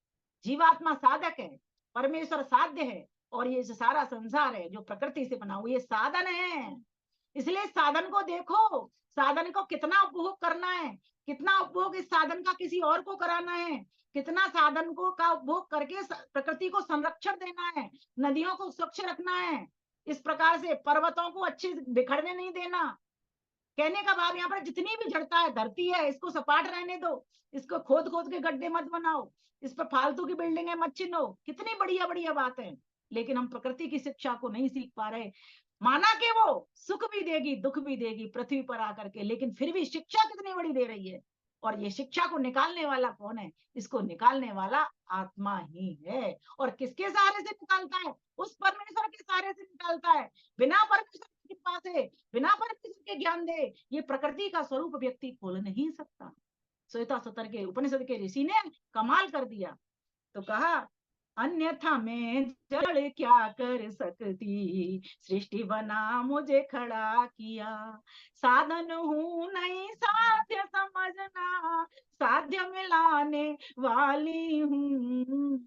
जीवात्मा साधक है, परमेश्वर साध्य है, और ये जो सारा संसार है जो प्रकृति से बना हुआ, ये साधन है। इसलिए साधन को देखो, साधन को कितना उपभोग करना है, कितना उपभोग इस साधन का किसी और को कराना है, कितना साधन को का उपभोग करके प्रकृति को संरक्षण देना है, नदियों को स्वच्छ रखना है, इस प्रकार से पर्वतों को अच्छे से बिखरने नहीं देना। कहने का भाव यहाँ पर जितनी भी जड़ता है, धरती है, इसको सपाट रहने दो, इसको खोद खोद के गड्ढे मत बनाओ, इस पर फालतू की बिल्डिंग मत चिन्हो। कितनी बढ़िया बढ़िया बात है, लेकिन हम प्रकृति की शिक्षा को नहीं सीख पा रहे। माना कि वो सुख भी देगी दुख भी देगी पृथ्वी पर आकर के, लेकिन फिर भी शिक्षा कितनी बड़ी दे रही है। और ये शिक्षा को निकालने वाला कौन है? इसको निकालने वाला आत्मा ही है। और किसके सहारे से निकालता है? उस परमेश्वर के सहारे से निकालता है। बिना परमेश्वर की कृपा से, बिना परमेश्वर के ज्ञान दे, ये प्रकृति का स्वरूप व्यक्ति खोल नहीं सकता। श्वेता सतर के उपनिषद के ऋषि ने कमाल कर दिया। तो कहा, अन्यथा मैं जड़ क्या कर सकती, सृष्टि बना मुझे खड़ा किया, साधन हूँ नहीं साध्य समझना, साध्य मिलाने वाली हूँ,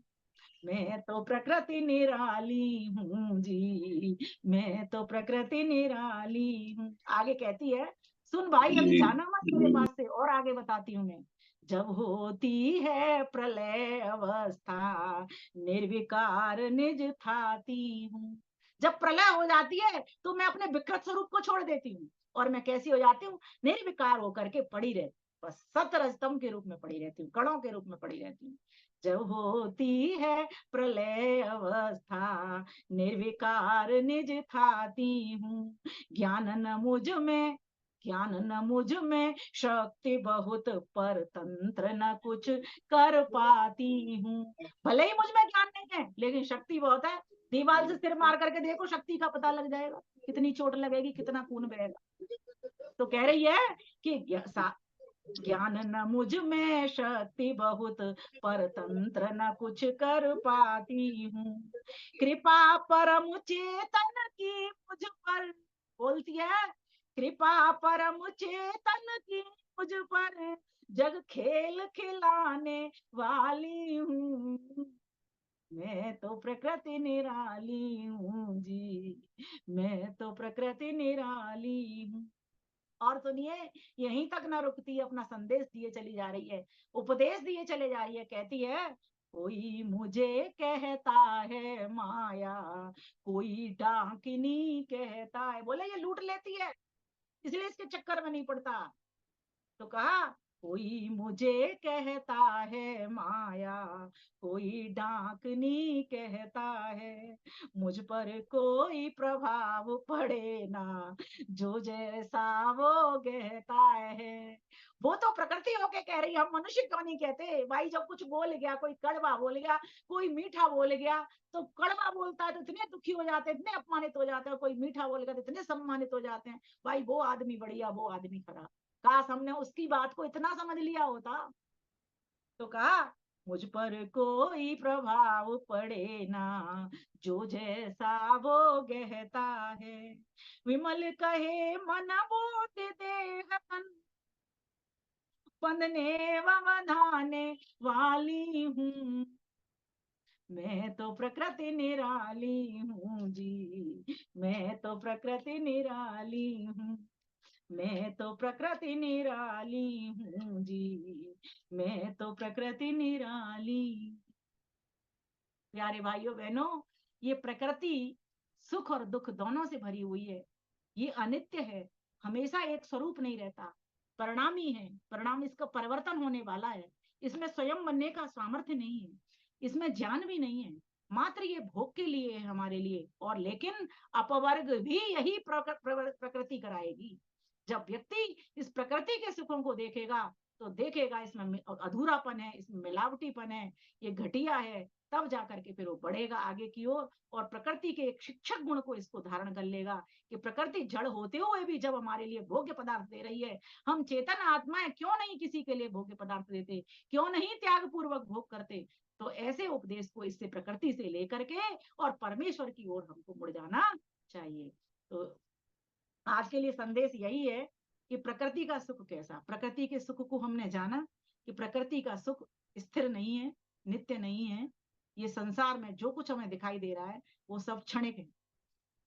मैं तो प्रकृति निराली हूँ जी, मैं तो प्रकृति निराली हूँ। आगे कहती है, सुन भाई अभी जाना मत मेरे पास से, और आगे बताती हूँ मैं। जब होती है प्रलय अवस्था, निर्विकार निज थाती हूँ। जब प्रलय हो जाती है तो मैं अपने विकृत स्वरूप को छोड़ देती हूँ, और मैं कैसी हो जाती हूँ? निर्विकार होकर के पड़ी रहती, बस सतरजतम के रूप में पड़ी रहती हूँ, कणों के रूप में पड़ी रहती हूँ। जब होती है प्रलय अवस्था, निर्विकार निज थाती हूँ, ज्ञान न मुझ में, ज्ञान न मुझ में, शक्ति बहुत पर तंत्र न कुछ कर पाती हूँ। भले ही मुझ में ज्ञान नहीं है, लेकिन शक्ति बहुत है। दीवार से सिर मार करके देखो, शक्ति का पता लग जाएगा, कितनी चोट लगेगी, कितना खून बहेगा। तो कह रही है कि ज्ञान न मुझ में, शक्ति बहुत पर तंत्र न कुछ कर पाती हूँ, कृपा परम चेतन की मुझ पर, बोलती है, कृपा परम चेतन की मुझ पर, जग खेल खिलाने वाली हूँ, मैं तो प्रकृति निराली हूँ जी, मैं तो प्रकृति निराली हूँ। और सुनिए, यहीं तक ना रुकती है, अपना संदेश दिए चली जा रही है, उपदेश दिए चले जा रही है। कहती है, कोई मुझे कहता है माया, कोई डाकिनी कहता है। बोले ये लूट लेती है, इसलिए इसके चक्कर में नहीं पड़ता। तो कहा, कोई मुझे कहता है माया, कोई डाकनी कहता है, मुझ पर कोई प्रभाव पड़े ना, जो जैसा वो कहता है। वो तो प्रकृति होके कह रही है, हम मनुष्य क्यों नहीं कहते भाई? जब कुछ बोल गया, कोई कड़वा बोल गया, कोई मीठा बोल गया, तो कड़वा बोलता है तो इतने दुखी हो जाते हैं, इतने अपमानित हो जाते हैं, कोई मीठा बोल गया तो इतने सम्मानित हो जाते हैं, भाई वो आदमी बढ़िया, वो आदमी खराब। काश हमने उसकी बात को इतना समझ लिया होता। तो कहा, मुझ पर कोई प्रभाव पड़े ना, जो जैसा वो कहता है, विमल कहे मन बोध देह तन, बंधने व बंधाने वाली हूँ, मैं तो प्रकृति निराली हूँ जी, मैं तो प्रकृति निराली हूँ, मैं तो प्रकृति निराली हूँ जी, मैं तो प्रकृति निराली। प्यारे भाइयों बहनों, ये प्रकृति सुख और दुख दोनों से भरी हुई है। ये अनित्य है, हमेशा एक स्वरूप नहीं रहता, परिणामी है, परिणाम इसका परिवर्तन होने वाला है। इसमें स्वयं बनने का सामर्थ्य नहीं है, इसमें ज्ञान भी नहीं है, मात्र ये भोग के लिए है हमारे लिए। और लेकिन अपवर्ग भी यही प्रकृति कराएगी। जब व्यक्ति इस प्रकृति के सुखों को देखेगा तो देखेगा इसमें अधूरापन है, इसमें मिलावटीपन है, ये घटिया है, तब जाकर के फिर वो बढ़ेगा आगे की ओर और प्रकृति के एक शिक्षक गुण को इसको धारण कर लेगा कि प्रकृति जड़ होते हुए भी जब हमारे लिए भोग्य पदार्थ दे रही है, हम चेतन आत्माएं क्यों नहीं किसी के लिए भोग्य पदार्थ देते, क्यों नहीं त्याग पूर्वक भोग करते। तो ऐसे उपदेश को इससे प्रकृति से लेकर के और परमेश्वर की ओर हमको मुड़ जाना चाहिए। तो आज के लिए संदेश यही है कि प्रकृति का सुख कैसा, प्रकृति के सुख को हमने जाना कि प्रकृति का सुख स्थिर नहीं है, नित्य नहीं है। ये संसार में जो कुछ हमें दिखाई दे रहा है वो सब क्षणिक है,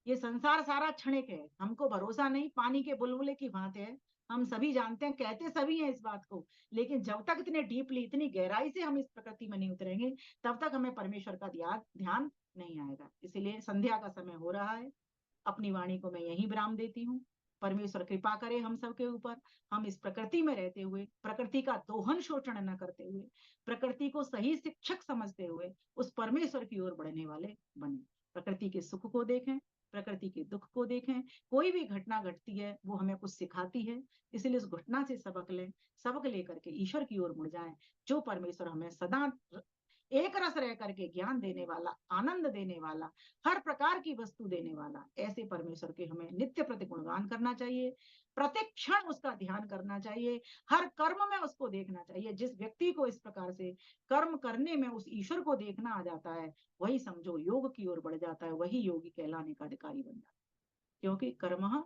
ये संसार सारा क्षणिक है। हमको भरोसा नहीं, पानी के बुलबुले की भांति है, हम सभी जानते हैं, कहते सभी हैं इस बात को, लेकिन जब तक इतने डीपली, इतनी गहराई से हम इस प्रकृति में नहीं उतरेंगे तब तक हमें परमेश्वर का ध्यान नहीं आएगा। इसीलिए संध्या का समय हो रहा है, अपनी वाणी को मैं यहीं विराम देती हूँ। परमेश्वर कृपा करे हम सबके ऊपर, हम इस प्रकृति में रहते हुए प्रकृति का दोहन शोषण न करते हुए, प्रकृति को सही शिक्षक समझते हुए उस परमेश्वर की ओर बढ़ने वाले बने। प्रकृति के सुख को देखें, प्रकृति के दुख को देखें। कोई भी घटना घटती है वो हमें कुछ सिखाती है, इसलिए उस घटना से सबक लें, सबक लेकर के ईश्वर की ओर मुड़ जाएं, जो परमेश्वर हमें सदा एक रस रह करके ज्ञान देने वाला, आनंद देने वाला, हर प्रकार की वस्तु देने वाला, ऐसे परमेश्वर के हमें नित्य प्रति गुणगान करना चाहिए, प्रत्येक क्षण उसका ध्यान करना चाहिए, हर कर्म में उसको देखना चाहिए। जिस व्यक्ति को इस प्रकार से कर्म करने में उस ईश्वर को देखना आ जाता है, वही समझो योग की ओर बढ़ जाता है, वही योगी कहलाने का अधिकारी बन जाता है, क्योंकि कर्म।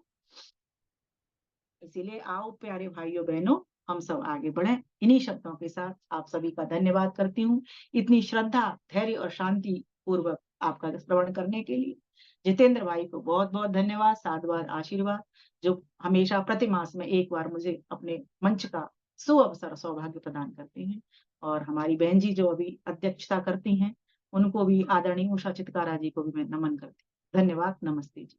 इसीलिए आओ प्यारे भाइयों बहनों, हम सब आगे बढ़े। इन्हीं शब्दों के साथ आप सभी का धन्यवाद करती हूँ, इतनी श्रद्धा, धैर्य और शांति पूर्वक आपका श्रवण करने के लिए। जितेंद्र भाई को बहुत बहुत धन्यवाद, साधुवाद, आशीर्वाद, जो हमेशा प्रति मास में एक बार मुझे अपने मंच का सुअवसर सौभाग्य प्रदान करते हैं। और हमारी बहन जी जो अभी अध्यक्षता करती हैं, उनको भी आदरणीय उषा चित्कारा जी को भी मैं नमन करती हूँ। धन्यवाद, नमस्ते जी।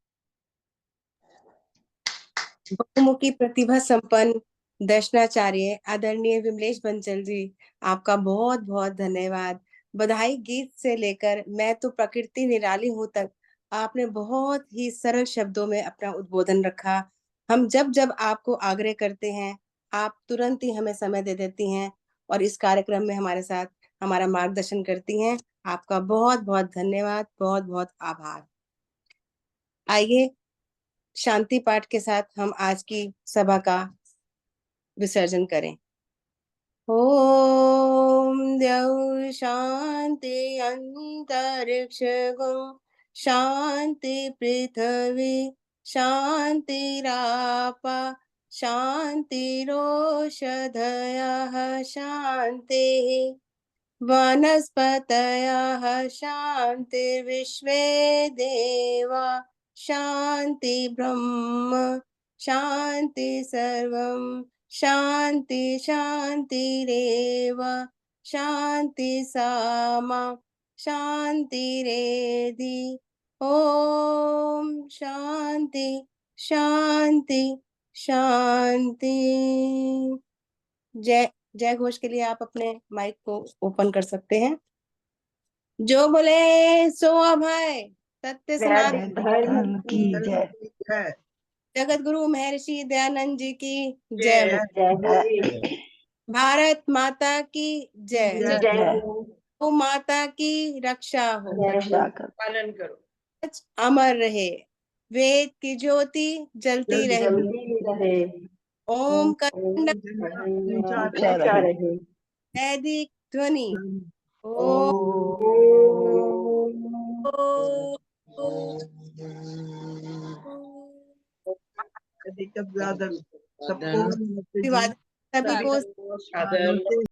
बहुमुखी प्रतिभा संपन्न दर्शनाचार्य आदरणीय विमलेश बंसल जी, आपका बहुत बहुत धन्यवाद। बधाई गीत से लेकर मैं तो प्रकृति निराली हूं तक आपने बहुत ही सरल शब्दों में अपना उद्बोधन रखा। हम जब जब आपको आग्रह करते हैं, आप तुरंत ही हमें समय दे देती हैं और इस कार्यक्रम में हमारे साथ हमारा मार्गदर्शन करती हैं। आपका बहुत बहुत धन्यवाद, बहुत बहुत आभार। आइए शांति पाठ के साथ हम आज की सभा का विसर्जन करें। ओम द्यौ शांति अंतरिक्ष गुं शांति पृथ्वी शांतिरापा शांतिरोषधयः शांतिः वनस्पतयः शांतिर्विश्वे देवा शांति ब्रह्म शांति सर्वं शांति शांतिरेव शांति सामा शांतिरेधि। ओम शांति शांति शांति। जय जय घोष के लिए आप अपने माइक को ओपन कर सकते हैं। जो बोले सो अभय सत्य सनातन की जय। जगत गुरु महर्षि दयानंद जी की जय हो। भारत माता की जय। गौ माता की रक्षा हो, पालन करो। सच अमर रहे, वेद की ज्योति जलती रहे, ओम का वैदिक ध्वनि सभी को